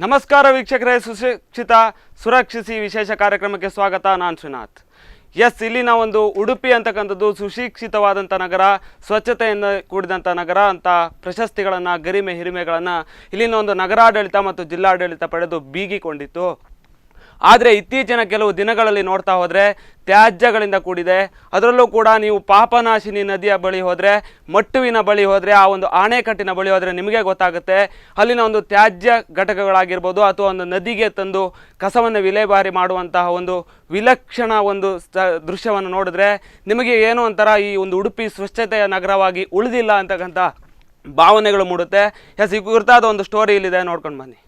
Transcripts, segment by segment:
ನಮಸ್ಕಾರ ವೀಕ್ಷಕರೇ, ಸುಶಿಕ್ಷಿತ ಸುರಕ್ಷಿಸಿ ವಿಶೇಷ ಕಾರ್ಯಕ್ರಮಕ್ಕೆ ಸ್ವಾಗತ. ನಾನು ಶ್ರೀನಾಥ್. ಇಲ್ಲಿನ ಒಂದು ಉಡುಪಿ ಅಂತಕ್ಕಂಥದ್ದು ಸುಶಿಕ್ಷಿತವಾದಂಥ ನಗರ, ಸ್ವಚ್ಛತೆಯಿಂದ ಕೂಡಿದಂಥ ನಗರ ಅಂತ ಪ್ರಶಸ್ತಿಗಳನ್ನು, ಗರಿಮೆ ಹಿರಿಮೆಗಳನ್ನು ಇಲ್ಲಿನ ಒಂದು ನಗರಾಡಳಿತ ಮತ್ತು ಜಿಲ್ಲಾಡಳಿತ ಪಡೆದು ಬೀಗಿಕೊಂಡಿತ್ತು. ಆದರೆ ಇತ್ತೀಚಿನ ಕೆಲವು ದಿನಗಳಲ್ಲಿ ನೋಡ್ತಾ ಹೋದರೆ ತ್ಯಾಜ್ಯಗಳಿಂದ ಕೂಡಿದೆ. ಅದರಲ್ಲೂ ಕೂಡ ನೀವು ಪಾಪನಾಶಿನಿ ನದಿಯ ಬಳಿ ಹೋದರೆ, ಮಟ್ಟುವಿನ ಬಳಿ ಹೋದರೆ, ಆ ಒಂದು ಆಣೆಕಟ್ಟಿನ ಬಳಿ ಹೋದರೆ ನಿಮಗೆ ಗೊತ್ತಾಗುತ್ತೆ ಅಲ್ಲಿನ ಒಂದು ತ್ಯಾಜ್ಯ ಘಟಕಗಳಾಗಿರ್ಬೋದು ಅಥವಾ ಒಂದು ನದಿಗೆ ತಂದು ಕಸವನ್ನು ವಿಲೇವಾರಿ ಮಾಡುವಂತಹ ಒಂದು ವಿಲಕ್ಷಣ ಒಂದು ದೃಶ್ಯವನ್ನು ನೋಡಿದ್ರೆ ನಿಮಗೆ ಏನೋ ಒಂಥರ ಈ ಒಂದು ಉಡುಪಿ ಸ್ವಚ್ಛತೆಯ ನಗರವಾಗಿ ಉಳಿದಿಲ್ಲ ಅಂತಕ್ಕಂಥ ಭಾವನೆಗಳು ಮೂಡುತ್ತೆ. ಈ ಕುರಿತಾದ ಒಂದು ಸ್ಟೋರಿ ಇಲ್ಲಿದೆ, ನೋಡ್ಕೊಂಡು ಬನ್ನಿ.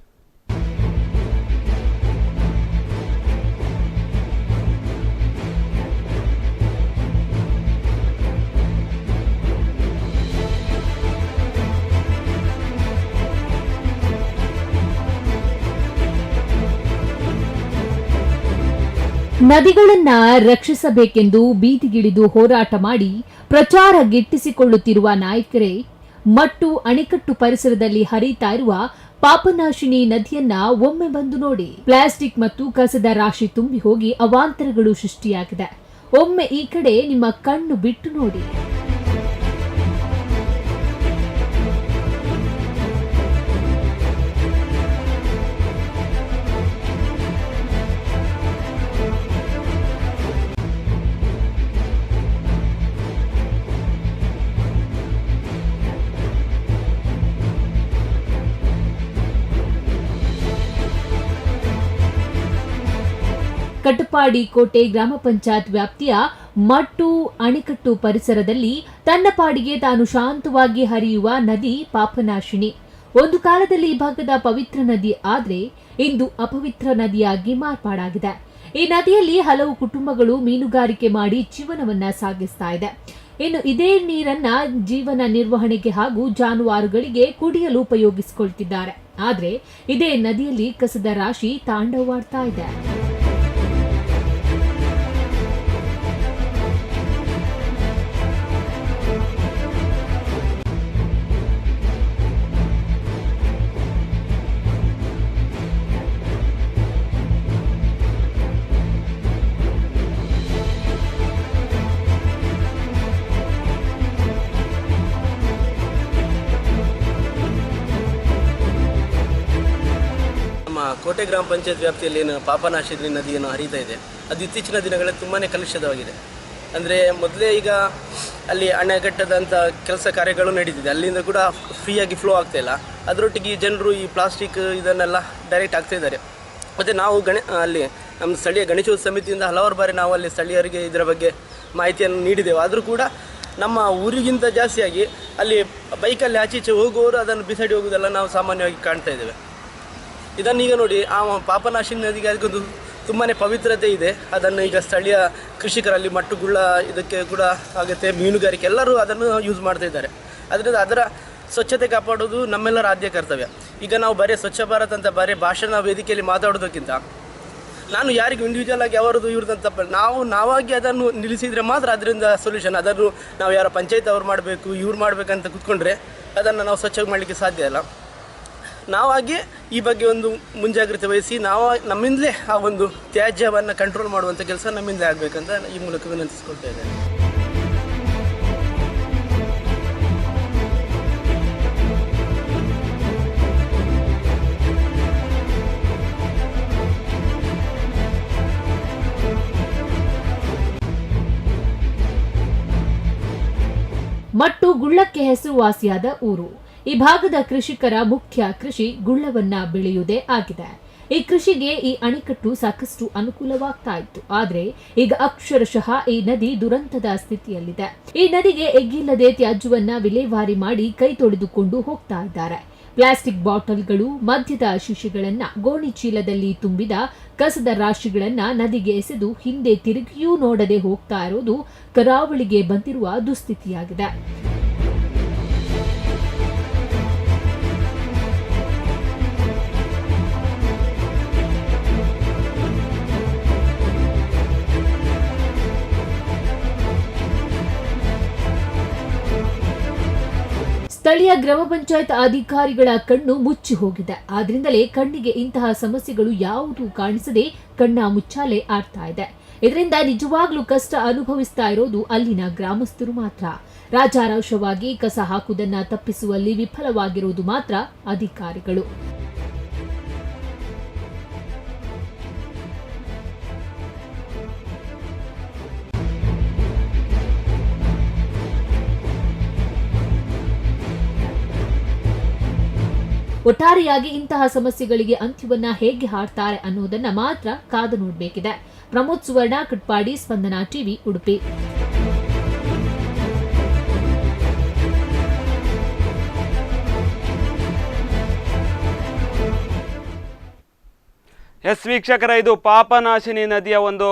ನದಿಗಳನ್ನ ರಕ್ಷಿಸಬೇಕೆಂದು ಬೀದಿಗಿಳಿದು ಹೋರಾಟ ಮಾಡಿ ಪ್ರಚಾರ ಗಿಟ್ಟಿಸಿಕೊಳ್ಳುತ್ತಿರುವ ನಾಯಕರೇ ಮಟ್ಟು ಅಣೆಕಟ್ಟು ಪರಿಸರದಲ್ಲಿ ಹರಿತಾ ಇರುವ ಪಾಪನಾಶಿನಿ ನದಿಯನ್ನ ಒಮ್ಮೆ ಬಂದು ನೋಡಿ. ಪ್ಲಾಸ್ಟಿಕ್ ಮತ್ತು ಕಸದ ರಾಶಿ ತುಂಬಿ ಹೋಗಿ ಅವಾಂತರಗಳು ಸೃಷ್ಟಿಯಾಗಿದೆ. ಒಮ್ಮೆ ಈ ಕಡೆ ನಿಮ್ಮ ಕಣ್ಣು ಬಿಟ್ಟು ನೋಡಿ. ಕಟಪಾಡಿ ಕೋಟೆ ಗ್ರಾಮ ಪಂಚಾಯತ್ ವ್ಯಾಪ್ತಿಯ ಮಟ್ಟು ಅಣೆಕಟ್ಟು ಪರಿಸರದಲ್ಲಿ ತನ್ನ ಪಾಡಿಗೆ ತಾನು ಶಾಂತವಾಗಿ ಹರಿಯುವ ನದಿ ಪಾಪನಾಶಿನಿ. ಒಂದು ಕಾಲದಲ್ಲಿ ಈ ಭಾಗದ ಪವಿತ್ರ ನದಿ ಆದ್ರೆ ಇಂದು ಅಪವಿತ್ರ ನದಿಯಾಗಿ ಮಾರ್ಪಾಡಾಗಿದೆ. ಈ ನದಿಯಲ್ಲಿ ಹಲವು ಕುಟುಂಬಗಳು ಮೀನುಗಾರಿಕೆ ಮಾಡಿ ಜೀವನವನ್ನ ಸಾಗಿಸ್ತಾ ಇದೆ. ಇನ್ನು ಇದೇ ನೀರನ್ನ ಜೀವನ ನಿರ್ವಹಣೆಗೆ ಹಾಗೂ ಜಾನುವಾರುಗಳಿಗೆ ಕುಡಿಯಲು ಉಪಯೋಗಿಸಿಕೊಳ್ತಿದ್ದಾರೆ. ಆದ್ರೆ ಇದೇ ನದಿಯಲ್ಲಿ ಕಸದ ರಾಶಿ ತಾಂಡವವಾಡ್ತಾ ಇದೆ. ಕೋಟೆ ಗ್ರಾಮ ಪಂಚಾಯತ್ ವ್ಯಾಪ್ತಿಯಲ್ಲಿ ಏನು ಪಾಪನಾಶಿನಿ ನದಿಯನ್ನು ಹರಿತಾ ಇದೆ, ಅದು ಇತ್ತೀಚಿನ ದಿನಗಳಲ್ಲಿ ತುಂಬಾ ಕಲುಷಿತವಾಗಿದೆ. ಅಂದರೆ ಮೊದಲೇ ಈಗ ಅಲ್ಲಿ ಅಣೆಕಟ್ಟದಂಥ ಕೆಲಸ ಕಾರ್ಯಗಳು ನಡೀತಿದೆ, ಅಲ್ಲಿಂದ ಕೂಡ ಫ್ರೀಯಾಗಿ ಫ್ಲೋ ಆಗ್ತಾಯಿಲ್ಲ. ಅದರೊಟ್ಟಿಗೆ ಜನರು ಈ ಪ್ಲಾಸ್ಟಿಕ್ ಇದನ್ನೆಲ್ಲ ಡೈರೆಕ್ಟ್ ಆಗ್ತಾ ಇದ್ದಾರೆ. ಮತ್ತು ನಾವು ಅಲ್ಲಿ ನಮ್ಮ ಸ್ಥಳೀಯ ಗಣೇಶೋತ್ಸವ ಸಮಿತಿಯಿಂದ ಹಲವಾರು ಬಾರಿ ನಾವು ಅಲ್ಲಿ ಸ್ಥಳೀಯರಿಗೆ ಇದರ ಬಗ್ಗೆ ಮಾಹಿತಿಯನ್ನು ನೀಡಿದೆವು. ಆದರೂ ಕೂಡ ನಮ್ಮ ಊರಿಗಿಂತ ಜಾಸ್ತಿಯಾಗಿ ಅಲ್ಲಿ ಬೈಕಲ್ಲಿ ಆಚೀಚೆ ಹೋಗುವವರು ಅದನ್ನು ಬಿಸಾಡಿ ಹೋಗೋದೆಲ್ಲ ನಾವು ಸಾಮಾನ್ಯವಾಗಿ ಕಾಣ್ತಾ ಇದ್ದೇವೆ. ಇದನ್ನೀಗ ನೋಡಿ, ಆ ಪಾಪನಾಶಿನಿ ನದಿಗೆ ಅದಕ್ಕೊಂದು ತುಂಬಾ ಪವಿತ್ರತೆ ಇದೆ. ಅದನ್ನು ಈಗ ಸ್ಥಳೀಯ ಕೃಷಿಕರಲ್ಲಿ ಮಟ್ಟುಗುಳ್ಳ ಇದಕ್ಕೆ ಕೂಡ ಆಗುತ್ತೆ, ಮೀನುಗಾರಿಕೆ ಎಲ್ಲರೂ ಅದನ್ನು ಯೂಸ್ ಮಾಡ್ತಾ ಇದ್ದಾರೆ. ಅದರಿಂದ ಅದರ ಸ್ವಚ್ಛತೆ ಕಾಪಾಡೋದು ನಮ್ಮೆಲ್ಲರ ಆದ್ಯ ಕರ್ತವ್ಯ. ಈಗ ನಾವು ಬರೀ ಸ್ವಚ್ಛ ಭಾರತ್ ಅಂತ ಬರೀ ಭಾಷಣ ವೇದಿಕೆಯಲ್ಲಿ ಮಾತಾಡೋದಕ್ಕಿಂತ ನಾನು ಯಾರಿಗೂ ಇಂಡಿವಿಜುವಲ್ ಆಗಿ ಅವರದು ಇವ್ರದ್ದು ತಪ್ಪ ನಾವಾಗಿ ಅದನ್ನು ನಿಲ್ಲಿಸಿದರೆ ಮಾತ್ರ ಅದರಿಂದ ಸೊಲ್ಯೂಷನ್. ಅದನ್ನು ನಾವು ಯಾರೋ ಪಂಚಾಯತ್ ಅವ್ರು ಮಾಡಬೇಕು ಇವ್ರು ಮಾಡಬೇಕಂತ ಕೂತ್ಕೊಂಡ್ರೆ ಅದನ್ನು ನಾವು ಸ್ವಚ್ಛ ಮಾಡಲಿಕ್ಕೆ ಸಾಧ್ಯ ಇಲ್ಲ. ನಾವಾಗಿ ಈ ಬಗ್ಗೆ ಒಂದು ಮುಂಜಾಗ್ರತೆ ವಹಿಸಿ ನಮ್ಮಿಂದಲೇ ಆ ಒಂದು ತ್ಯಾಜ್ಯವನ್ನು ಕಂಟ್ರೋಲ್ ಮಾಡುವಂಥ ಕೆಲಸ ನಮ್ಮಿಂದಲೇ ಆಗಬೇಕಂತ ಈ ಮೂಲಕ ವಿನಂತಿಸ್ಕೊಳ್ತಾ ಇದ್ದೇನೆ. ಮಟ್ಟು ಗುಳ್ಳಕ್ಕೆ ಹೆಸರುವಾಸಿಯಾದ ಊರು. ಈ ಭಾಗದ ಕೃಷಿಕರ ಮುಖ್ಯ ಕೃಷಿ ಗುಳ್ಳವನ್ನ ಬೆಳೆಯುವುದೇ ಆಗಿದೆ. ಈ ಕೃಷಿಗೆ ಈ ಅಣೆಕಟ್ಟು ಸಾಕಷ್ಟು ಅನುಕೂಲವಾಗ್ತಾ ಇತ್ತು. ಆದ್ರೆ ಈಗ ಅಕ್ಷರಶಃ ಈ ನದಿ ದುರಂತದ ಸ್ಥಿತಿಯಲ್ಲಿದೆ. ಈ ನದಿಗೆ ಎಗ್ಗಿಲ್ಲದೆ ತ್ಯಾಜ್ಯವನ್ನ ವಿಲೇವಾರಿ ಮಾಡಿ ಕೈ ತೊಳೆದುಕೊಂಡು ಹೋಗ್ತಾ ಇದ್ದಾರೆ. ಪ್ಲಾಸ್ಟಿಕ್ ಬಾಟಲ್ಗಳು, ಮದ್ಯದ ಶಿಶಿಗಳನ್ನ, ಗೋಣಿ ಚೀಲದಲ್ಲಿ ತುಂಬಿದ ಕಸದ ರಾಶಿಗಳನ್ನ ನದಿಗೆ ಎಸೆದು ಹಿಂದೆ ತಿರುಗಿಯೂ ನೋಡದೆ ಹೋಗ್ತಾ ಇರೋದು ಕರಾವಳಿಗೆ ಬಂದಿರುವ ದುಸ್ಥಿತಿಯಾಗಿದೆ. ಸ್ಥಳೀಯ ಗ್ರಾಮ ಪಂಚಾಯತ್ ಅಧಿಕಾರಿಗಳ ಕಣ್ಣು ಮುಚ್ಚಿ ಹೋಗಿದೆ. ಆದ್ರಿಂದಲೇ ಕಣ್ಣಿಗೆ ಇಂತಹ ಸಮಸ್ಯೆಗಳು ಯಾವುದೂ ಕಾಣಿಸದೆ ಕಣ್ಣ ಮುಚ್ಚಾಲೆ ಆಡ್ತಾ ಇದೆ. ಇದರಿಂದ ನಿಜವಾಗ್ಲೂ ಕಷ್ಟ ಅನುಭವಿಸ್ತಾ ಇರೋದು ಅಲ್ಲಿನ ಗ್ರಾಮಸ್ಥರು ಮಾತ್ರ. ರಾಜಾರೋಷವಾಗಿ ಕಸ ಹಾಕುವುದನ್ನ ತಪ್ಪಿಸುವಲ್ಲಿ ವಿಫಲವಾಗಿರುವುದು ಮಾತ್ರ ಅಧಿಕಾರಿಗಳು. ಒಟ್ಟಾರೆಯಾಗಿ ಇಂತಹ ಸಮಸ್ಯೆಗಳಿಗೆ ಅಂತ್ಯವನ್ನ ಹೇಗೆ ಹಾಡ್ತಾರೆ ಅನ್ನೋದನ್ನ ಮಾತ್ರ ಕಾದು ನೋಡಬೇಕಿದೆ. ಪ್ರಮೋದ್ ಸುವರ್ಣ, ಕಟ್ಪಾಡಿ, ಸ್ಪಂದನ ಟಿವಿ, ಉಡುಪಿ. ಎಸ್ ವೀಕ್ಷಕರ, ಇದು ಪಾಪನಾಶಿನಿ ನದಿಯ ಒಂದು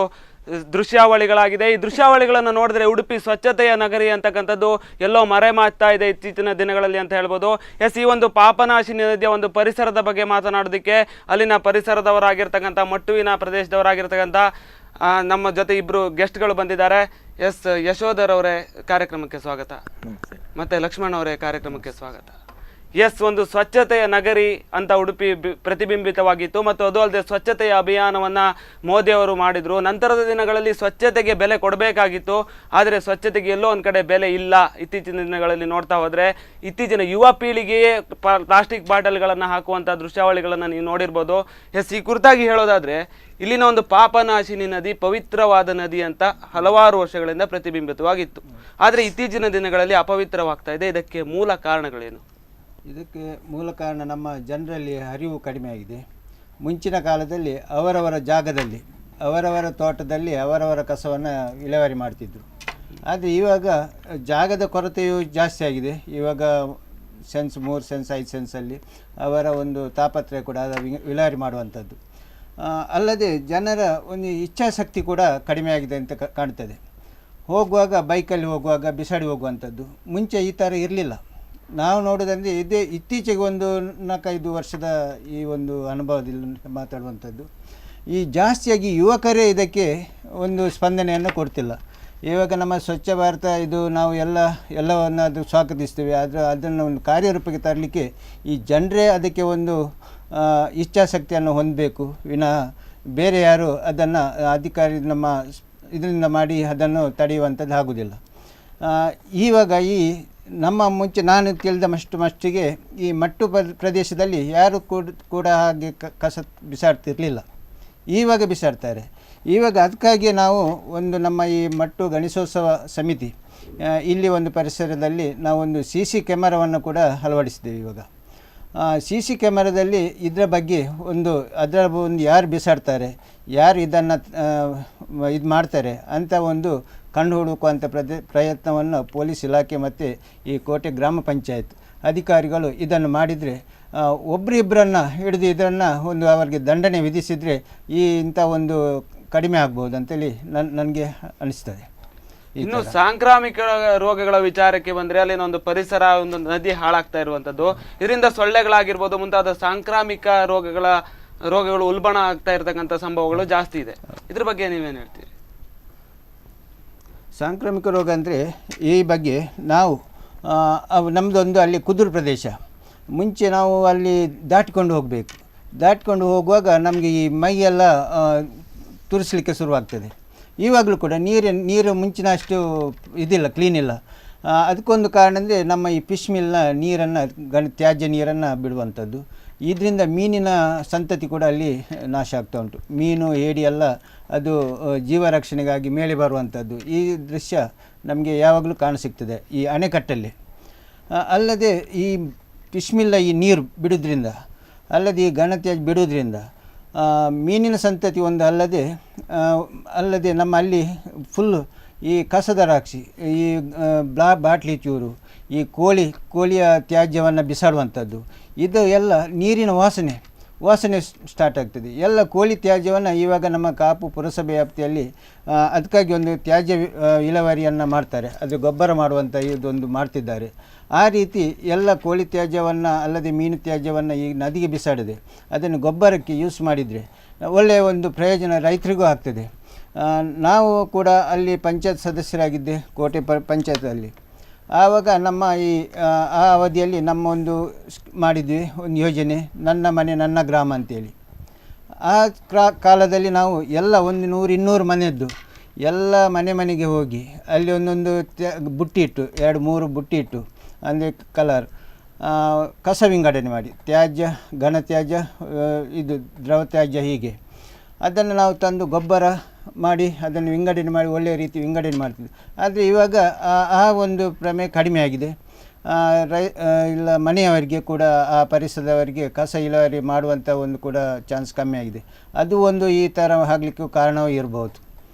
ದೃಶ್ಯಾವಳಿಗಳಾಗಿದೆ. ಈ ದೃಶ್ಯಾವಳಿಗಳನ್ನು ನೋಡಿದ್ರೆ ಉಡುಪಿ ಸ್ವಚ್ಛತೆಯ ನಗರಿ ಅಂತಕ್ಕಂಥದ್ದು ಎಲ್ಲೋ ಮರೆ ಮಾಚ್ತಾ ಇದೆ ಇತ್ತೀಚಿನ ದಿನಗಳಲ್ಲಿ ಅಂತ ಹೇಳ್ಬೋದು. ಎಸ್, ಈ ಒಂದು ಪಾಪನಾಶಿನಿ ನದಿಯ ಒಂದು ಪರಿಸರದ ಬಗ್ಗೆ ಮಾತನಾಡೋದಕ್ಕೆ ಅಲ್ಲಿನ ಪರಿಸರದವರಾಗಿರ್ತಕ್ಕಂಥ ಮಟ್ಟುವಿನ ಪ್ರದೇಶದವರಾಗಿರ್ತಕ್ಕಂಥ ನಮ್ಮ ಜೊತೆ ಇಬ್ಬರು ಗೆಸ್ಟ್ಗಳು ಬಂದಿದ್ದಾರೆ. ಎಸ್, ಯಶೋಧರ್ ಅವರೇ ಕಾರ್ಯಕ್ರಮಕ್ಕೆ ಸ್ವಾಗತ. ಮತ್ತು ಲಕ್ಷ್ಮಣ್ ಅವರೇ ಕಾರ್ಯಕ್ರಮಕ್ಕೆ ಸ್ವಾಗತ. ಎಸ್, ಒಂದು ಸ್ವಚ್ಛತೆಯ ನಗರಿ ಅಂತ ಉಡುಪಿ ಪ್ರತಿಬಿಂಬಿತವಾಗಿತ್ತು ಮತ್ತು ಅದು ಅಲ್ಲದೆ ಸ್ವಚ್ಛತೆಯ ಅಭಿಯಾನವನ್ನು ಮೋದಿಯವರು ಮಾಡಿದರು. ನಂತರದ ದಿನಗಳಲ್ಲಿ ಸ್ವಚ್ಛತೆಗೆ ಬೆಲೆ ಕೊಡಬೇಕಾಗಿತ್ತು, ಆದರೆ ಸ್ವಚ್ಛತೆಗೆ ಎಲ್ಲೋ ಒಂದು ಕಡೆ ಬೆಲೆ ಇಲ್ಲ. ಇತ್ತೀಚಿನ ದಿನಗಳಲ್ಲಿ ನೋಡ್ತಾ ಹೋದರೆ ಇತ್ತೀಚಿನ ಯುವ ಪೀಳಿಗೆಯೇ ಪ್ಲಾಸ್ಟಿಕ್ ಬಾಟಲ್ಗಳನ್ನು ಹಾಕುವಂಥ ದೃಶ್ಯಾವಳಿಗಳನ್ನು ನೀವು ನೋಡಿರ್ಬೋದು. ಎಸ್, ಈ ಕುರಿತಾಗಿ ಹೇಳೋದಾದರೆ ಇಲ್ಲಿನ ಒಂದು ಪಾಪನಾಶಿನಿ ನದಿ ಪವಿತ್ರವಾದ ನದಿ ಅಂತ ಹಲವಾರು ವರ್ಷಗಳಿಂದ ಪ್ರತಿಬಿಂಬಿತವಾಗಿತ್ತು. ಆದರೆ ಇತ್ತೀಚಿನ ದಿನಗಳಲ್ಲಿ ಅಪವಿತ್ರವಾಗ್ತಾ ಇದೆ. ಇದಕ್ಕೆ ಮೂಲ ಕಾರಣಗಳೇನು? ಇದಕ್ಕೆ ಮೂಲ ಕಾರಣ ನಮ್ಮ ಜನರಲ್ಲಿ ಅರಿವು ಕಡಿಮೆ ಆಗಿದೆ. ಮುಂಚಿನ ಕಾಲದಲ್ಲಿ ಅವರವರ ಜಾಗದಲ್ಲಿ ಅವರವರ ತೋಟದಲ್ಲಿ ಅವರವರ ಕಸವನ್ನು ವಿಲೇವಾರಿ ಮಾಡ್ತಿದ್ದರು. ಆದರೆ ಇವಾಗ ಜಾಗದ ಕೊರತೆಯು ಜಾಸ್ತಿ ಆಗಿದೆ. ಇವಾಗ ಸೆನ್ಸ್ 3 ಸೆನ್ಸ್ 5 ಸೆನ್ಸಲ್ಲಿ ಅವರ ಒಂದು ತಾಪತ್ರಯ ಕೂಡ ಅದು ವಿಲೇವಾರಿ ಮಾಡುವಂಥದ್ದು. ಅಲ್ಲದೆ ಜನರ ಒಂದು ಇಚ್ಛಾಶಕ್ತಿ ಕೂಡ ಕಡಿಮೆ ಆಗಿದೆ ಅಂತ ಕಾಣ್ತದೆ. ಹೋಗುವಾಗ ಬೈಕಲ್ಲಿ ಹೋಗುವಾಗ ಬಿಸಾಡಿ ಹೋಗುವಂಥದ್ದು ಮುಂಚೆ ಈ ಥರ ಇರಲಿಲ್ಲ. ನಾವು ನೋಡೋದಂದರೆ ಇದೇ ಇತ್ತೀಚೆಗೆ ಒಂದು 4-5 ವರ್ಷದ ಈ ಒಂದು ಅನುಭವದಲ್ಲಿ ಮಾತಾಡುವಂಥದ್ದು. ಈ ಜಾಸ್ತಿಯಾಗಿ ಯುವಕರೇ ಇದಕ್ಕೆ ಒಂದು ಸ್ಪಂದನೆಯನ್ನು ಕೊಡ್ತಿಲ್ಲ. ಇವಾಗ ನಮ್ಮ ಸ್ವಚ್ಛ ಭಾರತ ಇದು ನಾವು ಎಲ್ಲವನ್ನು ಅದು ಸ್ವಾಗತಿಸ್ತೇವೆ. ಆದರೆ ಅದನ್ನು ಒಂದು ಕಾರ್ಯರೂಪಕ್ಕೆ ತರಲಿಕ್ಕೆ ಈ ಜನರೇ ಅದಕ್ಕೆ ಒಂದು ಇಚ್ಛಾಶಕ್ತಿಯನ್ನು ಹೊಂದಬೇಕು ವಿನಃ ಬೇರೆ ಯಾರು ಅದನ್ನು ಅಧಿಕಾರಿ ನಮ್ಮ ಇದರಿಂದ ಮಾಡಿ ಅದನ್ನು ತಡೆಯುವಂಥದ್ದು ಆಗೋದಿಲ್ಲ. ಇವಾಗ ಈ ನಮ್ಮ ಮುಂಚೆ ನಾನು ತಿಳಿದ ಮಟ್ಟಿಗೆ ಈ ಮಟ್ಟು ಪ್ರದೇಶದಲ್ಲಿ ಯಾರು ಕೂಡ ಹಾಗೆ ಕಸ ಬಿಸಾಡ್ತಿರಲಿಲ್ಲ. ಇವಾಗ ಬಿಸಾಡ್ತಾರೆ. ಇವಾಗ ಅದಕ್ಕಾಗಿ ನಾವು ಒಂದು ನಮ್ಮ ಈ ಮಟ್ಟು ಗಣೇಶೋತ್ಸವ ಸಮಿತಿ ಇಲ್ಲಿ ಒಂದು ಪರಿಸರದಲ್ಲಿ ನಾವೊಂದು CC ಕ್ಯಾಮರಾವನ್ನು ಕೂಡ ಅಳವಡಿಸಿದ್ದೇವೆ. ಇವಾಗ CC ಕ್ಯಾಮರಾದಲ್ಲಿ ಇದರ ಬಗ್ಗೆ ಅದರ ಒಂದು ಯಾರು ಬಿಸಾಡ್ತಾರೆ, ಯಾರು ಇದನ್ನು ಇದು ಮಾಡ್ತಾರೆ ಅಂತ ಒಂದು ಕಂಡು ಹುಡುಕುವಂಥ ಪ್ರಯತ್ನವನ್ನು ಪೊಲೀಸ್ ಇಲಾಖೆ ಮತ್ತು ಈ ಕೋಟೆ ಗ್ರಾಮ ಪಂಚಾಯತ್ ಅಧಿಕಾರಿಗಳು ಇದನ್ನು ಮಾಡಿದರೆ ಒಬ್ಬರಿಬ್ಬರನ್ನು ಹಿಡಿದು ಇದನ್ನು ಒಂದು ಅವರಿಗೆ ದಂಡನೆ ವಿಧಿಸಿದರೆ ಇಂಥ ಒಂದು ಕಡಿಮೆ ಆಗ್ಬೋದು ಅಂತೇಳಿ ನನಗೆ ಅನಿಸ್ತದೆ. ಇನ್ನು ಸಾಂಕ್ರಾಮಿಕ ರೋಗಗಳ ವಿಚಾರಕ್ಕೆ ಬಂದರೆ ಅಲ್ಲಿನ ಒಂದು ಪರಿಸರ, ಒಂದು ನದಿ ಹಾಳಾಗ್ತಾ ಇರುವಂಥದ್ದು, ಇದರಿಂದ ಸೊಳ್ಳೆಗಳಾಗಿರ್ಬೋದು ಮುಂತಾದ ಸಾಂಕ್ರಾಮಿಕ ರೋಗಗಳು ಉಲ್ಬಣ ಆಗ್ತಾ ಇರತಕ್ಕಂಥ ಸಂಭವಗಳು ಜಾಸ್ತಿ ಇದೆ. ಇದ್ರ ಬಗ್ಗೆ ನೀವೇನು ಹೇಳ್ತೀರಿ? ಸಾಂಕ್ರಾಮಿಕ ರೋಗ ಅಂದರೆ ಈ ಬಗ್ಗೆ ನಾವು ನಮ್ಮದೊಂದು ಅಲ್ಲಿ ಕುದುರು ಪ್ರದೇಶ. ಮುಂಚೆ ನಾವು ಅಲ್ಲಿ ದಾಟಿಕೊಂಡು ಹೋಗಬೇಕು. ದಾಟಿಕೊಂಡು ಹೋಗುವಾಗ ನಮಗೆ ಈ ಮೈಯೆಲ್ಲ ತುರಿಸಲಿಕ್ಕೆ ಶುರುವಾಗ್ತದೆ. ಇವಾಗಲೂ ಕೂಡ ನೀರು ಮುಂಚಿನ ಅಷ್ಟು ಇದಿಲ್ಲ, ಕ್ಲೀನ್ ಇಲ್ಲ. ಅದಕ್ಕೊಂದು ಕಾರಣ ಅಂದರೆ ನಮ್ಮ ಈ ಫಿಶ್ ಮಿಲ್ನ ನೀರನ್ನು ತ್ಯಾಜ್ಯ ನೀರನ್ನು ಬಿಡುವಂಥದ್ದು. ಇದರಿಂದ ಮೀನಿನ ಸಂತತಿ ಕೂಡ ಅಲ್ಲಿ ನಾಶ ಆಗ್ತಾ ಉಂಟು. ಮೀನು, ಏಡಿ ಎಲ್ಲ ಅದು ಜೀವ ರಕ್ಷಣೆಗಾಗಿ ಮೇಲೆ ಬರುವಂಥದ್ದು ಈ ದೃಶ್ಯ ನಮಗೆ ಯಾವಾಗಲೂ ಕಾಣಸಿಗ್ತದೆ ಈ ಅಣೆಕಟ್ಟಲ್ಲಿ. ಅಲ್ಲದೆ ಈ ಫಿಶ್ ಮಿಲ್ಲ ಈ ನೀರು ಬಿಡೋದ್ರಿಂದ, ಅಲ್ಲದೆ ಈ ಘನತ್ಯಾಜ್ಯ ಬಿಡೋದ್ರಿಂದ ಮೀನಿನ ಸಂತತಿ ಒಂದು ಅಲ್ಲದೆ ನಮ್ಮ ಅಲ್ಲಿ ಫುಲ್ಲು ಈ ಕಸದ ರಾಕ್ಷಿ, ಈ ಬಾಟ್ಲಿ ಚೂರು, ಈ ಕೋಳಿಯ ತ್ಯಾಜ್ಯವನ್ನು ಬಿಸಾಡುವಂಥದ್ದು, ಇದು ಎಲ್ಲ ನೀರಿನ ವಾಸನೆ ಸ್ಟಾರ್ಟ್ ಆಗ್ತದೆ. ಎಲ್ಲ ಕೋಳಿ ತ್ಯಾಜ್ಯವನ್ನು ಇವಾಗ ನಮ್ಮ ಕಾಪು ಪುರಸಭೆ ವ್ಯಾಪ್ತಿಯಲ್ಲಿ ಅದಕ್ಕಾಗಿ ಒಂದು ತ್ಯಾಜ್ಯ ವಿಲೇವಾರಿಯನ್ನು ಮಾಡ್ತಾರೆ. ಅದು ಗೊಬ್ಬರ ಮಾಡುವಂಥ ಇದೊಂದು ಮಾಡ್ತಿದ್ದಾರೆ. ಆ ರೀತಿ ಎಲ್ಲ ಕೋಳಿ ತ್ಯಾಜ್ಯವನ್ನು ಅಲ್ಲದೆ ಮೀನು ತ್ಯಾಜ್ಯವನ್ನು ಈ ನದಿಗೆ ಬಿಸಾಡದೆ ಅದನ್ನು ಗೊಬ್ಬರಕ್ಕೆ ಯೂಸ್ ಮಾಡಿದರೆ ಒಳ್ಳೆಯ ಒಂದು ಪ್ರಯೋಜನ ರೈತರಿಗೂ ಆಗ್ತದೆ. ನಾವು ಕೂಡ ಅಲ್ಲಿ ಪಂಚಾಯತ್ ಸದಸ್ಯರಾಗಿದ್ದೆ, ಕೋಟೆ ಪಂಚಾಯತಲ್ಲಿ. ಆವಾಗ ನಮ್ಮ ಆ ಅವಧಿಯಲ್ಲಿ ನಮ್ಮ ಒಂದು ಮಾಡಿದ್ವಿ ಒಂದು ಯೋಜನೆ, ನನ್ನ ಮನೆ ನನ್ನ ಗ್ರಾಮ ಅಂತೇಳಿ. ಆ ಕಾಲದಲ್ಲಿ ನಾವು ಎಲ್ಲ 100-200 ಮನೆಯದ್ದು ಎಲ್ಲ ಮನೆಗೆ ಹೋಗಿ ಅಲ್ಲಿ ಒಂದೊಂದು ಬುಟ್ಟಿ ಇಟ್ಟು 2-3 ಬುಟ್ಟಿ ಇಟ್ಟು, ಅಂದರೆ ಕಲರ್ ಕಸ ವಿಂಗಡಣೆ ಮಾಡಿ, ತ್ಯಾಜ್ಯ, ಘನತ್ಯಾಜ್ಯ, ಇದು ದ್ರವ ತ್ಯಾಜ್ಯ, ಹೀಗೆ ಅದನ್ನು ನಾವು ತಂದು ಗೊಬ್ಬರ ಮಾಡಿ ಅದನ್ನು ವಿಂಗಡಣೆ ಮಾಡಿ ಒಳ್ಳೆಯ ರೀತಿ ವಿಂಗಡಣೆ ಮಾಡ್ತಿದ್ವಿ. ಆದರೆ ಇವಾಗ ಆ ಒಂದು ಪ್ರಮೇಯ ಕಡಿಮೆ ಆಗಿದೆ. ಇಲ್ಲ ಮನೆಯವರಿಗೆ ಕೂಡ ಆ ಪರಿಸರದವರಿಗೆ ಕಸ ಇಳುವರಿ ಮಾಡುವಂಥ ಒಂದು ಕೂಡ ಚಾನ್ಸ್ ಕಮ್ಮಿ ಆಗಿದೆ. ಅದು ಒಂದು ಈ ಥರ ಆಗಲಿಕ್ಕೂ ಕಾರಣವೂ ಇರ್ಬೋದು.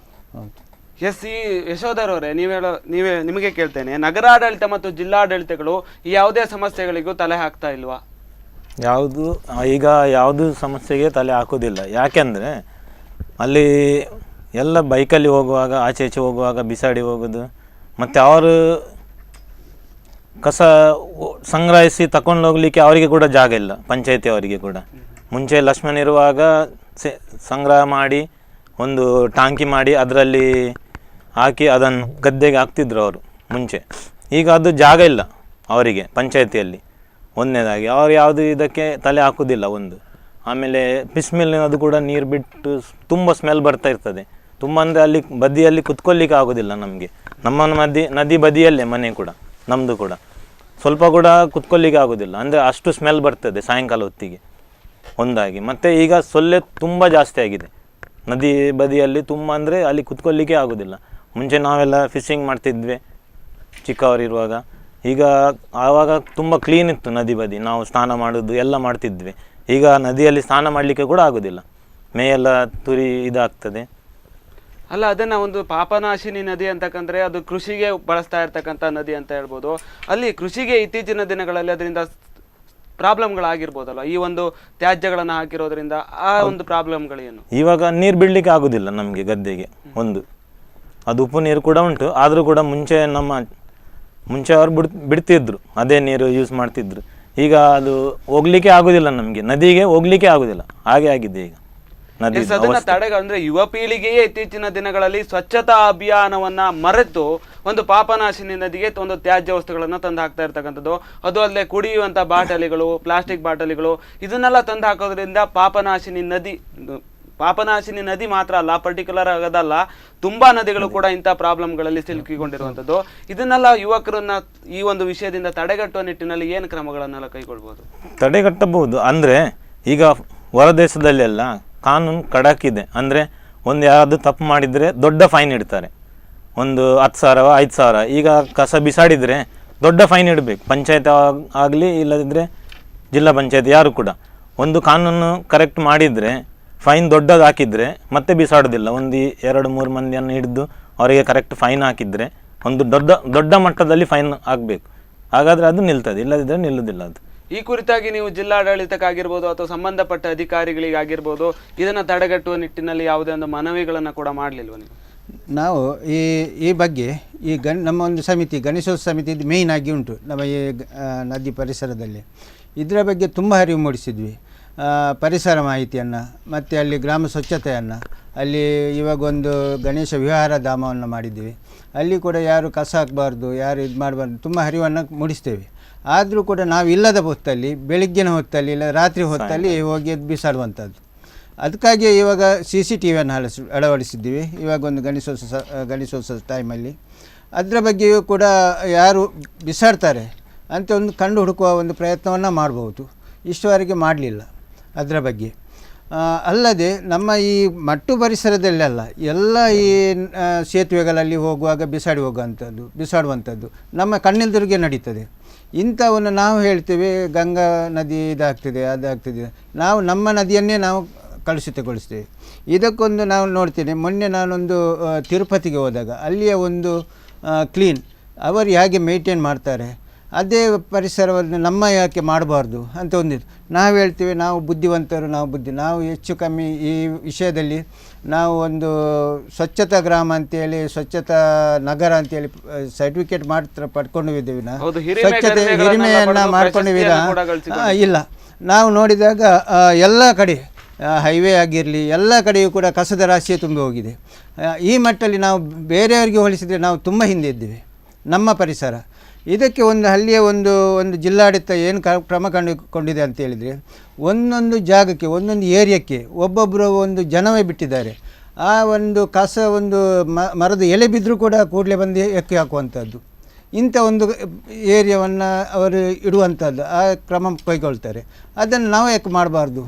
ಹೌದು. ಎಸ್, ಈ ಯಶೋಧರವರೇ, ನಿಮಗೆ ಕೇಳ್ತೇನೆ, ನಗರಾಡಳಿತ ಮತ್ತು ಜಿಲ್ಲಾಡಳಿತಗಳು ಈ ಯಾವುದೇ ಸಮಸ್ಯೆಗಳಿಗೂ ತಲೆ ಹಾಕ್ತಾ ಇಲ್ವಾ? ಯಾವುದು ಸಮಸ್ಯೆಗೆ ತಲೆ ಹಾಕೋದಿಲ್ಲ. ಯಾಕೆಂದರೆ ಅಲ್ಲಿ ಎಲ್ಲ ಬೈಕಲ್ಲಿ ಹೋಗುವಾಗ ಆಚೆ ಈಚೆ ಹೋಗುವಾಗ ಬಿಸಾಡಿ ಹೋಗೋದು, ಮತ್ತು ಅವರು ಕಸ ಸಂಗ್ರಹಿಸಿ ತಗೊಂಡು ಹೋಗಲಿಕ್ಕೆ ಅವರಿಗೆ ಕೂಡ ಜಾಗ ಇಲ್ಲ, ಪಂಚಾಯತಿ ಅವರಿಗೆ ಕೂಡ. ಮುಂಚೆ ಲಕ್ಷ್ಮಣ ಇರುವಾಗ ಸಂಗ್ರಹ ಮಾಡಿ ಒಂದು ಟಾಂಕಿ ಮಾಡಿ ಅದರಲ್ಲಿ ಹಾಕಿ ಅದನ್ನು ಗದ್ದೆಗೆ ಹಾಕ್ತಿದ್ರು ಅವರು ಮುಂಚೆ. ಈಗ ಅದು ಜಾಗ ಇಲ್ಲ ಅವರಿಗೆ ಪಂಚಾಯತಿಯಲ್ಲಿ. ಒಂದನೇದಾಗಿ ಅವ್ರು ಯಾವುದು ಇದಕ್ಕೆ ತಲೆ ಹಾಕೋದಿಲ್ಲ ಒಂದು. ಆಮೇಲೆ ಪಿಸ್ಮಿಲ್ನದು ಕೂಡ ನೀರು ಬಿಟ್ಟು ತುಂಬ ಸ್ಮೆಲ್ ಬರ್ತಾ ಇರ್ತದೆ. ತುಂಬ ಅಂದರೆ ಅಲ್ಲಿ ಬದಿಯಲ್ಲಿ ಕುತ್ಕೊಳ್ಳಿಕ್ಕೆ ಆಗೋದಿಲ್ಲ ನಮಗೆ. ನಮ್ಮ ನದಿ ಬದಿಯಲ್ಲೇ ಮನೆ ಕೂಡ, ನಮ್ಮದು ಕೂಡ. ಸ್ವಲ್ಪ ಕೂಡ ಕುತ್ಕೊಳ್ಳಿಕ್ಕೆ ಆಗೋದಿಲ್ಲ, ಅಂದರೆ ಅಷ್ಟು ಸ್ಮೆಲ್ ಬರ್ತದೆ ಸಾಯಂಕಾಲ ಹೊತ್ತಿಗೆ ಒಂದಾಗಿ. ಮತ್ತು ಈಗ ಸೊಳ್ಳೆ ತುಂಬ ಜಾಸ್ತಿ ಆಗಿದೆ ನದಿ ಬದಿಯಲ್ಲಿ, ತುಂಬ ಅಂದರೆ ಅಲ್ಲಿ ಕುತ್ಕೊಳ್ಳಿಕ್ಕೆ ಆಗೋದಿಲ್ಲ. ಮುಂಚೆ ನಾವೆಲ್ಲ ಫಿಶಿಂಗ್ ಮಾಡ್ತಿದ್ವಿ ಚಿಕ್ಕವರಿರುವಾಗ. ಈಗ ಆವಾಗ ತುಂಬ ಕ್ಲೀನ್ ಇತ್ತು ನದಿ ಬದಿ, ನಾವು ಸ್ನಾನ ಮಾಡೋದು ಎಲ್ಲ ಮಾಡ್ತಿದ್ವಿ. ಈಗ ನದಿಯಲ್ಲಿ ಸ್ನಾನ ಮಾಡಲಿಕ್ಕೆ ಕೂಡ ಆಗೋದಿಲ್ಲ, ಮೇಯೆಲ್ಲ ತುರಿ ಇದಾಗ್ತದೆ. ಅಲ್ಲ, ಅದನ್ನು ಒಂದು ಪಾಪನಾಶಿನಿ ನದಿ ಅಂತಕ್ಕಂದ್ರೆ ಅದು ಕೃಷಿಗೆ ಬಳಸ್ತಾ ಇರ್ತಕ್ಕಂಥ ನದಿ ಅಂತ ಹೇಳ್ಬೋದು. ಅಲ್ಲಿ ಕೃಷಿಗೆ ಇತ್ತೀಚಿನ ದಿನಗಳಲ್ಲಿ ಅದರಿಂದ ಪ್ರಾಬ್ಲಮ್ಗಳಾಗಿರ್ಬೋದಲ್ಲ, ಈ ಒಂದು ತ್ಯಾಜ್ಯಗಳನ್ನು ಹಾಕಿರೋದ್ರಿಂದ ಆ ಒಂದು ಪ್ರಾಬ್ಲಮ್ಗಳೇನು? ಇವಾಗ ನೀರು ಬಿಡಲಿಕ್ಕೆ ಆಗೋದಿಲ್ಲ ನಮಗೆ ಗದ್ದೆಗೆ. ಒಂದು ಅದು ಉಪ್ಪು ನೀರು ಕೂಡ ಉಂಟು, ಆದರೂ ಕೂಡ ಮುಂಚೆ ಅವರು ಬಿಡ್ತಿದ್ರು, ಅದೇ ನೀರು ಯೂಸ್ ಮಾಡ್ತಿದ್ರು. ಈಗ ಅದು ಹೋಗ್ಲಿಕ್ಕೆ ಆಗೋದಿಲ್ಲ ನಮಗೆ, ನದಿಗೆ ಹೋಗ್ಲಿಕ್ಕೆ ಆಗೋದಿಲ್ಲ, ಹಾಗೆ ಆಗಿದೆ ಈಗ ನದಿ. ಅದನ್ನ ತಡೆಗಂದ್ರೆ ಯುವ ಪೀಳಿಗೆಯೇ ಇತ್ತೀಚಿನ ದಿನಗಳಲ್ಲಿ ಸ್ವಚ್ಛತಾ ಅಭಿಯಾನವನ್ನ ಮರೆತು ಒಂದು ಪಾಪನಾಶಿನಿ ನದಿಗೆ ಒಂದು ತ್ಯಾಜ್ಯ ವಸ್ತುಗಳನ್ನ ತಂದು ಹಾಕ್ತಾ ಇರ್ತಕ್ಕಂಥದ್ದು. ಅದು ಅಲ್ಲದೆ ಕುಡಿಯುವಂತ ಬಾಟಲಿಗಳು, ಪ್ಲಾಸ್ಟಿಕ್ ಬಾಟಲಿಗಳು, ಇದನ್ನೆಲ್ಲ ತಂದು ಹಾಕೋದ್ರಿಂದ ಪಾಪನಾಶಿನಿ ನದಿ ಮಾತ್ರ ಅಲ್ಲ, ಪರ್ಟಿಕ್ಯುಲರ್ ಆಗೋದಲ್ಲ, ತುಂಬಾ ನದಿಗಳು ಕೂಡ ಇಂಥ ಪ್ರಾಬ್ಲಮ್ಗಳಲ್ಲಿ ಸಿಲುಕಿಕೊಂಡಿರುವಂಥದ್ದು. ಇದನ್ನೆಲ್ಲ ಯುವಕರನ್ನ ಈ ಒಂದು ವಿಷಯದಿಂದ ತಡೆಗಟ್ಟುವ ನಿಟ್ಟಿನಲ್ಲಿ ಏನು ಕ್ರಮಗಳನ್ನೆಲ್ಲ ಕೈಗೊಳ್ಬೋದು? ತಡೆಗಟ್ಟಬಹುದು ಅಂದರೆ ಈಗ ಹೊರದೇಶದಲ್ಲೆಲ್ಲ ಕಾನೂನು ಖಡಕ್ ಇದೆ. ಅಂದರೆ ಒಂದು ಯಾರಾದರೂ ತಪ್ಪು ಮಾಡಿದರೆ ದೊಡ್ಡ ಫೈನ್ ಇಡ್ತಾರೆ, ಒಂದು 10,000 5,000. ಈಗ ಕಸ ಬಿಸಾಡಿದರೆ ದೊಡ್ಡ ಫೈನ್ ಇಡಬೇಕು, ಪಂಚಾಯತ್ ಆಗಲಿ ಇಲ್ಲದಿದ್ದರೆ ಜಿಲ್ಲಾ ಪಂಚಾಯತ್, ಯಾರು ಕೂಡ. ಒಂದು ಕಾನೂನು ಕರೆಕ್ಟ್ ಮಾಡಿದರೆ, ಫೈನ್ ದೊಡ್ಡದು ಹಾಕಿದರೆ ಮತ್ತೆ ಬಿಸಾಡೋದಿಲ್ಲ. ಒಂದು 2-3 ಮಂದಿಯನ್ನು ಹಿಡಿದು ಅವರಿಗೆ ಕರೆಕ್ಟ್ ಫೈನ್ ಹಾಕಿದರೆ ಒಂದು ದೊಡ್ಡ ಮಟ್ಟದಲ್ಲಿ ಫೈನ್ ಆಗಬೇಕು, ಹಾಗಾದರೆ ಅದು ನಿಲ್ತದೆ, ಇಲ್ಲದಿದ್ದರೆ ನಿಲ್ಲುವುದಿಲ್ಲ ಅದು. ಈ ಕುರಿತಾಗಿ ನೀವು ಜಿಲ್ಲಾಡಳಿತಕ್ಕಾಗಿರ್ಬೋದು ಅಥವಾ ಸಂಬಂಧಪಟ್ಟ ಅಧಿಕಾರಿಗಳಿಗಾಗಿರ್ಬೋದು ಇದನ್ನು ತಡೆಗಟ್ಟುವ ನಿಟ್ಟಿನಲ್ಲಿ ಯಾವುದೇ ಒಂದು ಮನವಿಗಳನ್ನು ಕೂಡ ಮಾಡಲಿಲ್ವ ನೀವು? ನಾವು ಈ ಬಗ್ಗೆ ನಮ್ಮ ಒಂದು ಸಮಿತಿ, ಗಣೇಶೋತ್ಸವ ಸಮಿತಿ, ಇದು ಮೇಯ್ನ್ ಆಗಿ ಉಂಟು ನಮ್ಮ ಈ ನದಿ ಪರಿಸರದಲ್ಲಿ. ಇದರ ಬಗ್ಗೆ ತುಂಬ ಅರಿವು ಮೂಡಿಸಿದ್ವಿ. ಪರಿಸರ ಮಾಹಿತಿಯನ್ನು, ಮತ್ತು ಅಲ್ಲಿ ಗ್ರಾಮ ಸ್ವಚ್ಛತೆಯನ್ನು, ಅಲ್ಲಿ ಇವಾಗ ಒಂದು ಗಣೇಶ ವಿಹಾರ ಧಾಮವನ್ನು ಮಾಡಿದ್ದೀವಿ. ಅಲ್ಲಿ ಕೂಡ ಯಾರು ಕಸ ಹಾಕಬಾರ್ದು, ಯಾರು ಇದು ಮಾಡಬಾರ್ದು, ತುಂಬ ಅರಿವನ್ನು ಮೂಡಿಸ್ತೇವೆ. ಆದರೂ ಕೂಡ ನಾವು ಇಲ್ಲದ ಹೊತ್ತಲ್ಲಿ, ಬೆಳಗ್ಗಿನ ಹೊತ್ತಲ್ಲಿ ಇಲ್ಲ ರಾತ್ರಿ ಹೊತ್ತಲ್ಲಿ ಹೋಗಿ ಬಿಸಾಡುವಂಥದ್ದು. ಅದಕ್ಕಾಗಿ ಇವಾಗ CCTV ಅಳವಡಿಸಿದ್ದೀವಿ. ಇವಾಗ ಒಂದು ಗಣೇಶೋತ್ಸವ ಟೈಮಲ್ಲಿ ಅದರ ಬಗ್ಗೆಯೂ ಕೂಡ ಯಾರು ಬಿಸಾಡ್ತಾರೆ ಅಂತ ಒಂದು ಕಂಡು ಹುಡುಕುವ ಒಂದು ಪ್ರಯತ್ನವನ್ನು ಮಾಡ್ಬೋದು. ಇಷ್ಟುವರೆಗೆ ಮಾಡಲಿಲ್ಲ ಅದರ ಬಗ್ಗೆ. ಅಲ್ಲದೆ ನಮ್ಮ ಈ ಮಟ್ಟು ಪರಿಸರದಲ್ಲೆಲ್ಲ ಎಲ್ಲ ಈ ಸೇತುವೆಗಳಲ್ಲಿ ಹೋಗುವಾಗ ಬಿಸಾಡುವಂಥದ್ದು ನಮ್ಮ ಕಣ್ಣೆದುರಿಗೆ ನಡೀತದೆ. ಇಂಥವನ್ನು ನಾವು ಹೇಳ್ತೇವೆ ಗಂಗಾ ನದಿ ಇದಾಗ್ತದೆ, ಅದಾಗ್ತದೆ. ನಾವು ನಮ್ಮ ನದಿಯನ್ನೇ ನಾವು ಕಲುಷಿತಗೊಳಿಸ್ತೇವೆ. ಇದಕ್ಕೊಂದು ನಾವು ನೋಡ್ತೇನೆ. ಮೊನ್ನೆ ನಾನೊಂದು ತಿರುಪತಿಗೆ ಹೋದಾಗ ಅಲ್ಲಿಯ ಒಂದು ಕ್ಲೀನ್ ಅವರು ಹೇಗೆ ಮೇಂಟೈನ್ ಮಾಡ್ತಾರೆ, ಅದೇ ಪರಿಸರವನ್ನು ನಮ್ಮ ಯಾಕೆ ಮಾಡಬಾರ್ದು ಅಂತ ಒಂದಿತ್ತು. ನಾವು ಹೇಳ್ತೀವಿ ನಾವು ಬುದ್ಧಿವಂತರು, ನಾವು ಹೆಚ್ಚು ಕಮ್ಮಿ ಈ ವಿಷಯದಲ್ಲಿ ನಾವು ಒಂದು ಸ್ವಚ್ಛತಾ ಗ್ರಾಮ ಅಂತೇಳಿ, ಸ್ವಚ್ಛತಾ ನಗರ ಅಂತೇಳಿ ಸರ್ಟಿಫಿಕೇಟ್ ಮಾತ್ರ ಪಡ್ಕೊಂಡು ಇದ್ದೇವೆ. ನಾವು ಸ್ವಚ್ಛತೆ ಹಿರಿಮೆಯನ್ನು ಮಾಡ್ಕೊಂಡಿದ್ದೀರಾ ಇಲ್ಲ. ನಾವು ನೋಡಿದಾಗ ಎಲ್ಲ ಕಡೆ ಹೈವೇ ಆಗಿರಲಿ ಎಲ್ಲ ಕಡೆಯೂ ಕೂಡ ಕಸದ ರಾಶಿಯೇ ತುಂಬಿ ಹೋಗಿದೆ. ಈ ಮಟ್ಟದಲ್ಲಿ ನಾವು ಬೇರೆಯವರಿಗೆ ಹೋಲಿಸಿದರೆ ನಾವು ತುಂಬ ಹಿಂದೆ ಇದ್ದೇವೆ. ನಮ್ಮ ಪರಿಸರ ಇದಕ್ಕೆ ಒಂದು ಹಳ್ಳಿಯ ಒಂದು ಜಿಲ್ಲಾಡಳಿತ ಏನು ಕ್ರಮ ಕೊಂಡಿದೆ ಅಂತ ಹೇಳಿದರೆ, ಒಂದೊಂದು ಜಾಗಕ್ಕೆ ಒಂದೊಂದು ಏರಿಯಾಕ್ಕೆ ಒಬ್ಬೊಬ್ಬರು ಒಂದು ಜನವೇ ಬಿಟ್ಟಿದ್ದಾರೆ. ಆ ಒಂದು ಕಸ ಒಂದು ಮರದ ಎಲೆ ಬಿದ್ದರೂ ಕೂಡ ಕೂಡಲೇ ಬಂದು ಎಕ್ಕಿ ಹಾಕುವಂಥದ್ದು, ಇಂಥ ಒಂದು ಏರಿಯಾವನ್ನು ಅವರು ಇಡುವಂಥದ್ದು, ಆ ಕ್ರಮ ಕೈಗೊಳ್ತಾರೆ. ಅದನ್ನು ನಾವು ಯಾಕೆ ಮಾಡಬಾರ್ದು?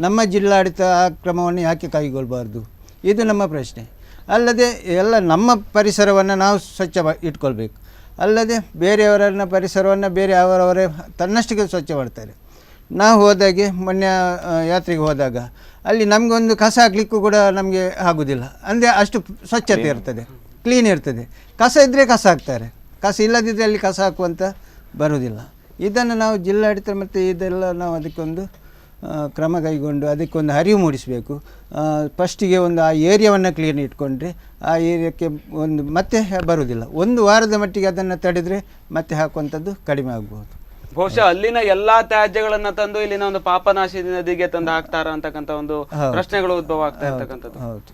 ನಮ್ಮ ಜಿಲ್ಲಾಡಳಿತ ಆ ಕ್ರಮವನ್ನು ಯಾಕೆ ಕೈಗೊಳ್ಳಬಾರ್ದು? ಇದು ನಮ್ಮ ಪ್ರಶ್ನೆ. ಅಲ್ಲದೆ ಎಲ್ಲ ನಮ್ಮ ಪರಿಸರವನ್ನು ನಾವು ಸ್ವಚ್ಛ ಇಟ್ಕೊಳ್ಬೇಕು, ಅಲ್ಲದೆ ಬೇರೆಯವರನ್ನ ಪರಿಸರವನ್ನು ಬೇರೆ ಅವರವರೇ ತನ್ನಷ್ಟಿಗೆ ಸ್ವಚ್ಛ ಮಾಡ್ತಾರೆ. ನಾವು ಹೋದಾಗೆ ಮೊನ್ನೆ ಯಾತ್ರೆಗೆ ಹೋದಾಗ ಅಲ್ಲಿ ನಮಗೊಂದು ಕಸ ಹಾಕಲಿಕ್ಕೂ ಕೂಡ ನಮಗೆ ಆಗೋದಿಲ್ಲ. ಅಂದರೆ ಅಷ್ಟು ಸ್ವಚ್ಛತೆ ಇರ್ತದೆ, ಕ್ಲೀನ್ ಇರ್ತದೆ. ಕಸ ಇದ್ದರೆ ಕಸ ಹಾಕ್ತಾರೆ, ಕಸ ಇಲ್ಲದಿದ್ದರೆ ಅಲ್ಲಿ ಕಸ ಹಾಕುವಂತ ಬರೋದಿಲ್ಲ. ಇದನ್ನು ನಾವು ಜಿಲ್ಲಾಡಳಿತ ಮತ್ತು ಇದೆಲ್ಲ ನಾವು ಅದಕ್ಕೊಂದು ಕ್ರಮ ಕೈಗೊಂಡು ಅದಕ್ಕೊಂದು ಅರಿವು ಮೂಡಿಸಬೇಕು. ಫಸ್ಟಿಗೆ ಒಂದು ಆ ಏರಿಯಾವನ್ನು ಕ್ಲೀನ್ ಇಟ್ಕೊಂಡ್ರೆ ಆ ಏರಿಯಾಕ್ಕೆ ಒಂದು ಮತ್ತೆ ಬರುವುದಿಲ್ಲ. ಒಂದು ವಾರದ ಮಟ್ಟಿಗೆ ಅದನ್ನು ತಡೆದರೆ ಮತ್ತೆ ಹಾಕುವಂಥದ್ದು ಕಡಿಮೆ ಆಗ್ಬೋದು. ಬಹುಶಃ ಅಲ್ಲಿನ ಎಲ್ಲಾ ತ್ಯಾಜ್ಯಗಳನ್ನ ತಂದು ಇಲ್ಲಿನ ಒಂದು ಪಾಪನಾಶಿ ನದಿಗೆ ತಂದು ಹಾಕ್ತಾರ ಅಂತಕ್ಕಂಥ ಒಂದು ಪ್ರಶ್ನೆಗಳು ಉದ್ಭವ ಆಗ್ತಾ ಇರ್ತಕ್ಕಂಥದ್ದು. ಹೌದು.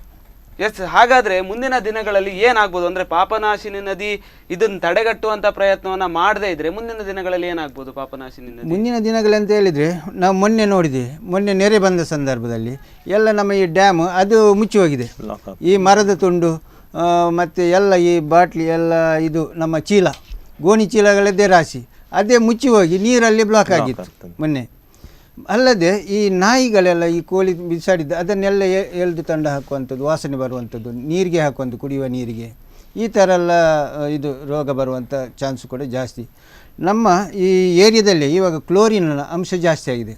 ಎಸ್, ಹಾಗಾದ್ರೆ ಮುಂದಿನ ದಿನಗಳಲ್ಲಿ ಏನಾಗ್ಬೋದು ಅಂದ್ರೆ ಪಾಪನಾಶಿನಿ ನದಿ ಇದನ್ನ ತಡೆಗಟ್ಟುವಂತ ಪ್ರಯತ್ನವನ್ನ ಮಾಡದೇ ಇದ್ರೆ ಮುಂದಿನ ದಿನಗಳಲ್ಲಿ ಏನಾಗ್ಬೋದು ಪಾಪನಾಶಿನಿ ನದಿ? ಮುಂದಿನ ದಿನಗಳಂತ ಹೇಳಿದರೆ ನಾವು ಮೊನ್ನೆ ನೋಡಿದೆ, ಮೊನ್ನೆ ನೆರೆ ಬಂದ ಸಂದರ್ಭದಲ್ಲಿ ಎಲ್ಲ ನಮ್ಮ ಈ ಡ್ಯಾಮ್ ಅದು ಮುಚ್ಚಿ ಹೋಗಿದೆ. ಈ ಮರದ ತುಂಡು ಮತ್ತು ಎಲ್ಲ ಈ ಬಾಟ್ಲಿ ಎಲ್ಲ ಇದು ನಮ್ಮ ಚೀಲ ಗೋಣಿ ಚೀಲಗಳದ್ದೇ ರಾಶಿ ಅದೇ ಮುಚ್ಚಿ ಹೋಗಿ ನೀರಲ್ಲಿ ಬ್ಲಾಕ್ ಆಗಿತ್ತು ಮೊನ್ನೆ. ಅಲ್ಲದೆ ಈ ನಾಯಿಗಳೆಲ್ಲ ಈ ಕೋಳಿ ಬಿಸಾಡಿದ್ದು ಅದನ್ನೆಲ್ಲ ಎಳೆದು ತಂಡ ಹಾಕುವಂಥದ್ದು, ವಾಸನೆ ಬರುವಂಥದ್ದು, ನೀರಿಗೆ ಹಾಕುವಂಥದ್ದು, ಕುಡಿಯುವ ನೀರಿಗೆ, ಈ ಥರ ಎಲ್ಲ ಇದು ರೋಗ ಬರುವಂಥ ಚಾನ್ಸು ಕೂಡ ಜಾಸ್ತಿ. ನಮ್ಮ ಈ ಏರಿಯಾದಲ್ಲಿ ಇವಾಗ ಕ್ಲೋರಿನ್ನ ಅಂಶ ಜಾಸ್ತಿ ಆಗಿದೆ.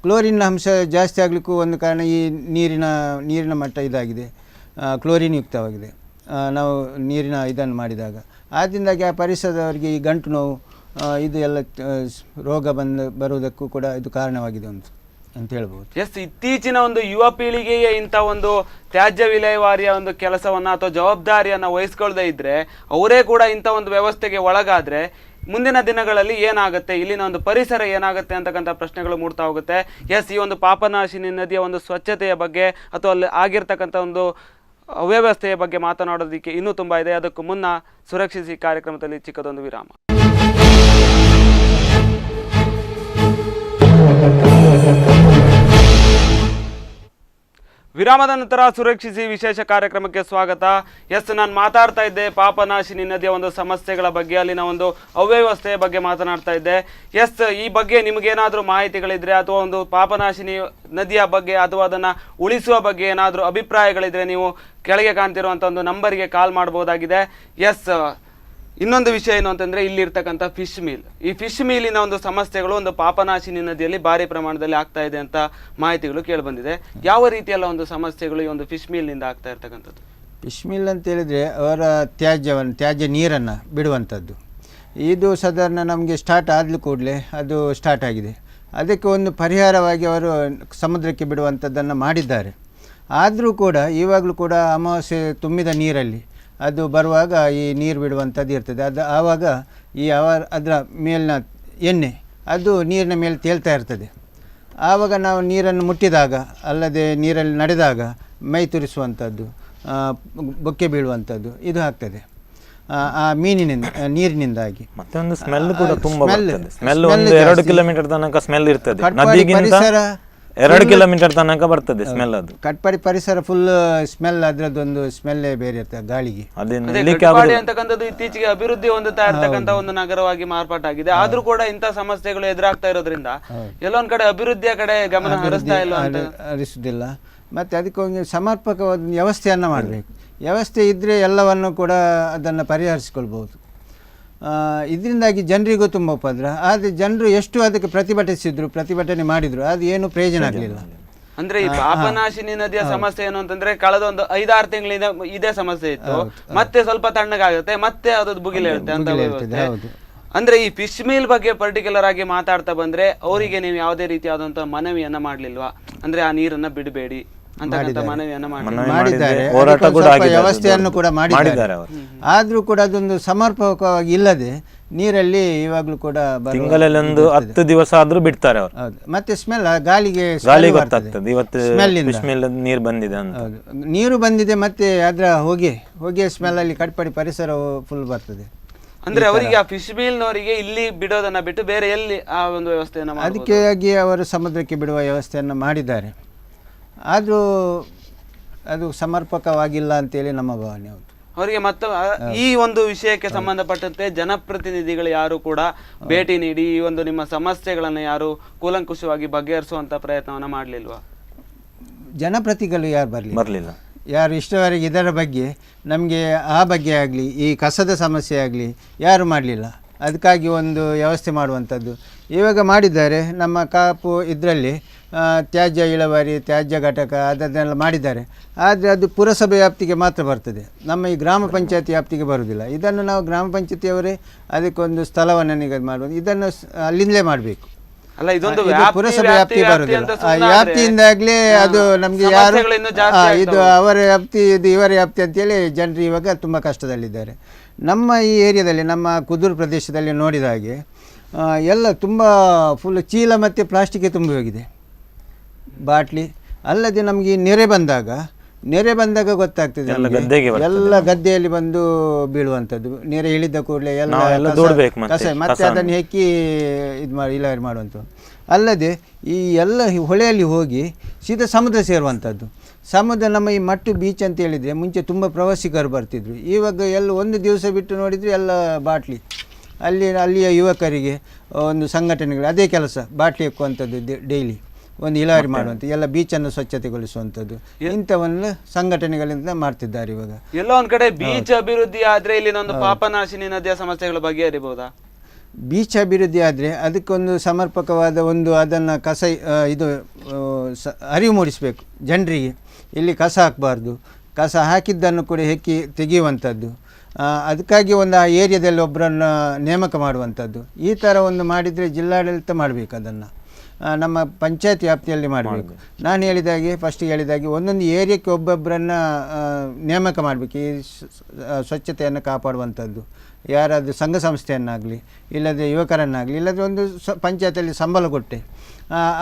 ಕ್ಲೋರಿನ್ ಅಂಶ ಜಾಸ್ತಿ ಆಗಲಿಕ್ಕೂ ಒಂದು ಕಾರಣ ಈ ನೀರಿನ ಮಟ್ಟ ಇದಾಗಿದೆ, ಕ್ಲೋರಿನ್ ಯುಕ್ತವಾಗಿದೆ ನಾವು ನೀರಿನ ಇದನ್ನು ಮಾಡಿದಾಗ. ಆದ್ದರಿಂದಾಗಿ ಆ ಪರಿಸರದವರಿಗೆ ಈ ಗಂಟು ನೋವು ಇದು ಎಲ್ಲ ರೋಗ ಬರುವುದಕ್ಕೂ ಕೂಡ ಇದು ಕಾರಣವಾಗಿದೆ ಅಂತ ಹೇಳ್ಬೋದು. ಎಸ್, ಇತ್ತೀಚಿನ ಒಂದು ಯುವ ಪೀಳಿಗೆಗೆ ಇಂಥ ಒಂದು ತ್ಯಾಜ್ಯ ವಿಲೇವಾರಿಯ ಒಂದು ಕೆಲಸವನ್ನ ಅಥವಾ ಜವಾಬ್ದಾರಿಯನ್ನ ವಹಿಸ್ಕೊಳ್ದೇ ಇದ್ರೆ ಅವರೇ ಕೂಡ ಇಂಥ ಒಂದು ವ್ಯವಸ್ಥೆಗೆ ಒಳಗಾದ್ರೆ ಮುಂದಿನ ದಿನಗಳಲ್ಲಿ ಏನಾಗುತ್ತೆ, ಇಲ್ಲಿನ ಒಂದು ಪರಿಸರ ಏನಾಗುತ್ತೆ ಅಂತಕ್ಕಂಥ ಪ್ರಶ್ನೆಗಳು ಮೂಡ್ತಾ ಹೋಗುತ್ತೆ. ಎಸ್, ಈ ಒಂದು ಪಾಪನಾಶಿನಿ ನದಿಯ ಒಂದು ಸ್ವಚ್ಛತೆಯ ಬಗ್ಗೆ ಅಥವಾ ಅಲ್ಲಿ ಆಗಿರ್ತಕ್ಕಂಥ ಒಂದು ಅವ್ಯವಸ್ಥೆಯ ಬಗ್ಗೆ ಮಾತನಾಡೋದಕ್ಕೆ ಇನ್ನೂ ತುಂಬ ಇದೆ. ಅದಕ್ಕೂ ಮುನ್ನ ಸುರಕ್ಷಿಸಿ ಕಾರ್ಯಕ್ರಮದಲ್ಲಿ ಚಿಕ್ಕದೊಂದು ವಿರಾಮ. ವಿರಾಮದ ನಂತರ ಸುರಕ್ಷಿಸಿ ವಿಶೇಷ ಕಾರ್ಯಕ್ರಮಕ್ಕೆ ಸ್ವಾಗತ. ಎಸ್, ನಾನು ಮಾತಾಡ್ತಾ ಇದ್ದೆ ಪಾಪನಾಶಿನಿ ನದಿಯ ಒಂದು ಸಮಸ್ಯೆಗಳ ಬಗ್ಗೆ, ಅಲ್ಲಿನ ಒಂದು ಅವ್ಯವಸ್ಥೆಯ ಬಗ್ಗೆ ಮಾತನಾಡ್ತಾ ಇದ್ದೆ. ಎಸ್, ಈ ಬಗ್ಗೆ ನಿಮಗೇನಾದರೂ ಮಾಹಿತಿಗಳಿದ್ರೆ ಅಥವಾ ಒಂದು ಪಾಪನಾಶಿನಿ ನದಿಯ ಬಗ್ಗೆ ಅಥವಾ ಅದನ್ನು ಉಳಿಸುವ ಬಗ್ಗೆ ಏನಾದರೂ ಅಭಿಪ್ರಾಯಗಳಿದ್ರೆ ನೀವು ಕೆಳಗೆ ಕಾಣ್ತಿರುವಂಥ ಒಂದು ನಂಬರಿಗೆ ಕಾಲ್ ಮಾಡ್ಬೋದಾಗಿದೆ. ಎಸ್, ಇನ್ನೊಂದು ವಿಷಯ ಏನು ಅಂತಂದರೆ ಇಲ್ಲಿರ್ತಕ್ಕಂಥ ಫಿಶ್ ಮೀಲ್, ಈ ಫಿಶ್ ಮೀಲಿನ ಒಂದು ಸಮಸ್ಯೆಗಳು ಒಂದು ಪಾಪನಾಶಿನಿ ನದಿಯಲ್ಲಿ ಭಾರಿ ಪ್ರಮಾಣದಲ್ಲಿ ಆಗ್ತಾ ಇದೆ ಅಂತ ಮಾಹಿತಿಗಳು ಕೇಳಿಬಂದಿದೆ. ಯಾವ ರೀತಿಯಲ್ಲ ಒಂದು ಸಮಸ್ಯೆಗಳು ಈ ಒಂದು ಫಿಶ್ ಮೀಲ್ನಿಂದ ಆಗ್ತಾ ಇರ್ತಕ್ಕಂಥದ್ದು? ಫಿಶ್ ಮೀಲ್ ಅಂತ ಹೇಳಿದರೆ ಅವರ ತ್ಯಾಜ್ಯ ನೀರನ್ನು ಬಿಡುವಂಥದ್ದು. ಇದು ಸಾಧಾರಣ ನಮಗೆ ಸ್ಟಾರ್ಟ್ ಆದಲು ಕೂಡಲೇ ಅದು ಸ್ಟಾರ್ಟ್ ಆಗಿದೆ. ಅದಕ್ಕೆ ಒಂದು ಪರಿಹಾರವಾಗಿ ಅವರು ಸಮುದ್ರಕ್ಕೆ ಬಿಡುವಂಥದ್ದನ್ನು ಮಾಡಿದ್ದಾರೆ. ಆದರೂ ಕೂಡ ಇವಾಗಲೂ ಕೂಡ ಅಮಾವಾಸ್ಯೆ ತುಂಬಿದ ನೀರಲ್ಲಿ ಅದು ಬರುವಾಗ ಈ ನೀರು ಬಿಡುವಂಥದ್ದು ಇರ್ತದೆ. ಅದು ಆವಾಗ ಅದರ ಮೇಲಿನ ಎಣ್ಣೆ ಅದು ನೀರಿನ ಮೇಲೆ ತೇಲ್ತಾ ಇರ್ತದೆ. ಆವಾಗ ನಾವು ನೀರನ್ನು ಮುಟ್ಟಿದಾಗ ಅಲ್ಲದೆ ನೀರಲ್ಲಿ ನಡೆದಾಗ ಮೈ ತುರಿಸುವಂಥದ್ದು, ಬೊಕ್ಕೆ ಬೀಳುವಂಥದ್ದು ಇದು ಆಗ್ತದೆ ಆ ನೀರಿನಿಂದಾಗಿ. ಮತ್ತೆ ಒಂದು ಸ್ಮೆಲ್ ಕೂಡ ತುಂಬಾ ಬರ್ತದೆ. ಸ್ಮೆಲ್ ಒಂದು 2 ಕಿಲೋಮೀಟರ್ ತನಕ ಸ್ಮೆಲ್ ಇರ್ತದೆ. ನದಿಗಿಂತ 2 ಕಿಲೋಮೀಟರ್ ತನಕ ಬರ್ತದೆ ಸ್ಮೆಲ್. ಅದು ಕಟ್ಪಾಡಿ ಪರಿಸರ ಫುಲ್ ಸ್ಮೆಲ್, ಅದರದ್ದೊಂದು ಸ್ಮೆಲ್ಲೇ ಬೇರೆ ಇರ್ತದೆ ಗಾಳಿಗೆ. ಕಟ್ಪಾಡಿ ಅಂತಕ್ಕಂಥದ್ದು ಇತ್ತೀಚೆಗೆ ಅಭಿವೃದ್ಧಿ ಹೊಂದುತ್ತಾ ಇರ್ತಕ್ಕಂಥ ಒಂದು ನಗರವಾಗಿ ಮಾರ್ಪಾಟಾಗಿದೆ. ಆದ್ರೂ ಕೂಡ ಇಂಥ ಸಮಸ್ಯೆಗಳು ಎದುರಾಗ್ತಾ ಇರೋದ್ರಿಂದ ಎಲ್ಲೊಂದ್ ಕಡೆ ಅಭಿವೃದ್ಧಿಯ ಕಡೆ ಗಮನ ಹರಿಸುವುದಿಲ್ಲ. ಮತ್ತೆ ಅದಕ್ಕೊಂದು ಸಮರ್ಪಕವಾದ ವ್ಯವಸ್ಥೆಯನ್ನು ಮಾಡಬೇಕು. ವ್ಯವಸ್ಥೆ ಇದ್ದರೆ ಎಲ್ಲವನ್ನು ಕೂಡ ಅದನ್ನು ಪರಿಹರಿಸಿಕೊಳ್ಬೋದು. ಇದರಿಂದಾಗಿ ಜನರಿಗೂ ತುಂಬ ಉಪದ್ರ. ಆದರೆ ಜನರು ಎಷ್ಟು ಅದಕ್ಕೆ ಪ್ರತಿಭಟನೆ ಮಾಡಿದ್ರು, ಅದು ಏನು ಪ್ರಯೋಜನ ಆಗಲಿಲ್ಲ. ಅಂದ್ರೆ ಈ ಪಾಪನಾಶಿನಿ ನದಿಯ ಸಮಸ್ಯೆ ಏನು ಅಂತಂದ್ರೆ ಕಳೆದ ಒಂದು 5-6 ತಿಂಗಳಿಂದ ಇದೇ ಸಮಸ್ಯೆ ಇತ್ತು. ಮತ್ತೆ ಸ್ವಲ್ಪ ತಣ್ಣಗಾಗುತ್ತೆ, ಮತ್ತೆ ಅದು ಬುಗಿಲೇಳುತ್ತೆ ಅಂತ. ಅಂದ್ರೆ ಈ ಫಿಶ್ ಮೀಲ್ ಬಗ್ಗೆ ಪರ್ಟಿಕ್ಯುಲರ್ ಆಗಿ ಮಾತಾಡ್ತಾ ಬಂದ್ರೆ ಅವರಿಗೆ ನೀವು ಯಾವುದೇ ರೀತಿಯಾದಂತಹ ಮನವಿಯನ್ನ ಮಾಡ್ಲಿಲ್ವಾ? ಅಂದ್ರೆ ಆ ನೀರನ್ನ ಬಿಡಬೇಡಿ ಅಂತ ಮನವಿಯನ್ನ ಮಾಡಿದ್ದಾರೆ, ವ್ಯವಸ್ಥೆಯನ್ನು ಕೂಡ ಮಾಡಿದ್ದಾರೆ. ಆದ್ರೂ ಕೂಡ ಅದೊಂದು ಸಮರ್ಪಕವಾಗಿ ಇಲ್ಲದೆ ನೀರಲ್ಲಿ ಇವಾಗ್ಲೂ ಕೂಡ ತಿಂಗಳಲ್ಲಿ ಒಂದು 10 ದಿವಸ ಆದ್ರೂ ಬಿಡ್ತಾರೆ ಅವರು. ಮತ್ತೆ ಸ್ಮೆಲ್ ಗಾಳಿಗೆ ಗೊತ್ತಾಗ್ತದೆ ಇವತ್ತು ನೀರು ಬಂದಿದೆ ಅಂತ. ನೀರು ಬಂದಿದೆ ಮತ್ತೆ ಅದರ ಹೊಗೆ ಸ್ಮೆಲ್ ಅಲ್ಲಿ ಕಟ್ಪಾಡಿ ಪರಿಸರ ಫುಲ್ ಬರ್ತದೆ. ಅಂದ್ರೆ ಅವರಿಗೆ ಆ ಫಿಶ್ ಮೀಲ್ನವರಿಗೆ ಇಲ್ಲಿ ಬಿಡೋದನ್ನ ಬಿಟ್ಟು ಬೇರೆ ಎಲ್ಲಿ ಆ ಒಂದು ವ್ಯವಸ್ಥೆಯನ್ನು ಮಾಡ್ಬೋದು? ಅದಕ್ಕಾಗಿ ಅವರು ಸಮುದ್ರಕ್ಕೆ ಬಿಡುವ ವ್ಯವಸ್ಥೆಯನ್ನು ಮಾಡಿದ್ದಾರೆ, ಆದರೂ ಅದು ಸಮರ್ಪಕವಾಗಿಲ್ಲ ಅಂತೇಳಿ ನಮ್ಮ ಭಾವನೆ. ಹೌದು, ಅವರಿಗೆ ಮತ್ತೆ ಈ ಒಂದು ವಿಷಯಕ್ಕೆ ಸಂಬಂಧಪಟ್ಟಂತೆ ಜನಪ್ರತಿನಿಧಿಗಳು ಯಾರು ಕೂಡ ಭೇಟಿ ನೀಡಿ ಈ ಒಂದು ನಿಮ್ಮ ಸಮಸ್ಯೆಗಳನ್ನು ಯಾರು ಕೂಲಂಕುಷವಾಗಿ ಬಗೆಹರಿಸುವಂತ ಪ್ರಯತ್ನವನ್ನ ಮಾಡ್ಲಿಲ್ವಾ? ಜನಪ್ರತಿಗಳು ಯಾರು ಬರಲಿಲ್ಲ. ಯಾರು ಇಷ್ಟವರೆಗೆ ಇದರ ಬಗ್ಗೆ ನಮಗೆ ಆ ಬಗ್ಗೆ ಆಗಲಿ ಈ ಕಸದ ಸಮಸ್ಯೆ ಆಗಲಿ ಯಾರು ಮಾಡಲಿಲ್ಲ. ಅದಕ್ಕಾಗಿ ಒಂದು ವ್ಯವಸ್ಥೆ ಮಾಡುವಂಥದ್ದು ಇವಾಗ ಮಾಡಿದ್ದಾರೆ. ನಮ್ಮ ಕಾಪು ಇದರಲ್ಲಿ ತ್ಯಾಜ್ಯ ಇಳುವರಿ, ತ್ಯಾಜ್ಯ ಘಟಕ ಅದನ್ನೆಲ್ಲ ಮಾಡಿದ್ದಾರೆ. ಆದರೆ ಅದು ಪುರಸಭೆ ವ್ಯಾಪ್ತಿಗೆ ಮಾತ್ರ ಬರ್ತದೆ, ನಮ್ಮ ಈ ಗ್ರಾಮ ಪಂಚಾಯತಿ ವ್ಯಾಪ್ತಿಗೆ ಬರುವುದಿಲ್ಲ. ಇದನ್ನು ನಾವು ಗ್ರಾಮ ಪಂಚಾಯತಿಯವರೇ ಅದಕ್ಕೊಂದು ಸ್ಥಳವನ್ನು ನಿಗದಿ ಮಾಡುವುದು, ಇದನ್ನು ಅಲ್ಲಿಂದಲೇ ಮಾಡಬೇಕು. ಅಲ್ಲ, ಇದೊಂದು ಪುರಸಭೆ ವ್ಯಾಪ್ತಿ ಬರುವುದಿಲ್ಲ. ವ್ಯಾಪ್ತಿಯಿಂದಾಗಲೇ ಅದು ನಮಗೆ ಯಾರು ಇದು ಅವರ ವ್ಯಾಪ್ತಿ ಇದು ಇವರ ವ್ಯಾಪ್ತಿ ಅಂತೇಳಿ ಜನರು ಇವಾಗ ತುಂಬ ಕಷ್ಟದಲ್ಲಿದ್ದಾರೆ. ನಮ್ಮ ಈ ಏರಿಯಾದಲ್ಲಿ ನಮ್ಮ ಕುದೂರು ಪ್ರದೇಶದಲ್ಲಿ ನೋಡಿದ ಹಾಗೆ ಎಲ್ಲ ತುಂಬ ಫುಲ್ ಚೀಲ ಮತ್ತು ಪ್ಲಾಸ್ಟಿಕ್ ತುಂಬಿ ಹೋಗಿದೆ, ಬಾಟ್ಲಿ. ಅಲ್ಲದೆ ನಮಗೆ ನೆರೆ ಬಂದಾಗ ಗೊತ್ತಾಗ್ತದೆ ಎಲ್ಲ ಗದ್ದೆಯಲ್ಲಿ ಬಂದು ಬೀಳುವಂಥದ್ದು. ನೆರೆ ಇಳಿದ ಕೂಡಲೇ ಎಲ್ಲ ಕಸ ಮತ್ತೆ ಅದನ್ನು ಹೆಕ್ಕಿ ಇದು ಮಾಡಿ ಇಳುವರಿ ಮಾಡುವಂಥದ್ದು. ಅಲ್ಲದೆ ಈ ಎಲ್ಲ ಹೊಳೆಯಲ್ಲಿ ಹೋಗಿ ಸೀದಾ ಸಮುದ್ರ ಸೇರುವಂಥದ್ದು. ಸಮುದ್ರ ನಮ್ಮ ಈ ಮಟ್ಟು ಬೀಚ್ ಅಂತ ಹೇಳಿದರೆ ಮುಂಚೆ ತುಂಬ ಪ್ರವಾಸಿಗರು ಬರ್ತಿದ್ರು. ಇವಾಗ ಎಲ್ಲ ಒಂದು ದಿವಸ ಬಿಟ್ಟು ನೋಡಿದರೆ ಎಲ್ಲ ಬಾಟ್ಲಿ. ಅಲ್ಲಿಯ ಯುವಕರಿಗೆ ಒಂದು ಸಂಘಟನೆಗಳು ಅದೇ ಕೆಲಸ, ಬಾಟ್ಲಿ ಎಕ್ಕುವಂಥದ್ದು ಡೈಲಿ, ಒಂದು ಇಳುವರಿ ಮಾಡುವಂಥ ಎಲ್ಲ ಬೀಚನ್ನು ಸ್ವಚ್ಛತೆಗೊಳಿಸುವಂಥದ್ದು ಇಂಥವನ್ನು ಸಂಘಟನೆಗಳಿಂದ ಮಾಡ್ತಿದ್ದಾರೆ. ಇವಾಗ ಎಲ್ಲ ಒಂದ್ ಕಡೆ ಬೀಚ್ ಅಭಿವೃದ್ಧಿ ಆದ್ರೆ ಇಲ್ಲಿನ ಒಂದು ಪಾಪನಾಶಿನಿ ನದಿಯ ಸಮಸ್ಯೆಗಳ ಬಗೆಹರಿಬಹುದಾ? ಬೀಚ್ ಅಭಿವೃದ್ಧಿ ಆದರೆ ಅದಕ್ಕೊಂದು ಸಮರ್ಪಕವಾದ ಒಂದು ಅದನ್ನು ಕಸ ಇದು ಅರಿವು ಮೂಡಿಸಬೇಕು ಜನರಿಗೆ. ಇಲ್ಲಿ ಕಸ ಹಾಕಬಾರ್ದು, ಕಸ ಹಾಕಿದ್ದನ್ನು ಕೂಡ ಹೆಕ್ಕಿ ತೆಗೆಯುವಂಥದ್ದು. ಅದಕ್ಕಾಗಿ ಒಂದು ಆ ಏರಿಯಾದಲ್ಲಿ ಒಬ್ಬರನ್ನು ನೇಮಕ ಮಾಡುವಂಥದ್ದು. ಈ ಥರ ಒಂದು ಮಾಡಿದರೆ ಜಿಲ್ಲಾಡಳಿತ ಮಾಡಬೇಕು, ಅದನ್ನು ನಮ್ಮ ಪಂಚಾಯತ್ ವ್ಯಾಪ್ತಿಯಲ್ಲಿ ಮಾಡಬೇಕು. ನಾನು ಹೇಳಿದಾಗೆ ಫಸ್ಟಿಗೆ ಹೇಳಿದಾಗೆ ಒಂದೊಂದು ಏರಿಯಾಕ್ಕೆ ಒಬ್ಬೊಬ್ಬರನ್ನು ನೇಮಕ ಮಾಡಬೇಕು, ಈ ಸ್ವಚ್ಛತೆಯನ್ನು ಕಾಪಾಡುವಂಥದ್ದು. ಯಾರಾದರೂ ಸಂಘ ಸಂಸ್ಥೆಯನ್ನಾಗಲಿ ಇಲ್ಲದೆ ಯುವಕರನ್ನಾಗಲಿ ಇಲ್ಲದೆ ಒಂದು ಪಂಚಾಯತಲ್ಲಿ ಸಂಬಳ ಕೊಟ್ಟೆ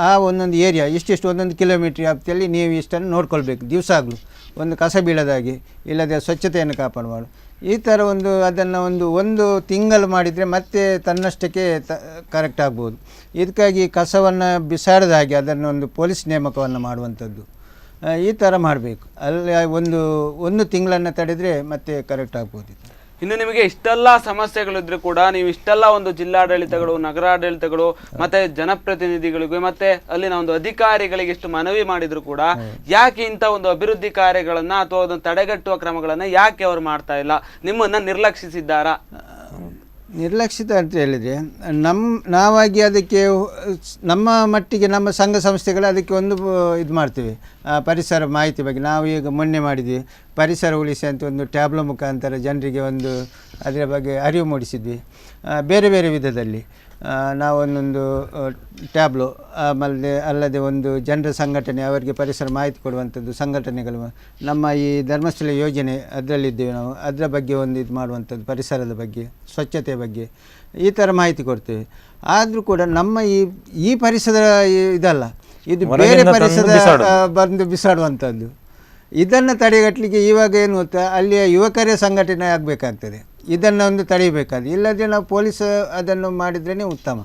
ಆ ಒಂದೊಂದು ಏರಿಯಾ ಇಷ್ಟಿಷ್ಟು ಒಂದೊಂದು ಕಿಲೋಮೀಟ್ರ್ ವ್ಯಾಪ್ತಿಯಲ್ಲಿ ನೀವು ಇಷ್ಟನ್ನು ನೋಡ್ಕೊಳ್ಬೇಕು. ದಿವಸ ಆಗಲೂ ಒಂದು ಕಸ ಬೀಳದಾಗೆ ಇಲ್ಲದೆ ಸ್ವಚ್ಛತೆಯನ್ನು ಕಾಪಾಡುವ ಈ ಥರ ಅದನ್ನು ಒಂದು ತಿಂಗಳು ಮಾಡಿದರೆ ಮತ್ತೆ ತನ್ನಷ್ಟಕ್ಕೆ ಕರೆಕ್ಟ್ ಆಗ್ಬೋದು. ಇದಕ್ಕಾಗಿ ಕಸವನ್ನು ಬಿಸಾಡದ ಹಾಗೆ ಅದನ್ನು ಒಂದು ಪೊಲೀಸ್ ನೇಮಕವನ್ನು ಮಾಡುವಂಥದ್ದು ಈ ಥರ ಮಾಡಬೇಕು. ಅಲ್ಲಿ ಒಂದು ತಿಂಗಳನ್ನು ತಡೆದರೆ ಮತ್ತೆ ಕರೆಕ್ಟ್ ಆಗ್ಬೋದು. ಇನ್ನು ನಿಮಗೆ ಇಷ್ಟೆಲ್ಲ ಸಮಸ್ಯೆಗಳಿದ್ರು ಕೂಡ ನೀವು ಇಷ್ಟೆಲ್ಲ ಒಂದು ಜಿಲ್ಲಾಡಳಿತಗಳು, ನಗರಾಡಳಿತಗಳು ಮತ್ತೆ ಜನಪ್ರತಿನಿಧಿಗಳಿಗೂ ಮತ್ತೆ ಅಲ್ಲಿನ ಒಂದು ಅಧಿಕಾರಿಗಳಿಗೆ ಇಷ್ಟು ಮನವಿ ಮಾಡಿದ್ರು ಕೂಡ ಯಾಕೆ ಇಂಥ ಒಂದು ಅಭಿವೃದ್ಧಿ ಕಾರ್ಯಗಳನ್ನ ಅಥವಾ ಅದನ್ನು ತಡೆಗಟ್ಟುವ ಕ್ರಮಗಳನ್ನ ಯಾಕೆ ಅವರು ಮಾಡ್ತಾ ಇಲ್ಲ? ನಿಮ್ಮನ್ನ ನಿರ್ಲಕ್ಷಿಸಿದ್ದಾರಾ? ನಿರ್ಲಕ್ಷಿತ ಅಂತ ಹೇಳಿದರೆ ನಾವಾಗಿ ಅದಕ್ಕೆ ನಮ್ಮ ಮಟ್ಟಿಗೆ ನಮ್ಮ ಸಂಘ ಸಂಸ್ಥೆಗಳು ಅದಕ್ಕೆ ಇದು ಮಾಡ್ತೀವಿ. ಪರಿಸರ ಮಾಹಿತಿ ಬಗ್ಗೆ ನಾವು ಈಗ ಮೊನ್ನೆ ಮಾಡಿದ್ವಿ, ಪರಿಸರ ಉಳಿಸಿ ಅಂತ ಒಂದು ಟ್ಯಾಬ್ಲೋ ಮುಖಾಂತರ ಜನರಿಗೆ ಅದರ ಬಗ್ಗೆ ಅರಿವು ಮೂಡಿಸಿದ್ವಿ. ಬೇರೆ ಬೇರೆ ವಿಧದಲ್ಲಿ ನಾವೊಂದೊಂದು ಟ್ಯಾಬ್ಲೋ ಅಲ್ಲದೆ ಒಂದು ಜನರ ಸಂಘಟನೆ ಅವರಿಗೆ ಪರಿಸರ ಮಾಹಿತಿ ಕೊಡುವಂಥದ್ದು ಸಂಘಟನೆಗಳು. ನಮ್ಮ ಈ ಧರ್ಮಸ್ಥಳ ಯೋಜನೆ ಅದರಲ್ಲಿದ್ದೇವೆ ನಾವು, ಅದರ ಬಗ್ಗೆ ಇದು ಮಾಡುವಂಥದ್ದು, ಪರಿಸರದ ಬಗ್ಗೆ, ಸ್ವಚ್ಛತೆಯ ಬಗ್ಗೆ ಈ ಥರ ಮಾಹಿತಿ ಕೊಡ್ತೇವೆ. ಆದರೂ ಕೂಡ ನಮ್ಮ ಈ ಪರಿಸರ ಇದಲ್ಲ, ಇದು ಬೇರೆ ಪರಿಸರ ಬಂದು ಬಿಸಾಡುವಂಥದ್ದು. ಇದನ್ನು ತಡೆಗಟ್ಟಲಿಕ್ಕೆ ಇವಾಗ ಏನು ಗೊತ್ತಾ, ಅಲ್ಲಿಯ ಯುವಕರೇ ಸಂಘಟನೆ ಆಗಬೇಕಾಗ್ತದೆ. ಇದನ್ನು ತಡೆಯಬೇಕಾದ್ರೆ, ಇಲ್ಲದೆ ನಾವು ಪೊಲೀಸ್ ಅದನ್ನು ಮಾಡಿದ್ರೇ ಉತ್ತಮ.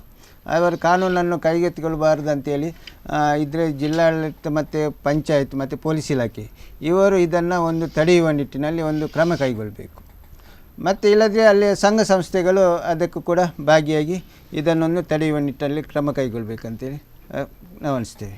ಅವರ ಕಾನೂನನ್ನು ಕೈಗೆತ್ತಿಕೊಳ್ಳಬಾರ್ದು ಅಂತೇಳಿ ಇದ್ರೆ ಜಿಲ್ಲಾಡಳಿತ ಮತ್ತು ಪಂಚಾಯತ್ ಮತ್ತು ಪೊಲೀಸ್ ಇಲಾಖೆ ಇವರು ಇದನ್ನು ತಡೆಯುವ ನಿಟ್ಟಿನಲ್ಲಿ ಕ್ರಮ ಕೈಗೊಳ್ಳಬೇಕು. ಮತ್ತು ಇಲ್ಲದೆ ಅಲ್ಲಿ ಸಂಘ ಸಂಸ್ಥೆಗಳು ಅದಕ್ಕೂ ಕೂಡ ಭಾಗಿಯಾಗಿ ಇದನ್ನೊಂದು ತಡೆಯುವ ನಿಟ್ಟಿನಲ್ಲಿ ಕ್ರಮ ಕೈಗೊಳ್ಳಬೇಕಂತೇಳಿ ನಾವು ಅನಿಸ್ತೇವೆ.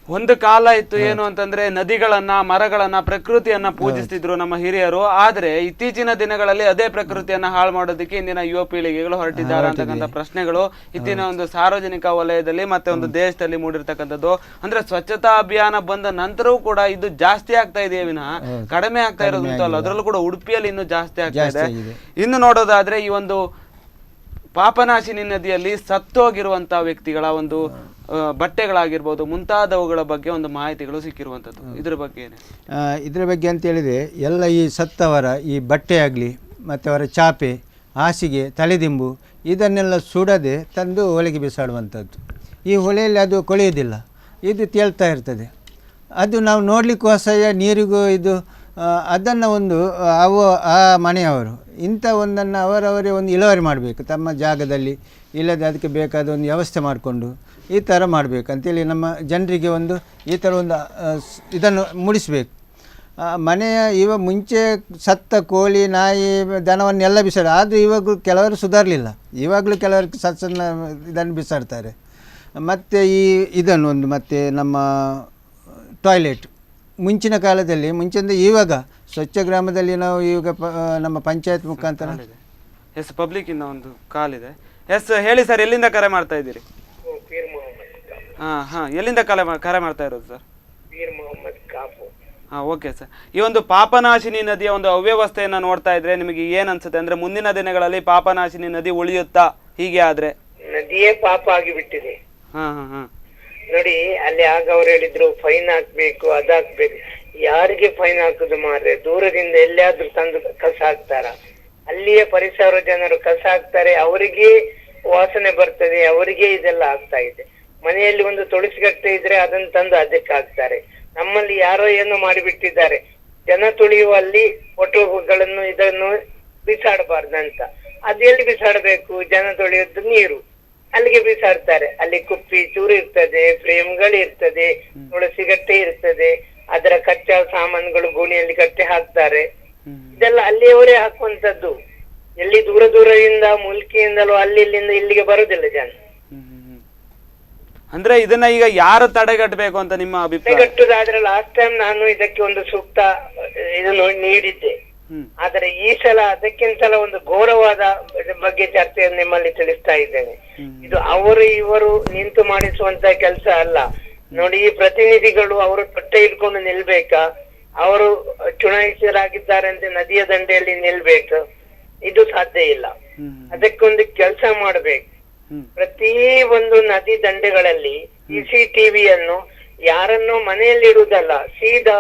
ಒಂದು ಕಾಲ ಇತ್ತು ಏನು ಅಂತಂದ್ರೆ ನದಿಗಳನ್ನ, ಮರಗಳನ್ನ, ಪ್ರಕೃತಿಯನ್ನ ಪೂಜಿಸ್ತಿದ್ರು ನಮ್ಮ ಹಿರಿಯರು. ಆದ್ರೆ ಇತ್ತೀಚಿನ ದಿನಗಳಲ್ಲಿ ಅದೇ ಪ್ರಕೃತಿಯನ್ನ ಹಾಳು ಮಾಡೋದಕ್ಕೆ ಇಂದಿನ ಯುವ ಪೀಳಿಗೆಗಳು ಹೊರಟಿದ್ದಾರೆ ಅಂತಕ್ಕಂಥ ಪ್ರಶ್ನೆಗಳು ಇತ್ತಿನ ಒಂದು ಸಾರ್ವಜನಿಕ ವಲಯದಲ್ಲಿ ಮತ್ತೆ ಒಂದು ದೇಶದಲ್ಲಿ ಮೂಡಿರ್ತಕ್ಕಂಥದ್ದು. ಅಂದ್ರೆ ಸ್ವಚ್ಛತಾ ಅಭಿಯಾನ ಬಂದ ನಂತರವೂ ಕೂಡ ಇದು ಜಾಸ್ತಿ ಆಗ್ತಾ ಇದೆ ವಿನಃ ಕಡಿಮೆ ಆಗ್ತಾ ಇರೋದು ಅಲ್ಲ. ಅದರಲ್ಲೂ ಕೂಡ ಉಡುಪಿಯಲ್ಲಿ ಇನ್ನೂ ಜಾಸ್ತಿ ಆಗ್ತಾ ಇದೆ. ಇನ್ನು ನೋಡೋದಾದ್ರೆ ಈ ಒಂದು ಪಾಪನಾಶಿನಿ ನದಿಯಲ್ಲಿ ಸತ್ತೋಗಿರುವಂತಹ ವ್ಯಕ್ತಿಗಳ ಬಟ್ಟೆಗಳಾಗಿರ್ಬೋದು ಮುಂತಾದವುಗಳ ಬಗ್ಗೆ ಮಾಹಿತಿಗಳು ಸಿಕ್ಕಿರುವಂಥದ್ದು. ಇದ್ರ ಬಗ್ಗೆ ಇದರ ಬಗ್ಗೆ ಅಂತ ಹೇಳಿದರೆ ಎಲ್ಲ ಈ ಸತ್ತವರ ಈ ಬಟ್ಟೆ ಆಗಲಿ ಮತ್ತು ಅವರ ಚಾಪೆ, ಹಾಸಿಗೆ, ತಲೆದಿಂಬು ಇದನ್ನೆಲ್ಲ ಸುಡದೆ ತಂದು ಹೊಳೆಗೆ ಬಿಸಾಡುವಂಥದ್ದು. ಈ ಹೊಳೆಯಲ್ಲಿ ಅದು ಕೊಳೆಯುವುದಿಲ್ಲ, ಇದು ತೇಲ್ತಾ ಇರ್ತದೆ. ಅದು ನಾವು ನೋಡಲಿಕ್ಕೂ ಅಸಹ್ಯ, ನೀರಿಗೂ ಅದನ್ನು ಒಂದು ಆ ಮನೆಯವರು ಇಂಥ ಒಂದನ್ನು ಅವರವರೇ ಒಂದು ಇಳುವರಿ ಮಾಡಬೇಕು ತಮ್ಮ ಜಾಗದಲ್ಲಿ, ಇಲ್ಲದೆ ಅದಕ್ಕೆ ಬೇಕಾದ ಒಂದು ವ್ಯವಸ್ಥೆ ಮಾಡಿಕೊಂಡು ಈ ಥರ ಮಾಡಬೇಕು ಅಂತೇಳಿ ನಮ್ಮ ಜನರಿಗೆ ಒಂದು ಈ ಥರ ಒಂದು ಇದನ್ನು ಮೂಡಿಸಬೇಕು. ಮನೆಯ ಮುಂಚೆ ಸತ್ತ ಕೋಳಿ ನಾಯಿ ದನವನ್ನೆಲ್ಲ ಬಿಸಾಡ, ಆದರೆ ಇವಾಗ ಕೆಲವರು ಸುಧಾರಲಿಲ್ಲ, ಇವಾಗಲೂ ಕೆಲವರು ಇದನ್ನು ಬಿಸಾಡ್ತಾರೆ. ಮತ್ತು ಇದನ್ನು ಒಂದು ಮತ್ತು ನಮ್ಮ ಟಾಯ್ಲೆಟ್ ಮುಂಚಿನ ಕಾಲದಲ್ಲಿ ಮುಂಚಿಂದ ಇವಾಗ ಸ್ವಚ್ಛ ಗ್ರಾಮದಲ್ಲಿ ನಾವು ಇವಾಗ ನಮ್ಮ ಪಂಚಾಯತ್ ಮುಖಾಂತರ ಎಸ್ ಪಬ್ಲಿಕ್ಕಿಂದ ಒಂದು ಕಾಲ್ ಇದೆ. ಎಸ್ ಹೇಳಿ ಸರ್, ಎಲ್ಲಿಂದ ಕರೆ ಮಾಡ್ತಾ ಇದ್ದೀರಿ? ಹಾಂ ಎಲ್ಲಿಂದ ಕರೆ ಮಾಡ್ತಾ ಇರೋದು ಸರ್? ಹಾಂ ಓಕೆ ಸರ್. ಈ ಒಂದು ಪಾಪನಾಶಿನಿ ನದಿಯ ಒಂದು ಅವ್ಯವಸ್ಥೆಯನ್ನು ನೋಡ್ತಾ ಇದ್ರೆ ನಿಮಗೆ ಏನು ಅನ್ಸುತ್ತೆ? ಅಂದರೆ ಮುಂದಿನ ದಿನಗಳಲ್ಲಿ ಪಾಪನಾಶಿನಿ ನದಿ ಉಳಿಯುತ್ತಾ ಹೀಗೆ ಆದರೆ? ನದಿಯೇ ಪಾಪ ಆಗಿಬಿಟ್ಟಿದೆ. ಹಾಂ ನೋಡಿ, ಅಲ್ಲಿ ಆಗ ಅವ್ರು ಹೇಳಿದ್ರು ಫೈನ್ ಹಾಕ್ಬೇಕು, ಅದಾಕ್ಬೇಕು. ಯಾರಿಗೆ ಫೈನ್ ಹಾಕುದು ಮಾರ್ರೆ? ದೂರದಿಂದ ಎಲ್ಲಿಯಾದ್ರೂ ತಂದು ಕಸ ಹಾಕ್ತಾರ? ಅಲ್ಲಿಯ ಪರಿಸರ ಜನರು ಕಸ ಹಾಕ್ತಾರೆ, ಅವರಿಗೆ ವಾಸನೆ ಬರ್ತದೆ, ಅವರಿಗೆ ಇದೆಲ್ಲ ಆಗ್ತಾ ಇದೆ. ಮನೆಯಲ್ಲಿ ಒಂದು ತುಳಸಿಗಟ್ಟೆ ಇದ್ರೆ ಅದನ್ನು ತಂದು ಅದಕ್ಕೆ ಹಾಕ್ತಾರೆ. ನಮ್ಮಲ್ಲಿ ಯಾರೋ ಏನೋ ಮಾಡಿಬಿಟ್ಟಿದ್ದಾರೆ, ಜನ ತುಳಿಯುವಲ್ಲಿ ಫೋಟೋಗಳನ್ನು ಇದನ್ನು ಬಿಸಾಡಬಾರ್ದಂತ. ಅದು ಎಲ್ಲಿ ಬಿಸಾಡಬೇಕು? ಜನ ತೊಳೆಯೋದು ನೀರು, ಅಲ್ಲಿಗೆ ಬಿಸಾಡ್ತಾರೆ. ಅಲ್ಲಿ ಕುಪ್ಪಿ ಚೂರು ಇರ್ತದೆ, ಫ್ರೇಮ್ಗಳಿರ್ತದೆ, ತುಳಸಿಗಟ್ಟೆ ಇರ್ತದೆ, ಅದರ ಕಚ್ಚಾ ಸಾಮಾನುಗಳು ಗೋಣಿಯಲ್ಲಿ ಕಟ್ಟಿ ಹಾಕ್ತಾರೆ. ಇದೆಲ್ಲ ಅಲ್ಲಿಯವರೇ ಹಾಕುವಂತದ್ದು. ಎಲ್ಲಿ ದೂರದಿಂದ ಮುಲ್ಕಿಯಿಂದಲೂ ಇಲ್ಲಿಂದ ಇಲ್ಲಿಗೆ ಬರುದಿಲ್ಲ ಜನ. ಅಂದ್ರೆ ಇದನ್ನ ಈಗ ಯಾರು ತಡೆಗಟ್ಟಬೇಕು ಅಂತ ನಿಮ್ಮ ಅಭಿಪ್ರಾಯ? ತಡೆಗಟ್ಟುದಾದ್ರೆ ಲಾಸ್ಟ್ ಟೈಮ್ ನಾನು ಇದಕ್ಕೆ ಒಂದು ಸೂಕ್ತ ಇದನ್ನು ನೀಡಿದ್ದೆ. ಆದರೆ ಈ ಸಲ ಅದಕ್ಕಿಂತಲ ಒಂದು ಘೋರವಾದ ಬಗ್ಗೆ ಚರ್ಚೆಯನ್ನು ನಿಮ್ಮಲ್ಲಿ ತಿಳಿಸ್ತಾ ಇದ್ದೇನೆ. ಇದು ಅವರು ಇವರು ನಿಂತು ಮಾಡಿಸುವಂತ ಕೆಲಸ ಅಲ್ಲ. ನೋಡಿ, ಈ ಪ್ರತಿನಿಧಿಗಳು ಅವರು ತೊಟ್ಟೆ ಇಟ್ಕೊಂಡು ನಿಲ್ಬೇಕಾ? ಅವರು ಚುನಾಯಿತರಾಗಿದ್ದಾರೆ ಅಂತ ನದಿಯ ದಂಡೆಯಲ್ಲಿ ನಿಲ್ಬೇಕು? ಇದು ಸಾಧ್ಯ ಇಲ್ಲ. ಅದಕ್ಕೊಂದು ಕೆಲಸ ಮಾಡಬೇಕು. ಪ್ರತಿ ಒಂದು ನದಿ ದಂಡೆಗಳಲ್ಲಿ CCTVಯನ್ನು ಯಾರನ್ನು ಮನೆಯಲ್ಲಿ ಇಡುವುದಲ್ಲ, ಸೀದಾ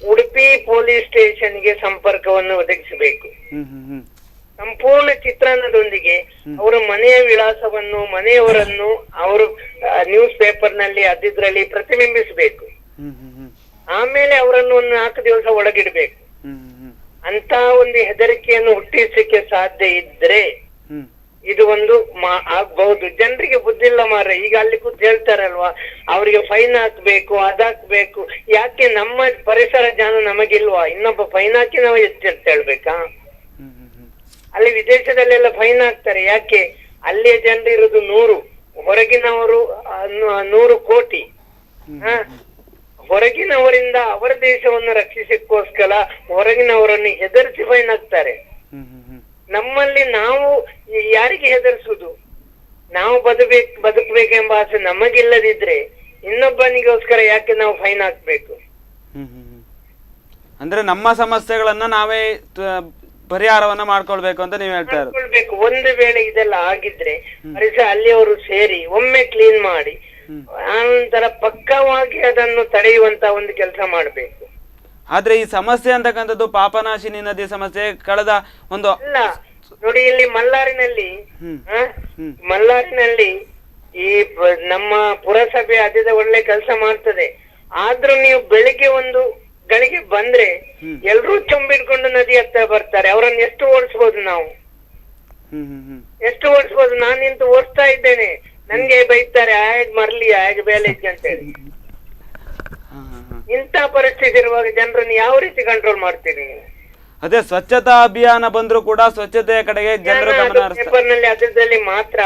ಉಡುಪಿ ಪೊಲೀಸ್ ಸ್ಟೇಷನ್ಗೆ ಸಂಪರ್ಕವನ್ನು ಒದಗಿಸಬೇಕು. ಸಂಪೂರ್ಣ ಚಿತ್ರಣದೊಂದಿಗೆ ಅವರ ಮನೆಯ ವಿಳಾಸವನ್ನು, ಮನೆಯವರನ್ನು ಅವರು ನ್ಯೂಸ್ ಪೇಪರ್ ನಲ್ಲಿ ಅದಿದ್ರಲ್ಲಿ ಪ್ರತಿಬಿಂಬಿಸಬೇಕು. ಆಮೇಲೆ ಅವರನ್ನು ಒಂದು 4 ದಿವಸ ಒಳಗಿಡ್ಬೇಕು. ಅಂತ ಒಂದು ಹೆದರಿಕೆಯನ್ನು ಹುಟ್ಟಿಸಲಿಕ್ಕೆ ಸಾಧ್ಯ ಇದ್ರೆ ಇದು ಒಂದು ಆಗ್ಬಹುದು. ಜನರಿಗೆ ಬುದ್ಧಿಲ್ಲ ಮಾರ್ರೆ. ಈಗ ಅಲ್ಲಿ ಕೂತ್ ಹೇಳ್ತಾರಲ್ವಾ, ಅವರಿಗೆ ಫೈನ್ ಹಾಕ್ಬೇಕು, ಅದಾಕ್ಬೇಕು. ಯಾಕೆ ನಮ್ಮ ಪರಿಸರ ಜ್ಞಾನ ನಮಗಿಲ್ವಾ? ಇನ್ನೊಬ್ಬ ಫೈನ್ ಹಾಕಿ ನಾವು ಎಚ್ಚೆತ್ತ ಹೇಳ್ಬೇಕಾ? ಅಲ್ಲಿ ವಿದೇಶದಲ್ಲೆಲ್ಲ ಫೈನ್ ಹಾಕ್ತಾರೆ. ಯಾಕೆ? ಅಲ್ಲಿಯ ಜನರು ಇರುವುದು 100, ಹೊರಗಿನವರು 100 ಕೋಟಿ. ಹೊರಗಿನವರಿಂದ ಅವರ ದೇಶವನ್ನು ರಕ್ಷಿಸಕ್ಕೋಸ್ಕರ ಹೊರಗಿನವರನ್ನು ಹೆದರಿಸಿ ಫೈನ್ ಹಾಕ್ತಾರೆ. ನಮ್ಮಲ್ಲಿ ನಾವು ಯಾರಿಗೆ ಹೆದರಿಸುದು? ನಾವು ಬದುಕಬೇಕೆಂಬ ಆಸೆ ನಮಗಿಲ್ಲದಿದ್ರೆ ಇನ್ನೊಬ್ಬನಿಗೋಸ್ಕರ ಯಾಕೆ ನಾವು ಫೈನ್ ಹಾಕ್ಬೇಕು? ಅಂದ್ರೆ ನಮ್ಮ ಸಮಸ್ಯೆಗಳನ್ನ ನಾವೇ ಪರಿಹಾರವನ್ನ ಮಾಡ್ಕೊಳ್ಬೇಕು ಅಂತ ನೀವು ಹೇಳ್ತಾ ಇರೋದು. ಒಂದು ವೇಳೆ ಇದೆಲ್ಲ ಆಗಿದ್ರೆ ಪರಿಸರ ಅಲ್ಲಿಯವರು ಸೇರಿ ಒಮ್ಮೆ ಕ್ಲೀನ್ ಮಾಡಿ ಆನಂತರ ಪಕ್ಕವಾಗಿ ಅದನ್ನು ತಡೆಯುವಂತ ಒಂದು ಕೆಲಸ ಮಾಡ್ಬೇಕು. ಆದ್ರೆ ಈ ಸಮಸ್ಯೆ ಅಂತಕ್ಕಂಥದ್ದು ಪಾಪನಾಶಿನಿ ನದಿ ಸಮಸ್ಯೆ ಕಳೆದ ಒಂದು ಅಲ್ಲ. ನೋಡಿ, ಇಲ್ಲಿ ಮಲ್ಲಾರಿನಲ್ಲಿ ಈ ನಮ್ಮ ಪುರಸಭೆ ಅದೇ ಒಳ್ಳೆ ಕೆಲಸ ಮಾಡ್ತದೆ. ಆದ್ರೂ ನೀವು ಬೆಳಿಗ್ಗೆ ಒಂದು ಗಳಿಗೆ ಬಂದ್ರೆ ಎಲ್ರೂ ಚೊಂಬಿಡ್ಕೊಂಡು ನದಿ ಹತ್ರ ಬರ್ತಾರೆ. ಅವರನ್ನು ಎಷ್ಟು ಓಡಿಸ್ಬೋದು ನಾವು? ಎಷ್ಟು ಓಡಿಸ್ಬೋದು? ನಾನು ನಿಂತು ಓಡಿಸ್ತಾ ಇದ್ದೇನೆ, ನನ್ಗೆ ಬೈತಾರೆ, ಆಯ್ ಮರ್ಲಿ ಆಯ್ ಬೇಲೇಜ್ ಅಂತ ಹೇಳಿ. ಇಂಥ ಪರಿಸ್ಥಿತಿ ಇರುವಾಗ ಜನರನ್ನು ಯಾವ ರೀತಿ ಕಂಟ್ರೋಲ್ ಮಾಡ್ತೀರಿ ನೀವು? ಅದೇ ಸ್ವಚ್ಛತಾ ಅಭಿಯಾನ ಬಂದ್ರು ಕೂಡ ಸ್ವಚ್ಛತೆಯ ಕಡೆಗೆ ಜನರು ಪೇಪರ್ ನಲ್ಲಿ ಅದರಲ್ಲಿ ಮಾತ್ರ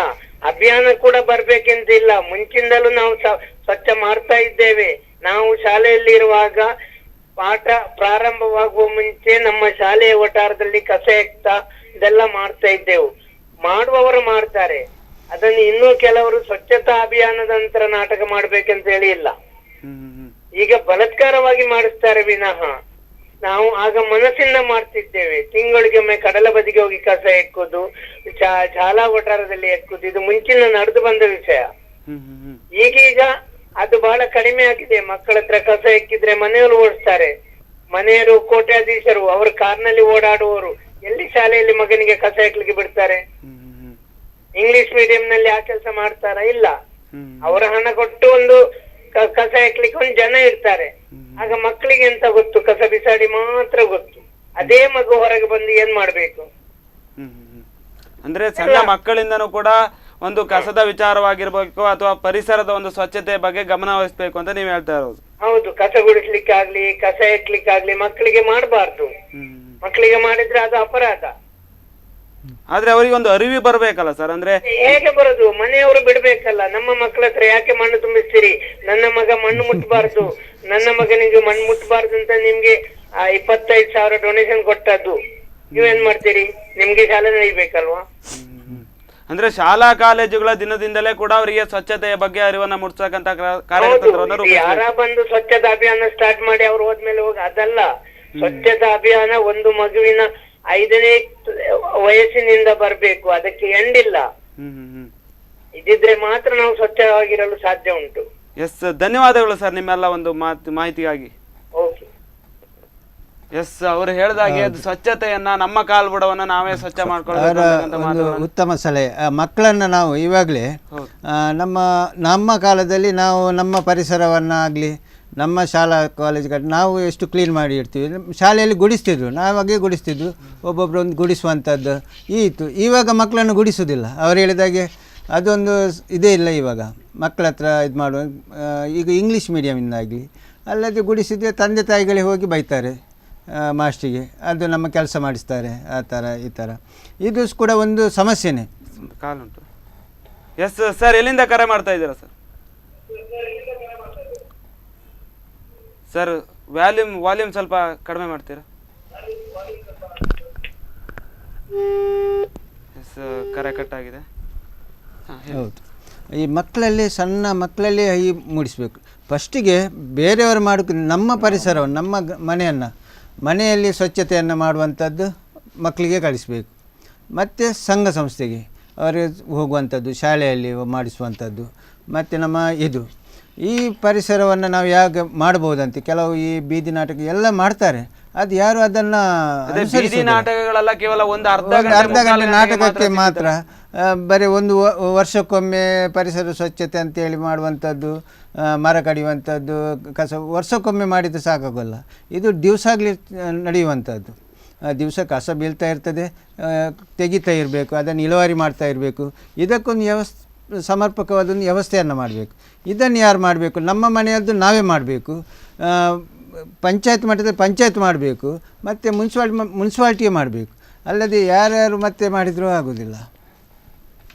ಅಭಿಯಾನ ಕೂಡ ಬರ್ಬೇಕೆಂತ ಇಲ್ಲ. ಮುಂಚಿಂದಲೂ ನಾವು ಸ್ವಚ್ಛ ಮಾಡ್ತಾ ಇದ್ದೇವೆ. ನಾವು ಶಾಲೆಯಲ್ಲಿ ಇರುವಾಗ ಪಾಠ ಪ್ರಾರಂಭವಾಗುವ ಮುಂಚೆ ನಮ್ಮ ಶಾಲೆಯ ವಠಾರದಲ್ಲಿ ಕಸ ಎಕ್ತಾ ಇದೆಲ್ಲ ಮಾಡ್ತಾ ಇದ್ದೆವು. ಮಾಡುವವರು ಮಾಡ್ತಾರೆ. ಅದನ್ನು ಇನ್ನೂ ಕೆಲವರು ಸ್ವಚ್ಛತಾ ಅಭಿಯಾನದ ನಂತರ ನಾಟಕ ಮಾಡ್ಬೇಕಂತ ಹೇಳಿ ಇಲ್ಲ. ಈಗ ಬಲಾತ್ಕಾರವಾಗಿ ಮಾಡಿಸ್ತಾರೆ ವಿನಃ ನಾವು ಆಗ ಮನಸ್ಸಿಂದ ಮಾಡ್ತಿದ್ದೇವೆ. ತಿಂಗಳಿಗೊಮ್ಮೆ ಕಡಲ ಬದಿಗೆ ಹೋಗಿ ಕಸ ಎಕ್ಕುದು, ಶಾಲಾ ವಠಾರದಲ್ಲಿ ಎಕ್ಕುದು, ಇದು ಮುಂಚಿನ ನಡೆದು ಬಂದ ವಿಷಯ. ಈಗೀಗ ಅದು ಬಹಳ ಕಡಿಮೆ ಆಗಿದೆ. ಮಕ್ಕಳ ಹತ್ರ ಕಸ ಎಕ್ಕಿದ್ರೆ ಮನೆಯವರು ಓಡಿಸ್ತಾರೆ. ಮನೆಯವರು ಕೋಟ್ಯಾಧೀಶರು, ಅವರು ಕಾರ್ನಲ್ಲಿ ಓಡಾಡುವವರು ಎಲ್ಲಿ ಶಾಲೆಯಲ್ಲಿ ಮಗನಿಗೆ ಕಸ ಎಕ್ಲಿಕ್ಕೆ ಬಿಡ್ತಾರೆ? ಇಂಗ್ಲಿಷ್ ಮೀಡಿಯಂ ನಲ್ಲಿ ಆ ಕೆಲಸ ಮಾಡ್ತಾರ? ಇಲ್ಲ. ಅವರ ಹಣ ಕೊಟ್ಟು ಒಂದು ಕಸ ಹಾಕ್ಲಿಕ್ಕೆ ಒಂದು ಜನ ಇರ್ತಾರೆ. ಆಗ ಮಕ್ಕಳಿಗೆ ಎಂತ ಗೊತ್ತು? ಕಸ ಬಿಸಾಡಿ ಮಾತ್ರ ಗೊತ್ತು. ಅದೇ ಮಗು ಹೊರಗೆ ಬಂದು ಏನ್ ಮಾಡ್ಬೇಕು? ಅಂದ್ರೆ ಸಣ್ಣ ಮಕ್ಕಳಿಂದನೂ ಕೂಡ ಒಂದು ಕಸದ ವಿಚಾರವಾಗಿರ್ಬೇಕು ಅಥವಾ ಪರಿಸರದ ಒಂದು ಸ್ವಚ್ಛತೆ ಬಗ್ಗೆ ಗಮನ ವಹಿಸ್ಬೇಕು ಅಂತ ನೀವು ಹೇಳ್ತಾ ಇರೋದು. ಹೌದು, ಕಸ ಗುಡಿಸ್ಲಿಕ್ಕಾಗ್ಲಿ ಕಸ ಎತ್ತಲಿಕ್ಕಾಗ್ಲಿ ಮಕ್ಕಳಿಗೆ ಮಾಡಬಾರ್ದು. ಮಕ್ಕಳಿಗೆ ಮಾಡಿದ್ರೆ ಅದು ಅಪರಾಧ. ಆದ್ರೆ ಅವರಿಗೆ ಒಂದು ಅರಿವು ಬರ್ಬೇಕಲ್ಲ ಸರ್. ಅಂದ್ರೆ ಹೇಗೆ ಬರೋದು? ಮನೆಯವರು ಬಿಡ್ಬೇಕಲ್ಲ. ನಮ್ಮ ಮಕ್ಕಳ ಹತ್ರ ಯಾಕೆ ಮಣ್ಣು ತುಂಬಿಸ್ತೀರಿ? ನನ್ನ ಮಗ ಮಣ್ಣು ಮುಟ್ಟಬಾರ್ದು, ನನ್ನ ಮಗನಿಗೆ ಮಣ್ಣು ಮುಟ್ಟಬಾರ್ದು ಅಂತ ನಿಮ್ಗೆ 25,000 ಡೊನೇಷನ್ ಕೊಟ್ಟದ್ದು. ನೀವೇನ್ ಮಾಡ್ತೀರಿ? ನಿಮ್ಗೆ ಶಾಲೆ ನಡೀಬೇಕಲ್ವಾ? ಅಂದ್ರೆ ಶಾಲಾ ಕಾಲೇಜುಗಳ ದಿನದಿಂದಲೇ ಕೂಡ ಅವರಿಗೆ ಸ್ವಚ್ಛತೆಯ ಬಗ್ಗೆ ಅರಿವನ್ನ ಮೂಡಿಸತಕ್ಕಂತ ಕಾರ್ಯಕ್ರಮವನ್ನು ಯಾರ ಬಂದು ಸ್ವಚ್ಛತಾ ಅಭಿಯಾನ ಸ್ಟಾರ್ಟ್ ಮಾಡಿ ಅವ್ರು ಹೋದ್ಮೇಲೆ ಹೋಗಿ ಅದಲ್ಲ. ಸ್ವಚ್ಛತಾ ಅಭಿಯಾನ ಒಂದು ಮಗುವಿನ 5ನೇ ವಯಸ್ಸಿನಿಂದ ಬರ್ಬೇಕು. ಅದಕ್ಕೆ ಎಂಡಿಲ್ಲ. ಇದಿದ್ರೆ ಮಾತ್ರ ನಾವು ಸ್ವಚ್ಛವಾಗಿರಲು ಸಾಧ್ಯ ಉಂಟು. ಎಸ್, ಧನ್ಯವಾದಗಳು ಸರ್ ನಿಮ್ಮೆಲ್ಲ ಒಂದು ಮಾಹಿತಿಗಾಗಿ. ಓಕೆ. ಎಸ್, ಅವರು ಹೇಳಿದಾಗೆ ಅದು ಸ್ವಚ್ಛತೆಯನ್ನ ನಮ್ಮ ಕಾಲ್ಬುಡವನ್ನ ನಾವೇ ಸ್ವಚ್ಛ ಮಾಡ್ಕೊಳ್ಳೋದು ಉತ್ತಮ ಸಲಹೆ. ಮಕ್ಕಳನ್ನು ನಾವು ಇವಾಗಲೇ ನಮ್ಮ ಕಾಲದಲ್ಲಿ ನಾವು ನಮ್ಮ ಪರಿಸರವನ್ನಾಗಲಿ ನಮ್ಮ ಶಾಲಾ ಕಾಲೇಜುಗಳು ನಾವು ಎಷ್ಟು ಕ್ಲೀನ್ ಮಾಡಿ ಇಡ್ತೀವಿ. ಶಾಲೆಯಲ್ಲಿ ಗುಡಿಸ್ತಿದ್ರು, ನಾವಾಗೆ ಗುಡಿಸ್ತಿದ್ರು, ಒಬ್ಬೊಬ್ಬರು ಒಂದು ಗುಡಿಸುವಂಥದ್ದು ಇತ್ತು. ಇವಾಗ ಮಕ್ಕಳನ್ನು ಗುಡಿಸೋದಿಲ್ಲ. ಅವ್ರು ಹೇಳಿದಾಗೆ ಅದೊಂದು ಇದೇ ಇಲ್ಲ ಇವಾಗ ಮಕ್ಕಳ ಹತ್ರ. ಇದು ಮಾಡುವ ಈಗ ಇಂಗ್ಲೀಷ್ ಮೀಡಿಯಮಿಂದಾಗಲಿ ಅಲ್ಲದೆ ಗುಡಿಸಿದ್ರೆ ತಂದೆ ತಾಯಿಗಳೇ ಹೋಗಿ ಬೈತಾರೆ ಮಾಸ್ಟ್ರಿಗೆ, ಅದು ನಮ್ಮ ಕೆಲಸ ಮಾಡಿಸ್ತಾರೆ, ಆ ಥರ ಈ ಥರ. ಇದು ಕೂಡ ಒಂದು ಸಮಸ್ಯೆನೇ. ಕಾಲುಂಟು. ಎಸ್ ಸರ್, ಎಲ್ಲಿಂದ ಕರೆ ಮಾಡ್ತಾ ಇದ್ದೀರಾ ಸರ್? ಸರ್ ವಾಲ್ಯೂಮ್ ಸ್ವಲ್ಪ ಕಡಿಮೆ ಮಾಡ್ತೀರಾ? ಎಸ್, ಕರೆ ಕಟ್ ಆಗಿದೆ. ಹೌದು, ಈ ಮಕ್ಕಳಲ್ಲಿ ಸಣ್ಣ ಮಕ್ಕಳಲ್ಲಿ ಈ ಮೂಡಿಸಬೇಕು. ಫಸ್ಟಿಗೆ ಬೇರೆಯವರು ಮಾಡೋಕ್ಕಿಂತ ನಮ್ಮ ಪರಿಸರವನ್ನು ನಮ್ಮ ಮನೆಯಲ್ಲಿ ಸ್ವಚ್ಛತೆಯನ್ನು ಮಾಡುವಂಥದ್ದು ಮಕ್ಕಳಿಗೆ ಕಳಿಸಬೇಕು. ಮತ್ತು ಸಂಘ ಸಂಸ್ಥೆಗೆ ಅವರಿಗೆ ಹೋಗುವಂಥದ್ದು, ಶಾಲೆಯಲ್ಲಿ ಮಾಡಿಸುವಂಥದ್ದು. ಮತ್ತು ನಮ್ಮ ಈ ಪರಿಸರವನ್ನು ನಾವು ಯಾಕೆ ಮಾಡ್ಬೋದಂತೆ ಕೆಲವು ಈ ಬೀದಿ ನಾಟಕ ಎಲ್ಲ ಮಾಡ್ತಾರೆ. ಅದು ಯಾರು ಅದನ್ನು ನಾಟಕಗಳೆಲ್ಲ ಕೇವಲ ಒಂದು ಅರ್ಧ ಗಂಟೆ ನಾಟಕಕ್ಕೆ ಮಾತ್ರ, ಬರೀ ಒಂದು ವರ್ಷಕ್ಕೊಮ್ಮೆ ಪರಿಸರ ಸ್ವಚ್ಛತೆ ಅಂತೇಳಿ ಮಾಡುವಂಥದ್ದು, ಮರ ಕಡಿಯುವಂಥದ್ದು, ಕಸ ವರ್ಷಕ್ಕೊಮ್ಮೆ ಮಾಡಿದ್ದು ಸಾಕಾಗೋಲ್ಲ. ಇದು ದಿವಸಾಗಲಿ ನಡೆಯುವಂಥದ್ದು. ದಿವಸ ಕಸ ಬೀಳ್ತಾ ಇರ್ತದೆ, ತೆಗಿತಾ ಇರಬೇಕು, ಅದನ್ನು ಇಳುವರಿ ಮಾಡ್ತಾ ಇರಬೇಕು. ಇದಕ್ಕೊಂದು ಸಮರ್ಪಕವಾದೊಂದು ವ್ಯವಸ್ಥೆಯನ್ನು ಮಾಡಬೇಕು. ಇದನ್ನು ಯಾರು ಮಾಡಬೇಕು? ನಮ್ಮ ಮನೆಯದ್ದು ನಾವೇ ಮಾಡಬೇಕು. ಪಂಚಾಯತ್ ಮಟ್ಟದಲ್ಲಿ ಪಂಚಾಯತ್ ಮಾಡಬೇಕು, ಮತ್ತು ಮುನ್ಸಿಪಾಲ್ಟಿಗೆ ಮಾಡಬೇಕು. ಅಲ್ಲದೆ ಯಾರ್ಯಾರು ಮತ್ತೆ ಮಾಡಿದರೂ ಆಗೋದಿಲ್ಲ.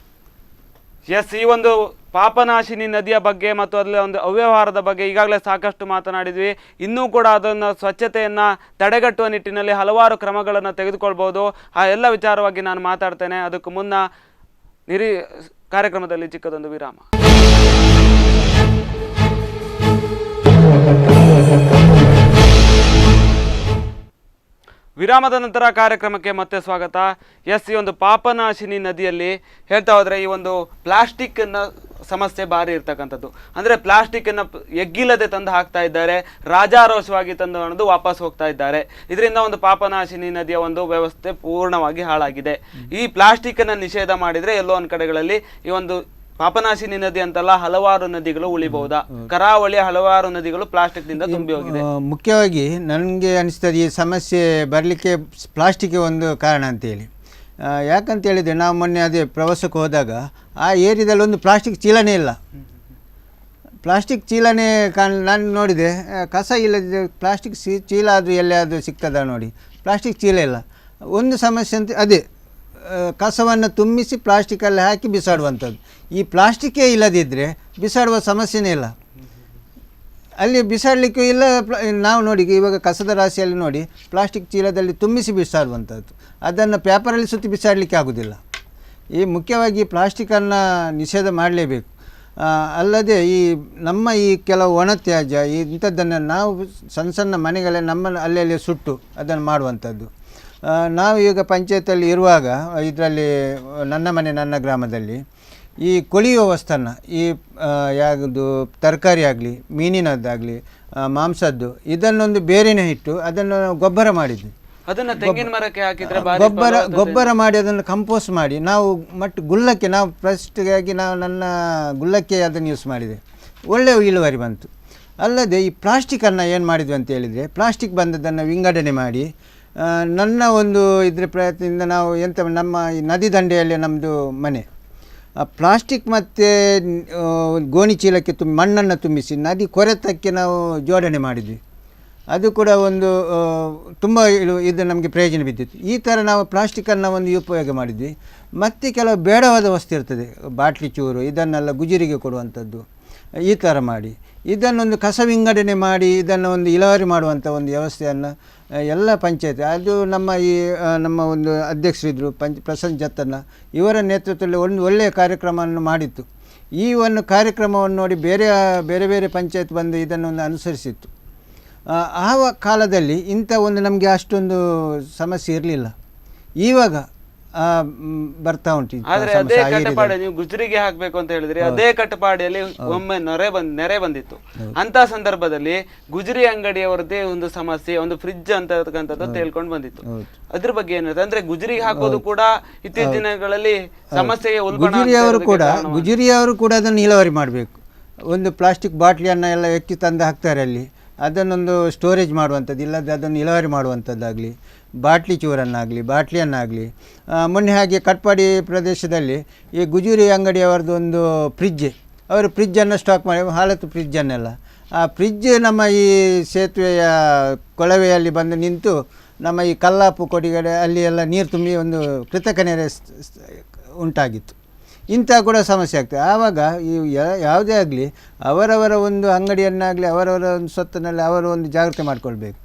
ಎಸ್, ಈ ಒಂದು ಪಾಪನಾಶಿನಿ ನದಿಯ ಬಗ್ಗೆ ಮತ್ತು ಅದರ ಒಂದು ಅವ್ಯವಹಾರದ ಬಗ್ಗೆ ಈಗಾಗಲೇ ಸಾಕಷ್ಟು ಮಾತನಾಡಿದ್ವಿ. ಇನ್ನೂ ಕೂಡ ಅದನ್ನು ಸ್ವಚ್ಛತೆಯನ್ನು ತಡೆಗಟ್ಟುವ ನಿಟ್ಟಿನಲ್ಲಿ ಹಲವಾರು ಕ್ರಮಗಳನ್ನು ತೆಗೆದುಕೊಳ್ಬೋದು. ಆ ಎಲ್ಲ ವಿಚಾರವಾಗಿ ನಾನು ಮಾತಾಡ್ತೇನೆ. ಅದಕ್ಕೂ ಮುನ್ನ ಕಾರ್ಯಕ್ರಮದಲ್ಲಿ ಚಿಕ್ಕದೊಂದು ವಿರಾಮ. ವಿರಾಮದ ನಂತರ ಕಾರ್ಯಕ್ರಮಕ್ಕೆ ಮತ್ತೆ ಸ್ವಾಗತ. ಎಸ್, ಈ ಒಂದು ಪಾಪನಾಶಿನಿ ನದಿಯಲ್ಲಿ ಹೇಳ್ತಾ ಹೋದರೆ ಈ ಒಂದು ಪ್ಲಾಸ್ಟಿಕ್ನ ಸಮಸ್ಯೆ ಭಾರಿ ಇರ್ತಕ್ಕಂಥದ್ದು. ಅಂದರೆ ಪ್ಲಾಸ್ಟಿಕ್ಕನ್ನು ಎಗ್ಗಿಲ್ಲದೆ ತಂದು ಹಾಕ್ತಾ ಇದ್ದಾರೆ, ರಾಜಾರೋಷವಾಗಿ ತಂದು ಅನ್ನೋದು ವಾಪಸ್ ಹೋಗ್ತಾ ಇದ್ದಾರೆ. ಇದರಿಂದ ಒಂದು ಪಾಪನಾಶಿನಿ ನದಿಯ ಒಂದು ವ್ಯವಸ್ಥೆ ಪೂರ್ಣವಾಗಿ ಹಾಳಾಗಿದೆ. ಈ ಪ್ಲಾಸ್ಟಿಕ್ಕನ್ನು ನಿಷೇಧ ಮಾಡಿದರೆ ಎಲ್ಲೋ ಒಂದು ಕಡೆಗಳಲ್ಲಿ ಈ ಒಂದು ಪಾಪನಾಶಿನಿ ನದಿ ಅಂತಲ್ಲ ಹಲವಾರು ನದಿಗಳು ಉಳಿಬಹುದಾ? ಕರಾವಳಿಯ ಹಲವಾರು ನದಿಗಳು ಪ್ಲಾಸ್ಟಿಕ್ನಿಂದ ತುಂಬಿ ಹೋಗಿದೆ. ಮುಖ್ಯವಾಗಿ ನನಗೆ ಅನಿಸ್ತದೆ ಈ ಸಮಸ್ಯೆ ಬರಲಿಕ್ಕೆ ಪ್ಲಾಸ್ಟಿಕ್ ಒಂದು ಕಾರಣ ಅಂತೇಳಿ. ಯಾಕಂತ ಹೇಳಿದರೆ ನಾವು ಮೊನ್ನೆ ಅದೇ ಪ್ರವಾಸಕ್ಕೆ ಹೋದಾಗ ಆ ಏರಿಯಾದಲ್ಲಿ ಒಂದು ಪ್ಲಾಸ್ಟಿಕ್ ಚೀಲನೇ ಇಲ್ಲ. ಪ್ಲಾಸ್ಟಿಕ್ ಚೀಲನೇ ನಾನು ನೋಡಿದೆ, ಕಸ ಇಲ್ಲದೆ ಪ್ಲಾಸ್ಟಿಕ್ ಚೀಲ ಅದು ಎಲ್ಲಿಯಾದರೂ ಸಿಗ್ತದ ನೋಡಿ, ಪ್ಲಾಸ್ಟಿಕ್ ಚೀಲ ಇಲ್ಲ. ಒಂದು ಸಮಸ್ಯೆ ಅಂತ ಅದೇ ಕಸವನ್ನು ತುಂಬಿಸಿ ಪ್ಲಾಸ್ಟಿಕಲ್ಲಿ ಹಾಕಿ ಬಿಸಾಡುವಂಥದ್ದು. ಈ ಪ್ಲಾಸ್ಟಿಕ್ಕೇ ಇಲ್ಲದಿದ್ದರೆ ಬಿಸಾಡುವ ಸಮಸ್ಯೆನೇ ಇಲ್ಲ. ಅಲ್ಲಿ ಬಿಸಾಡಲಿಕ್ಕೂ ಇಲ್ಲ. ನಾವು ನೋಡಿ ಇವಾಗ ಕಸದ ರಾಶಿಯಲ್ಲಿ ನೋಡಿ ಪ್ಲಾಸ್ಟಿಕ್ ಚೀಲದಲ್ಲಿ ತುಂಬಿಸಿ ಬಿಸಾಡುವಂಥದ್ದು, ಅದನ್ನು ಪೇಪರಲ್ಲಿ ಸುತ್ತಿ ಬಿಸಾಡಲಿಕ್ಕೆ ಆಗೋದಿಲ್ಲ. ಈ ಮುಖ್ಯವಾಗಿ ಪ್ಲಾಸ್ಟಿಕ್ಕನ್ನು ನಿಷೇಧ ಮಾಡಲೇಬೇಕು. ಅಲ್ಲದೆ ನಮ್ಮ ಕೆಲವು ಒಣತ್ಯಾಜ್ಯ ಇಂಥದ್ದನ್ನು ನಾವು ಸಣ್ಣ ಮನೆಗಳೇ ನಮ್ಮ ಅಲ್ಲಲ್ಲಿ ಸುಟ್ಟು ಅದನ್ನು ಮಾಡುವಂಥದ್ದು. ನಾವು ಈಗ ಪಂಚಾಯತಲ್ಲಿ ಇರುವಾಗ ಇದರಲ್ಲಿ ನನ್ನ ಮನೆ ನನ್ನ ಗ್ರಾಮದಲ್ಲಿ ಈ ಕೊಳೆಯುವ ವಸ್ತುವನ್ನು ಯಾವುದು ತರಕಾರಿ ಆಗಲಿ ಮೀನಿನದ್ದಾಗಲಿ ಮಾಂಸದ್ದು ಇದನ್ನೊಂದು ಬೇರೆನೇ ಇಟ್ಟು ಅದನ್ನು ಗೊಬ್ಬರ ಮಾಡಿದ್ವಿ. ಅದನ್ನು ತೆಂಗಿನ ಮರಕ್ಕೆ ಹಾಕಿದ್ರೆ ಗೊಬ್ಬರ ಮಾಡಿ ಅದನ್ನು ಕಂಪೋಸ್ಟ್ ಮಾಡಿ ನಾವು ಗುಲ್ಲಕ್ಕೆ ನಾವು ಫಸ್ಟ್ಗಾಗಿ ನಾವು ನನ್ನ ಗುಲ್ಲಕ್ಕೆ ಅದನ್ನು ಯೂಸ್ ಮಾಡಿದೆ. ಒಳ್ಳೆಯ ಇಳುವರಿ ಬಂತು. ಅಲ್ಲದೆ ಈ ಪ್ಲಾಸ್ಟಿಕ್ಕನ್ನು ಏನು ಮಾಡಿದ್ವಿ ಅಂತ ಹೇಳಿದರೆ, ಪ್ಲಾಸ್ಟಿಕ್ ಬಂದದ್ದನ್ನು ವಿಂಗಡಣೆ ಮಾಡಿ ನನ್ನ ಒಂದು ಇದರ ಪ್ರಯತ್ನದಿಂದ ನಾವು ನಮ್ಮ ಈ ನದಿ ದಂಡೆಯಲ್ಲಿ ನಮ್ಮದು ಮನೆ, ಪ್ಲಾಸ್ಟಿಕ್ ಮತ್ತು ಗೋಣಿ ಚೀಲಕ್ಕೆ ಮಣ್ಣನ್ನು ತುಂಬಿಸಿ ನದಿ ಕೊರೆತಕ್ಕೆ ನಾವು ಜೋಡಣೆ ಮಾಡಿದ್ವಿ. ಅದು ಕೂಡ ಒಂದು ತುಂಬ ಇದು ನಮಗೆ ಪ್ರಯೋಜನ ಬಿದ್ದಿತ್ತು. ಈ ಥರ ನಾವು ಪ್ಲಾಸ್ಟಿಕ್ಕನ್ನು ಒಂದು ಉಪಯೋಗ ಮಾಡಿದ್ವಿ. ಮತ್ತು ಕೆಲವು ಬೇಡವಾದ ವಸ್ತು ಇರ್ತದೆ, ಬಾಟ್ಲಿ ಚೂರು ಇದನ್ನೆಲ್ಲ ಗುಜರಿಗೆ ಕೊಡುವಂಥದ್ದು, ಈ ಥರ ಮಾಡಿ ಇದನ್ನೊಂದು ಕಸ ವಿಂಗಡಣೆ ಮಾಡಿ ಇದನ್ನು ಒಂದು ಇಳುವರಿ ಮಾಡುವಂಥ ಒಂದು ವ್ಯವಸ್ಥೆಯನ್ನು ಎಲ್ಲ ಪಂಚಾಯತ್, ಅದು ನಮ್ಮ ಒಂದು ಅಧ್ಯಕ್ಷರಿದ್ದರು ಪ್ರಸನ್ನ ಜತ್ತನ್ನ, ಇವರ ನೇತೃತ್ವದಲ್ಲಿ ಒಂದು ಒಳ್ಳೆಯ ಕಾರ್ಯಕ್ರಮವನ್ನು ಮಾಡಿತ್ತು. ಈ ಒಂದು ಕಾರ್ಯಕ್ರಮವನ್ನು ನೋಡಿ ಬೇರೆ ಬೇರೆ ಪಂಚಾಯತ್ ಬಂದು ಇದನ್ನು ಅನುಸರಿಸಿತ್ತು. ಆ ಕಾಲದಲ್ಲಿ ಇಂಥ ಒಂದು ನಮಗೆ ಅಷ್ಟೊಂದು ಸಮಸ್ಯೆ ಇರಲಿಲ್ಲ. ಇವಾಗ ಬರ್ತಾ ಉಂಟು. ಆದ್ರೆ ಅದೇ ಕಟ್ಟಪಾಡಿ ನೀವು ಗುಜರಿಗೆ ಹಾಕ್ಬೇಕು ಅಂತ ಹೇಳಿದ್ರೆ ಅದೇ ಕಟ್ಟಪಾಡಿಯಲ್ಲಿ ಒಮ್ಮೆ ನೆರೆ ಬಂದಿತ್ತು. ಅಂತ ಸಂದರ್ಭದಲ್ಲಿ ಗುಜರಿ ಅಂಗಡಿಯವರದೇ ಒಂದು ಸಮಸ್ಯೆ, ಒಂದು ಫ್ರಿಡ್ಜ್ ಅಂತಕ್ಕಂಥದ್ದು ತೇಳ್ಕೊಂಡು ಬಂದಿತ್ತು. ಅದ್ರ ಬಗ್ಗೆ ಏನಿರುತ್ತೆ ಅಂದ್ರೆ ಗುಜರಿಗೆ ಹಾಕೋದು ಕೂಡ ಇತ್ತೀಚಿನ ದಿನಗಳಲ್ಲಿ ಸಮಸ್ಯೆಗೆ ಗುಜರಿಯವರು ಕೂಡ ಅದನ್ನು ಇಳುವರಿ ಮಾಡಬೇಕು. ಒಂದು ಪ್ಲಾಸ್ಟಿಕ್ ಬಾಟ್ಲಿಯನ್ನು ಎಲ್ಲ ಎಕ್ಕಿ ತಂದು ಹಾಕ್ತಾರೆ, ಅಲ್ಲಿ ಅದನ್ನೊಂದು ಸ್ಟೋರೇಜ್ ಮಾಡುವಂಥದ್ದು, ಇಲ್ಲದೆ ಅದನ್ನು ಇಳುವರಿ ಮಾಡುವಂಥದ್ದಾಗಲಿ, ಬಾಟ್ಲಿ ಚೂರನ್ನಾಗಲಿ ಬಾಟ್ಲಿಯನ್ನಾಗಲಿ. ಮೊನ್ನೆ ಹಾಗೆ ಕಟ್ಪಾಡಿ ಪ್ರದೇಶದಲ್ಲಿ ಈ ಗುಜರಿ ಅಂಗಡಿಯವರದ್ದು ಒಂದು ಫ್ರಿಡ್ಜ್, ಅವರು ಫ್ರಿಡ್ಜನ್ನು ಸ್ಟಾಕ್ ಮಾಡಿ ಹಾಲತ್ತು ಫ್ರಿಡ್ಜನ್ನೆಲ್ಲ, ಆ ಫ್ರಿಡ್ಜ್ ನಮ್ಮ ಈ ಸೇತುವೆಯ ಕೊಳವೆಯಲ್ಲಿ ಬಂದು ನಿಂತು ನಮ್ಮ ಈ ಕಲ್ಲಾಪು ಕೊಡಿಗಡೆ ಅಲ್ಲಿ ಎಲ್ಲ ನೀರು ತುಂಬಿ ಒಂದು ಕೃತಕ ನೆರೆ ಉಂಟಾಗಿತ್ತು. ಇಂಥ ಕೂಡ ಸಮಸ್ಯೆ ಆಗ್ತದೆ. ಆವಾಗ ಈ ಯಾವುದೇ ಆಗಲಿ ಅವರವರ ಒಂದು ಅಂಗಡಿಯನ್ನಾಗಲಿ ಅವರವರ ಒಂದು ಸ್ವತ್ತಿನಲ್ಲಿ ಅವರು ಒಂದು ಜಾಗ್ರತೆ ಮಾಡಿಕೊಳ್ಬೇಕು.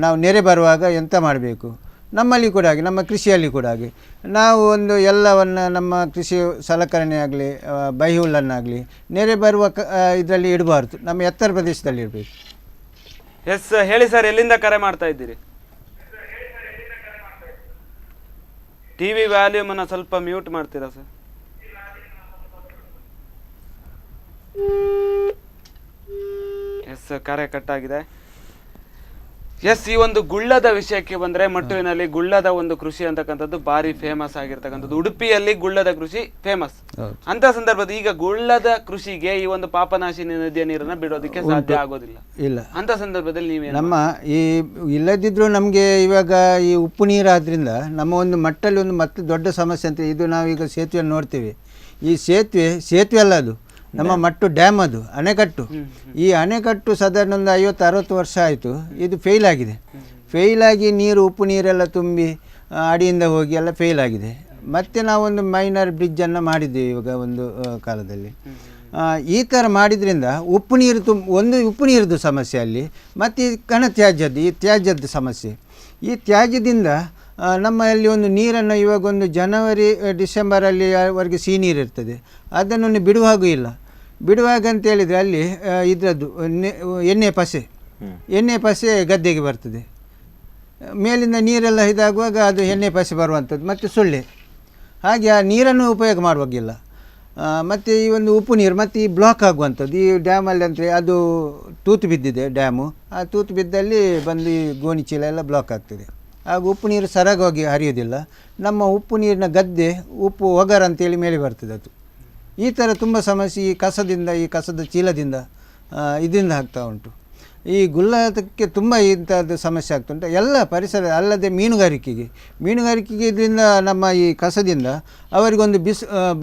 ನಾವು ನೆರೆ ಬರುವಾಗ ಎಂತ ಮಾಡಬೇಕು, ನಮ್ಮಲ್ಲಿ ಕೂಡ ಹಾಗೆ, ನಮ್ಮ ಕೃಷಿಯಲ್ಲಿ ಕೂಡ ಹಾಗೆ ನಾವು ಒಂದು ಎಲ್ಲವನ್ನು ನಮ್ಮ ಕೃಷಿ ಸಲಕರಣೆ ಆಗಲಿ ಬೈಹುಲ್ಲನ್ನಾಗಲಿ ನೆರೆ ಬರುವ ಇದರಲ್ಲಿ ಇಡಬಾರ್ದು, ನಮ್ಮ ಎತ್ತರ ಪ್ರದೇಶದಲ್ಲಿ ಇಡಬೇಕು. ಎಸ್ ಹೇಳಿ ಸರ್, ಎಲ್ಲಿಂದ ಕರೆ ಮಾಡ್ತಾ ಇದ್ದೀರಿ? ಟಿವಿ ವ್ಯಾಲ್ಯೂಮನ್ನು ಸ್ವಲ್ಪ ಮ್ಯೂಟ್ ಮಾಡ್ತೀರಾ ಸರ್? ಎಸ್, ಕರೆ ಕಟ್ಟಾಗಿದೆ. ಎಸ್, ಈ ಒಂದು ಗುಳ್ಳದ ವಿಷಯಕ್ಕೆ ಬಂದ್ರೆ ಮಟ್ಟುವಿನಲ್ಲಿ ಗುಳ್ಳದ ಒಂದು ಕೃಷಿ ಅಂತಕ್ಕಂಥದ್ದು ಭಾರಿ ಫೇಮಸ್ ಆಗಿರ್ತಕ್ಕಂಥದ್ದು. ಉಡುಪಿಯಲ್ಲಿ ಗುಳ್ಳದ ಕೃಷಿ ಫೇಮಸ್. ಅಂತ ಸಂದರ್ಭದಲ್ಲಿ ಈಗ ಗುಳ್ಳದ ಕೃಷಿಗೆ ಈ ಒಂದು ಪಾಪನಾಶಿನಿ ನದಿಯ ನೀರನ್ನ ಬಿಡೋದಕ್ಕೆ ಸಾಧ್ಯ ಆಗೋದಿಲ್ಲ. ಇಲ್ಲ, ಅಂತ ಸಂದರ್ಭದಲ್ಲಿ ನೀವೇ ನಮ್ಮ ಈ ಇಲ್ಲದಿದ್ರೂ ನಮಗೆ ಇವಾಗ ಈ ಉಪ್ಪು ನೀರಾದ್ರಿಂದ ನಮ್ಮ ಒಂದು ಮಟ್ಟಲ್ಲಿ ಒಂದು ಮತ್ತೆ ದೊಡ್ಡ ಸಮಸ್ಯೆ ಅಂತ, ಇದು ನಾವೀಗ ಸೇತುವೆಯನ್ನು ನೋಡ್ತೀವಿ. ಈ ಸೇತುವೆ ಅಲ್ಲ, ಅದು ನಮ್ಮ ಮಟ್ಟು ಡ್ಯಾಮ್, ಅದು ಅಣೆಕಟ್ಟು. ಈ ಅಣೆಕಟ್ಟು ಸಾಧಾರಣ ಒಂದು 50-60 ವರ್ಷ ಆಯಿತು, ಇದು ಫೇಲ್ ಆಗಿದೆ. ಫೇಲಾಗಿ ನೀರು ಉಪ್ಪು ನೀರೆಲ್ಲ ತುಂಬಿ ಅಡಿಯಿಂದ ಹೋಗಿ ಎಲ್ಲ ಫೇಲ್ ಆಗಿದೆ. ಮತ್ತು ನಾವೊಂದು ಮೈನರ್ ಬ್ರಿಡ್ಜನ್ನು ಮಾಡಿದ್ದೇವೆ ಇವಾಗ ಒಂದು ಕಾಲದಲ್ಲಿ. ಈ ಥರ ಮಾಡಿದ್ರಿಂದ ಉಪ್ಪು ನೀರದ್ದು ಸಮಸ್ಯೆ ಅಲ್ಲಿ, ಮತ್ತು ಈ ತ್ಯಾಜ್ಯದ ಸಮಸ್ಯೆ. ಈ ತ್ಯಾಜ್ಯದಿಂದ ನಮ್ಮಲ್ಲಿ ಒಂದು ನೀರನ್ನು ಇವಾಗ ಒಂದು ಜನವರಿ ಡಿಸೆಂಬರಲ್ಲಿ ವರೆಗೆ ಸಿಹಿ ನೀರು ಇರ್ತದೆ, ಅದನ್ನು ಬಿಡುವಾಗೂ ಇಲ್ಲ. ಬಿಡುವಾಗ ಅಂತೇಳಿದರೆ ಅಲ್ಲಿ ಇದರದ್ದು ಎಣ್ಣೆ ಪಸೆ ಗದ್ದೆಗೆ ಬರ್ತದೆ. ಮೇಲಿಂದ ನೀರೆಲ್ಲ ಇದಾಗುವಾಗ ಅದು ಎಣ್ಣೆ ಪಸೆ ಬರುವಂಥದ್ದು, ಮತ್ತು ಸೊಳ್ಳೆ. ಹಾಗೆ ಆ ನೀರನ್ನು ಉಪಯೋಗ ಮಾಡುವಾಗಿಲ್ಲ. ಮತ್ತು ಈ ಒಂದು ಉಪ್ಪು ನೀರು ಮತ್ತು ಈ ಬ್ಲಾಕ್ ಆಗುವಂಥದ್ದು ಈ ಡ್ಯಾಮಲ್ಲಿ ಅಂದರೆ ಅದು ತೂತು ಬಿದ್ದಿದೆ ಡ್ಯಾಮು. ಆ ತೂತು ಬಿದ್ದಲ್ಲಿ ಬಂದು ಈ ಗೋಣಿ ಚೀಲ ಎಲ್ಲ ಬ್ಲಾಕ್ ಆಗ್ತದೆ. ಆಗ ಉಪ್ಪು ನೀರು ಸರಾಗವಾಗಿ ಹರಿಯೋದಿಲ್ಲ. ನಮ್ಮ ಉಪ್ಪು ನೀರಿನ ಗದ್ದೆ ಉಪ್ಪು ಒಗರ ಅಂತೇಳಿ ಮೇಲೆ ಬರ್ತದೆ. ಅದು ಈ ಥರ ತುಂಬ ಸಮಸ್ಯೆ ಈ ಕಸದ ಚೀಲದಿಂದ ಇದರಿಂದ ಆಗ್ತಾ ಉಂಟು. ಈ ಗುಳ್ಳದಕ್ಕೆ ತುಂಬ ಇಂಥದ್ದು ಸಮಸ್ಯೆ ಆಗ್ತುಂಟು. ಎಲ್ಲ ಪರಿಸರ ಅಲ್ಲದೆ ಮೀನುಗಾರಿಕೆಗೆ ಇದರಿಂದ ನಮ್ಮ ಈ ಕಸದಿಂದ ಅವರಿಗೊಂದು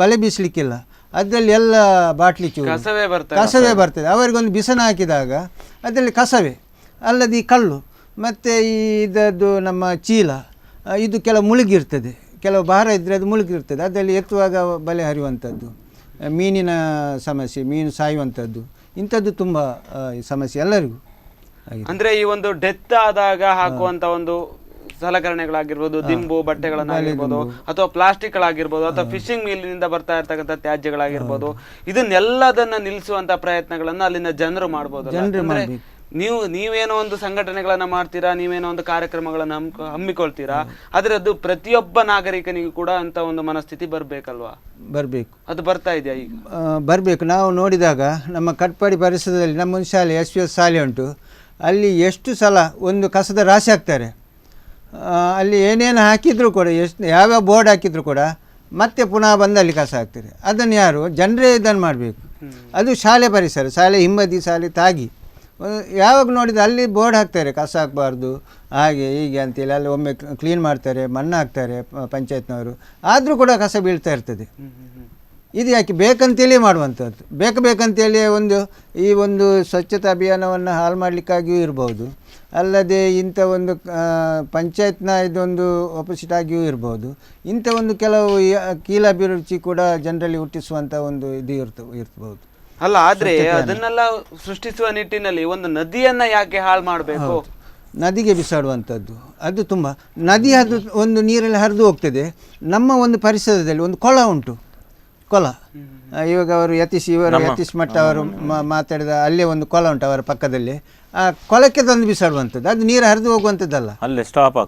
ಬಲೆ ಬೀಸಲಿಕ್ಕಿಲ್ಲ. ಅದರಲ್ಲಿ ಎಲ್ಲ ಬಾಟ್ಲಿ ಚೂರು ಕಸವೇ ಬರ್ತದೆ. ಅವರಿಗೊಂದು ಬಿಸನ ಹಾಕಿದಾಗ ಅದರಲ್ಲಿ ಕಸವೇ ಅಲ್ಲದೆ ಈ ಕಲ್ಲು ಮತ್ತು ಇದದ್ದು ನಮ್ಮ ಚೀಲ ಇದು ಕೆಲವು ಮುಳುಗಿರ್ತದೆ, ಕೆಲವು ಭಾರ ಇದ್ದರೆ ಅದು ಮುಳುಗಿರ್ತದೆ. ಅದರಲ್ಲಿ ಎತ್ತುವಾಗ ಬಲೆ ಹರಿಯುವಂಥದ್ದು, ಮೀನಿನ ಸಮಸ್ಯೆ, ಮೀನು ಸಾಯುವಂಥದ್ದು, ಇಂಥದ್ದು ತುಂಬ ಸಮಸ್ಯೆ ಎಲ್ಲರಿಗೂ. ಅಂದರೆ ಈ ಒಂದು ಡೆತ್ ಆದಾಗ ಹಾಕುವಂಥ ಒಂದು ಸಲಕರಣೆಗಳಾಗಿರ್ಬೋದು, ದಿಂಬು ಬಟ್ಟೆಗಳನ್ನಾಗಿರ್ಬೋದು, ಅಥವಾ ಪ್ಲಾಸ್ಟಿಕ್ಗಳಾಗಿರ್ಬೋದು, ಅಥವಾ ಫಿಶಿಂಗ್ ಮೀಲಿನಿಂದ ಬರ್ತಾ ಇರ್ತಕ್ಕಂಥ ತ್ಯಾಜ್ಯಗಳಾಗಿರ್ಬೋದು, ಇದನ್ನೆಲ್ಲದನ್ನ ನಿಲ್ಲಿಸುವಂಥ ಪ್ರಯತ್ನಗಳನ್ನು ಅಲ್ಲಿನ ಜನರು ಮಾಡ್ಬೋದು. ನೀವೇನೋ ಒಂದು ಸಂಘಟನೆಗಳನ್ನ ಮಾಡ್ತೀರಾ, ನೀವೇನೋ ಒಂದು ಕಾರ್ಯಕ್ರಮಗಳನ್ನ ಹಮ್ಮಿಕೊಳ್ತೀರಾ, ಆದರೆ ಅದು ಪ್ರತಿಯೊಬ್ಬ ನಾಗರಿಕನಿಗೂ ಕೂಡ ಅಂತ ಒಂದು ಮನಸ್ಥಿತಿ ಬರಬೇಕಲ್ವಾ? ಬರಬೇಕು. ಅದು ಬರ್ತಾ ಇದೆಯಾ ಈಗ? ಬರಬೇಕು. ನಾವು ನೋಡಿದಾಗ ನಮ್ಮ ಕಟ್ಪಾಡಿ ಪರಿಸರದಲ್ಲಿ ನಮ್ಮೊಂದು ಶಾಲೆ SVS ಶಾಲೆ ಉಂಟು. ಅಲ್ಲಿ ಎಷ್ಟು ಸಲ ಒಂದು ಕಸದ ರಾಶಿ ಹಾಕ್ತಾರೆ. ಅಲ್ಲಿ ಏನೇನು ಹಾಕಿದರೂ ಕೂಡ, ಯಾವ್ಯಾವ ಬೋರ್ಡ್ ಹಾಕಿದರೂ ಕೂಡ ಮತ್ತೆ ಪುನಃ ಬಂದು ಅಲ್ಲಿ ಕಸ ಹಾಕ್ತಾರೆ. ಅದನ್ನು ಯಾರು ಜನರೇ ಇದನ್ನು ಮಾಡಬೇಕು. ಅದು ಶಾಲೆ ಪರಿಸರ, ಶಾಲೆ ಹಿಂಬದಿ ಶಾಲೆ ತಾಗಿ ಯಾವಾಗ ನೋಡಿದ ಅಲ್ಲಿ ಬೋರ್ಡ್ ಹಾಕ್ತಾರೆ ಕಸ ಹಾಕಬಾರ್ದು ಹಾಗೆ ಹೀಗೆ ಅಂತೇಳಿ, ಅಲ್ಲಿ ಒಮ್ಮೆ ಕ್ಲೀನ್ ಮಾಡ್ತಾರೆ, ಮಣ್ಣು ಹಾಕ್ತಾರೆ ಪಂಚಾಯತ್ನವರು, ಆದರೂ ಕೂಡ ಕಸ ಬೀಳ್ತಾ ಇರ್ತದೆ. ಇದು ಯಾಕೆ ಬೇಕಂತೇಳಿ ಮಾಡುವಂಥದ್ದು, ಬೇಕಂತೇಳಿ ಈ ಒಂದು ಸ್ವಚ್ಛತಾ ಅಭಿಯಾನವನ್ನು ಹಾಳು ಮಾಡಲಿಕ್ಕಾಗಿಯೂ ಇರ್ಬೋದು, ಅಲ್ಲದೆ ಇಂಥ ಒಂದು ಪಂಚಾಯತ್ನ ಇದೊಂದು ಆಪೋಸಿಟ್ ಆಗಿಯೂ ಇರ್ಬೋದು. ಇಂಥ ಒಂದು ಕೆಲವು ಕೀಳಭಿರುಚಿ ಕೂಡ ಜನರಲ್ಲಿ ಹುಟ್ಟಿಸುವಂಥ ಒಂದು ಇದು ಇರ್ಬೋದು. ಅಲ್ಲ, ಆದ್ರೆ ಅದನ್ನೆಲ್ಲ ಸೃಷ್ಟಿಸುವ ನಿಟ್ಟಿನಲ್ಲಿ ಒಂದು ನದಿಯನ್ನ ಯಾಕೆ ಹಾಳು ಮಾಡಬೇಕು? ನದಿಗೆ ಬಿಸಾಡುವಂಥದ್ದು ಅದು ತುಂಬ, ನದಿ ಅದು ಒಂದು ನೀರಲ್ಲಿ ಹರಿದು ಹೋಗ್ತದೆ. ನಮ್ಮ ಒಂದು ಪರಿಸರದಲ್ಲಿ ಒಂದು ಕೊಳ ಉಂಟು, ಕೊಳ. ಇವಾಗ ಅವರು ಯತೀಶ್ ಮಠ ಅವರು ಮಾತಾಡಿದ ಅಲ್ಲೇ ಒಂದು ಕೊಳ ಉಂಟು ಅವರ ಪಕ್ಕದಲ್ಲಿ. ಆ ಕೊಳಕ್ಕೆ ತಂದು ಬಿಸಾಡುವಂಥದ್ದು, ಅದು ನೀರು ಹರಿದು ಹೋಗುವಂಥದ್ದಲ್ಲ, ಅಲ್ಲೇ ಸ್ಟಾಪ್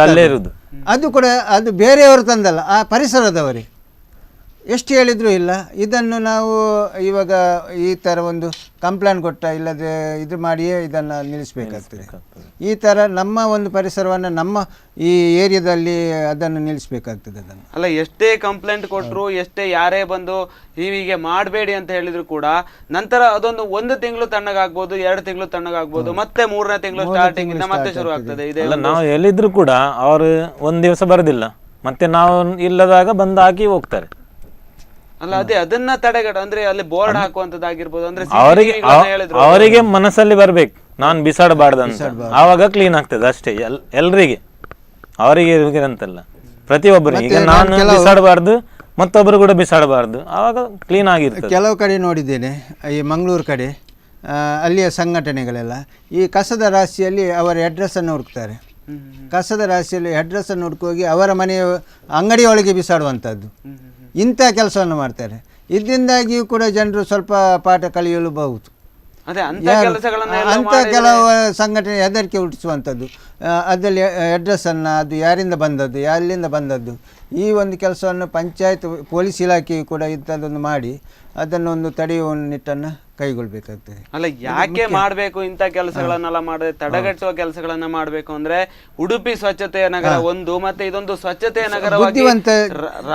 ಅಲ್ಲೇ ಇರುವುದು. ಅದು ಕೂಡ ಅದು ಬೇರೆಯವರು ತಂದಲ್ಲ, ಆ ಪರಿಸರದವರೇ. ಎಷ್ಟು ಹೇಳಿದರೂ ಇಲ್ಲ. ಇದನ್ನು ನಾವು ಇವಾಗ ಈ ಥರ ಒಂದು ಕಂಪ್ಲೇಂಟ್ ಕೊಟ್ಟ ಇಲ್ಲದೆ ಇದು ಮಾಡಿಯೇ ಇದನ್ನು ನಿಲ್ಲಿಸಬೇಕಾಗ್ತದೆ. ಈ ಥರ ನಮ್ಮ ಒಂದು ಪರಿಸರವನ್ನು ನಮ್ಮ ಈ ಏರಿಯಾದಲ್ಲಿ ಅದನ್ನು ನಿಲ್ಲಿಸಬೇಕಾಗ್ತದೆ. ಅದನ್ನು ಅಲ್ಲ, ಎಷ್ಟೇ ಕಂಪ್ಲೇಂಟ್ ಕೊಟ್ಟರು, ಎಷ್ಟೇ ಯಾರೇ ಬಂದು ಹೀಗೆ ಮಾಡಬೇಡಿ ಅಂತ ಹೇಳಿದ್ರು ಕೂಡ ನಂತರ ಅದೊಂದು 1 ತಿಂಗಳು ತಣ್ಣಗಾಗ್ಬೋದು, 2 ತಿಂಗಳು ತಣ್ಣಗಾಗ್ಬೋದು, ಮತ್ತೆ 3ನೇ ತಿಂಗಳು ಸ್ಟಾರ್ಟಿಂಗ್ ಇಂದ ಮತ್ತೆ ಶುರು ಆಗ್ತದೆ. ನಾವು ಹೇಳಿದ್ರು ಕೂಡ ಅವರು ಒಂದು ದಿವಸ ಬರೋದಿಲ್ಲ, ಮತ್ತೆ ನಾವು ಇಲ್ಲದಾಗ ಬಂದು ಹಾಕಿ ಹೋಗ್ತಾರೆ. ಅಲ್ಲ, ಅದೇ ಅದನ್ನ ತಡೆಗಟ್ಟ ಅಂದ್ರೆ ಅಲ್ಲಿ ಬೋರ್ಡ್ ಹಾಕುವಂತದ್ದಾಗಿರ್ಬೋದು. ಅಂದ್ರೆ ಅವರಿಗೆ ಮನಸ್ಸಲ್ಲಿ ಬರ್ಬೇಕು ನಾನು ಬಿಸಾಡಬಾರ್ದಂತ, ಆವಾಗ ಕ್ಲೀನ್ ಆಗ್ತದೆ ಅಷ್ಟೇ. ಎಲ್ರಿಗೆ ಅವರಿಗೆ ಅಂತಲ್ಲ, ಪ್ರತಿಯೊಬ್ಬರಿಗೆ. ಈಗ ನಾನು ಬಿಸಾಡಬಾರ್ದು, ಮತ್ತೊಬ್ಬರು ಕೂಡ ಬಿಸಾಡಬಾರ್ದು, ಆವಾಗ ಕ್ಲೀನ್ ಆಗಿರ್ತದೆ. ಕೆಲವು ಕಡೆ ನೋಡಿದ್ದೇನೆ, ಈ ಮಂಗಳೂರು ಕಡೆ ಅಲ್ಲಿಯ ಸಂಘಟನೆಗಳೆಲ್ಲ ಈ ಕಸದ ರಾಶಿಯಲ್ಲಿ ಅವರ ಅಡ್ರೆಸ್ಸನ್ನು ಹುಡುಕ್ತಾರೆ. ಕಸದ ರಾಶಿಯಲ್ಲಿ ಅಡ್ರೆಸ್ಸನ್ನು ಹುಡುಕೋಗಿ ಅವರ ಮನೆಯ ಅಂಗಡಿಯೊಳಗೆ ಬಿಸಾಡುವಂಥದ್ದು, ಇಂಥ ಕೆಲಸವನ್ನು ಮಾಡ್ತಾರೆ. ಇದರಿಂದಾಗಿಯೂ ಕೂಡ ಜನರು ಸ್ವಲ್ಪ ಪಾಠ ಕಲಿಯಲೂಬಹುದು. ಅಂಥ ಕೆಲವು ಸಂಘಟನೆ ಹೆದರಿಕೆ ಹುಟ್ಟಿಸುವಂಥದ್ದು, ಅದರಲ್ಲಿ ಅಡ್ರೆಸ್ಸನ್ನು, ಅದು ಯಾರಿಂದ ಬಂದದ್ದು, ಎಲ್ಲಿಂದ ಬಂದದ್ದು, ಈ ಒಂದು ಕೆಲಸವನ್ನು ಪಂಚಾಯತ್ ಪೊಲೀಸ್ ಇಲಾಖೆಯು ಕೂಡ ಇಂಥದ್ದೊಂದು ಮಾಡಿ ಅದನ್ನೊಂದು ತಡೆಯುವ ನಿಟ್ಟನ್ನು ಕೈಗೊಳ್ಳಬೇಕಾಗ್ತದೆ. ಅಲ್ಲ, ಯಾಕೆ ಮಾಡಬೇಕು ಇಂಥ ಕೆಲಸಗಳನ್ನೆಲ್ಲ ಮಾಡದೆ ತಡೆಗಟ್ಟುವ ಕೆಲಸಗಳನ್ನ ಮಾಡಬೇಕು ಅಂದ್ರೆ ಉಡುಪಿ ಸ್ವಚ್ಛತೆಯ ನಗರ ಒಂದು, ಮತ್ತೆ ಇದೊಂದು ಸ್ವಚ್ಛತೆಯ ನಗರವಾಗಿ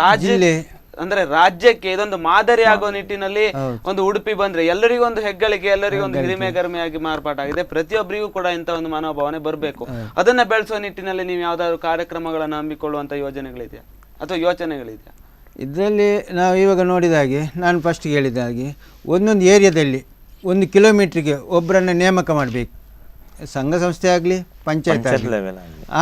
ರಾಜ್ಯ ಅಂದ್ರೆ ರಾಜ್ಯಕ್ಕೆ ಇದೊಂದು ಮಾದರಿ ಆಗೋ ನಿಟ್ಟಿನಲ್ಲಿ ಒಂದು ಉಡುಪಿ ಬಂದ್ರೆ ಎಲ್ಲರಿಗೂ ಒಂದು ಹೆಗ್ಗಳಿಕೆ, ಎಲ್ಲರಿಗೂ ಒಂದು ಹಿರಿಮೆ ಗರಿಮೆಯಾಗಿ ಮಾರ್ಪಾಟಾಗಿದೆ. ಪ್ರತಿಯೊಬ್ಬರಿಗೂ ಕೂಡ ಇಂಥ ಒಂದು ಮನೋಭಾವನೆ ಬರಬೇಕು. ಅದನ್ನ ಬೆಳೆಸುವ ನಿಟ್ಟಿನಲ್ಲಿ ನೀವು ಯಾವ್ದಾದ್ರು ಕಾರ್ಯಕ್ರಮಗಳನ್ನು ಹಮ್ಮಿಕೊಳ್ಳುವಂತ ಯೋಜನೆಗಳಿದೆಯಾ ಅಥವಾ ಯೋಚನೆಗಳಿದೆಯಾ? ಇದರಲ್ಲಿ ನಾವು ಇವಾಗ ನೋಡಿದ ಹಾಗೆ, ನಾನು ಫಸ್ಟ್ ಹೇಳಿದ ಹಾಗೆ, ಒಂದೊಂದು ಏರಿಯಾದಲ್ಲಿ 1 ಕಿಲೋಮೀಟ್ರಿಗೆ ಒಬ್ಬರನ್ನು ನೇಮಕ ಮಾಡಬೇಕು. ಸಂಘ ಸಂಸ್ಥೆ ಆಗಲಿ, ಪಂಚಾಯತ್ ಆಗಲಿ,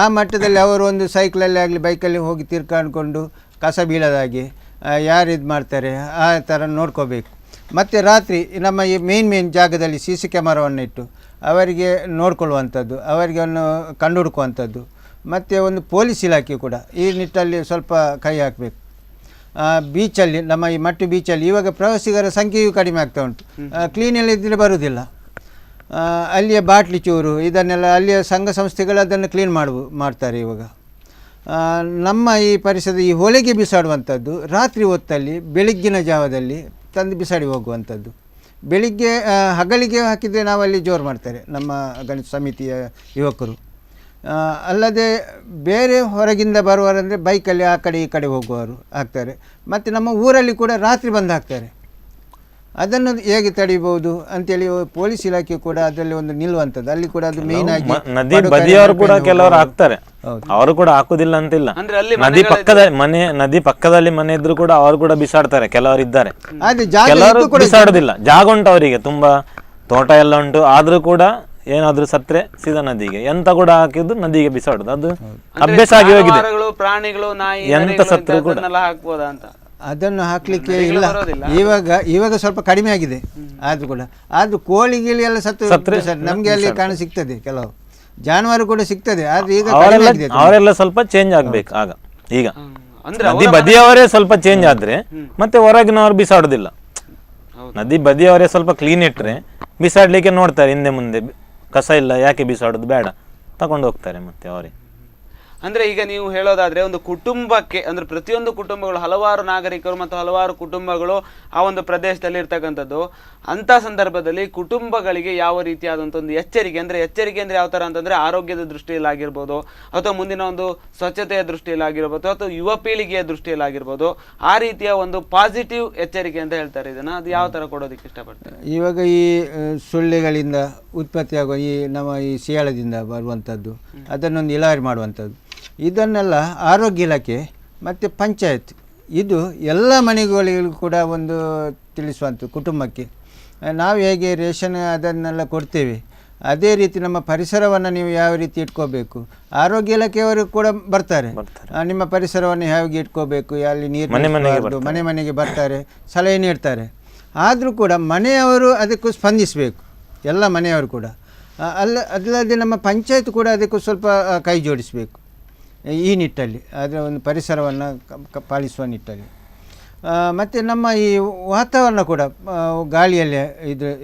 ಆ ಮಟ್ಟದಲ್ಲಿ ಅವರು ಒಂದು ಸೈಕಲಲ್ಲಿ ಆಗಲಿ ಬೈಕಲ್ಲಿ ಹೋಗಿ ತಿರ್ಕಾಡ್ಕೊಂಡು ಕಸ ಬೀಳೋದಾಗಿ ಯಾರು ಇದು ಮಾಡ್ತಾರೆ ಆ ಥರ ನೋಡ್ಕೋಬೇಕು. ಮತ್ತು ರಾತ್ರಿ ನಮ್ಮ ಈ ಮೇನ್ ಜಾಗದಲ್ಲಿ CC ಕ್ಯಾಮರಾವನ್ನು ಇಟ್ಟು ಅವರಿಗೆ ನೋಡ್ಕೊಳ್ಳುವಂಥದ್ದು, ಅವರಿಗೆ ಒಂದು ಕಂಡು ಹುಡುಕುವಂಥದ್ದು. ಮತ್ತು ಒಂದು ಪೊಲೀಸ್ ಇಲಾಖೆ ಕೂಡ ಈ ನಿಟ್ಟಲ್ಲಿ ಸ್ವಲ್ಪ ಕೈ ಹಾಕಬೇಕು. ಬೀಚಲ್ಲಿ, ನಮ್ಮ ಈ ಮಟ್ಟು ಬೀಚಲ್ಲಿ ಇವಾಗ ಪ್ರವಾಸಿಗರ ಸಂಖ್ಯೆಯೂ ಕಡಿಮೆ ಆಗ್ತಾ ಉಂಟು. ಕ್ಲೀನಲ್ಲಿ ಇದ್ದರೆ ಬರುವುದಿಲ್ಲ. ಅಲ್ಲಿಯ ಬಾಟ್ಲಿ ಚೂರು ಇದನ್ನೆಲ್ಲ ಅಲ್ಲಿಯ ಸಂಘ ಸಂಸ್ಥೆಗಳು ಅದನ್ನು ಕ್ಲೀನ್ ಮಾಡ್ತಾರೆ. ಇವಾಗ ನಮ್ಮ ಈ ಪರಿಸರದ ಈ ಹೊಳೆಗೆ ಬಿಸಾಡುವಂಥದ್ದು ರಾತ್ರಿ ಹೊತ್ತಲ್ಲಿ ಬೆಳಗ್ಗಿನ ಜಾವದಲ್ಲಿ ತಂದು ಬಿಸಾಡಿ ಹೋಗುವಂಥದ್ದು. ಬೆಳಿಗ್ಗೆ ಹಗಲಿಗೆ ಹಾಕಿದರೆ ನಾವಲ್ಲಿ ಜೋರು ಮಾಡ್ತಾರೆ ನಮ್ಮ ಗಣೇಶ ಸಮಿತಿಯ ಯುವಕರು. ಅಲ್ಲದೆ ಬೇರೆ ಹೊರಗಿಂದ ಬರುವವರಂದರೆ ಬೈಕಲ್ಲಿ ಆ ಕಡೆ ಈ ಕಡೆ ಹೋಗುವವರು ಹಾಕ್ತಾರೆ. ಮತ್ತು ನಮ್ಮ ಊರಲ್ಲಿ ಕೂಡ ರಾತ್ರಿ ಬಂದು ಹಾಕ್ತಾರೆ. ಅದನ್ನು ಹೇಗೆ ತಡಿಬಹುದು ಅಂತೇಳಿ ಪೊಲೀಸ್ ಇಲಾಖೆ ಕೂಡ ಅದರಲ್ಲಿ ಒಂದು ನಿಲ್ಲುವಂಥದ್ದು. ಅಲ್ಲಿ ಕೂಡ ಅದು ಮೇನ್ ಆಗಿ ನದಿ ಬದಿಯವರು ಕೂಡ ಕೆಲವರು ಹಾಕ್ತಾರೆ, ಅವರು ಕೂಡ ಹಾಕುದಿಲ್ಲ ಅಂತಿಲ್ಲ. ನದಿ ಪಕ್ಕದಲ್ಲಿ ಮನೆ ಇದ್ರು ಕೂಡ ಅವರು ಕೂಡ ಬಿಸಾಡ್ತಾರೆ, ಕೆಲವರು ಇದ್ದಾರೆ. ಕೆಲವರು ಬಿಸಾಡುದಿಲ್ಲ, ಜಾಗ ಉಂಟು ಅವರಿಗೆ, ತುಂಬಾ ತೋಟ ಎಲ್ಲ ಉಂಟು, ಆದ್ರೂ ಕೂಡ ಏನಾದ್ರೂ ಸತ್ರೆ ಸೀದಾ ನದಿಗೆ, ಎಂತ ಕೂಡ ಹಾಕಿದ್ದು ನದಿಗೆ ಬಿಸಾಡುದು, ಅದು ಅಭ್ಯಾಸ ಆಗಿ ಹೋಗಿದೆ. ಪ್ರಾಣಿಗಳು, ನಾಯಿ, ಎಂತ ಸತ್ರು ಕೂಡ ಹಾಕ್ಬೋದಾ ಅಂತ ಅದನ್ನು ಹಾಕ್ಲಿಕ್ಕೆ ಇಲ್ಲ. ಇವಾಗ ಸ್ವಲ್ಪ ಕಡಿಮೆ ಆಗಿದೆ, ಆದ್ರೂ ಕೂಡ ಆದ್ರೂ ಕೋಳಿ ಗಿಳಿ ಎಲ್ಲ ಸತ್ತು ನಮ್ಗೆ ಅಲ್ಲಿ ಕಾಣ ಸಿಗ್ತದೆ, ಕೆಲವು ಜಾನುವಾರು ಕೂಡ ಸಿಗ್ತದೆ. ಆದ್ರೆ ಈಗ ಅವರೆಲ್ಲ ಸ್ವಲ್ಪ ಚೇಂಜ್ ಆಗ್ಬೇಕು. ಆಗ ಈಗ ನದಿ ಬದಿಯವರೇ ಸ್ವಲ್ಪ ಚೇಂಜ್ ಆದ್ರೆ ಮತ್ತೆ ಹೊರಗಿನವರು ಬಿಸಾಡುದಿಲ್ಲ. ನದಿ ಬದಿಯವರೇ ಸ್ವಲ್ಪ ಕ್ಲೀನ್ ಇಟ್ರೆ ಬಿಸಾಡ್ಲಿಕ್ಕೆ ನೋಡ್ತಾರೆ, ಹಿಂದೆ ಮುಂದೆ ಕಸ ಇಲ್ಲ ಯಾಕೆ ಬಿಸಾಡುದು ಬೇಡ, ತಗೊಂಡು ಹೋಗ್ತಾರೆ ಮತ್ತೆ ಅವರೇ. ಅಂದ್ರೆ ಈಗ ನೀವು ಹೇಳೋದಾದ್ರೆ ಒಂದು ಕುಟುಂಬಕ್ಕೆ ಅಂದ್ರೆ ಪ್ರತಿಯೊಂದು ಕುಟುಂಬಗಳು ಹಲವಾರು ನಾಗರಿಕರು ಮತ್ತು ಹಲವಾರು ಕುಟುಂಬಗಳು ಆ ಒಂದು ಪ್ರದೇಶದಲ್ಲಿ ಇರ್ತಕ್ಕಂಥದ್ದು. ಅಂತ ಸಂದರ್ಭದಲ್ಲಿ ಕುಟುಂಬಗಳಿಗೆ ಯಾವ ರೀತಿಯಾದಂಥ ಒಂದು ಎಚ್ಚರಿಕೆ ಅಂದ್ರೆ ಯಾವ ತರ ಅಂತಂದ್ರೆ ಆರೋಗ್ಯದ ದೃಷ್ಟಿಯಲ್ಲಿ ಆಗಿರ್ಬೋದು, ಅಥವಾ ಮುಂದಿನ ಒಂದು ಸ್ವಚ್ಛತೆಯ ದೃಷ್ಟಿಯಲ್ಲಿ ಆಗಿರ್ಬೋದು, ಅಥವಾ ಯುವ ಪೀಳಿಗೆಯ ದೃಷ್ಟಿಯಲ್ಲಿ ಆಗಿರ್ಬೋದು, ಆ ರೀತಿಯ ಒಂದು ಪಾಸಿಟಿವ್ ಎಚ್ಚರಿಕೆ ಅಂತ ಹೇಳ್ತಾರೆ. ಇದನ್ನ ಅದು ಯಾವ ತರ ಕೊಡೋದಕ್ಕೆ ಇಷ್ಟಪಡ್ತಾರೆ? ಇವಾಗ ಈ ಸೊಳ್ಳೆಗಳಿಂದ ಉತ್ಪತ್ತಿಯಾಗುವ ಈ ನಮ್ಮ ಈ ಸಿಯಾಳದಿಂದ ಬರುವಂಥದ್ದು ಅದನ್ನೊಂದು ಇಲಾರಿ ಮಾಡುವಂಥದ್ದು, ಇದನ್ನೆಲ್ಲ ಆರೋಗ್ಯ ಇಲಾಖೆ ಮತ್ತು ಪಂಚಾಯತ್ ಇದು ಎಲ್ಲ ಮನೆಗಳಿಗೂ ಕೂಡ ಒಂದು ತಿಳಿಸುವಂಥ ಕುಟುಂಬಕ್ಕೆ ನಾವು ಹೇಗೆ ರೇಷನ್ ಅದನ್ನೆಲ್ಲ ಕೊಡ್ತೇವೆ ಅದೇ ರೀತಿ ನಮ್ಮ ಪರಿಸರವನ್ನು ನೀವು ಯಾವ ರೀತಿ ಇಟ್ಕೋಬೇಕು, ಆರೋಗ್ಯ ಇಲಾಖೆಯವರು ಕೂಡ ಬರ್ತಾರೆ. ನಿಮ್ಮ ಪರಿಸರವನ್ನು ಹೇಗೆ ಇಟ್ಕೋಬೇಕು, ಅಲ್ಲಿ ನೀರು ಮನೆ ಮನೆಗೆ ಬರ್ತಾರೆ, ಸಲಹೆ ನೀಡ್ತಾರೆ. ಆದರೂ ಕೂಡ ಮನೆಯವರು ಅದಕ್ಕೂ ಸ್ಪಂದಿಸಬೇಕು, ಎಲ್ಲ ಮನೆಯವರು ಕೂಡ. ಅಲ್ಲದೆ ನಮ್ಮ ಪಂಚಾಯತ್ ಕೂಡ ಅದಕ್ಕೂ ಸ್ವಲ್ಪ ಕೈ ಜೋಡಿಸಬೇಕು ಈ ನಿಟ್ಟಲ್ಲಿ, ಅದರ ಒಂದು ಪರಿಸರವನ್ನು ಪಾಲಿಸುವ ನಿಟ್ಟಲ್ಲಿ. ಮತ್ತು ನಮ್ಮ ಈ ವಾತಾವರಣ ಕೂಡ ಗಾಳಿಯಲ್ಲೇ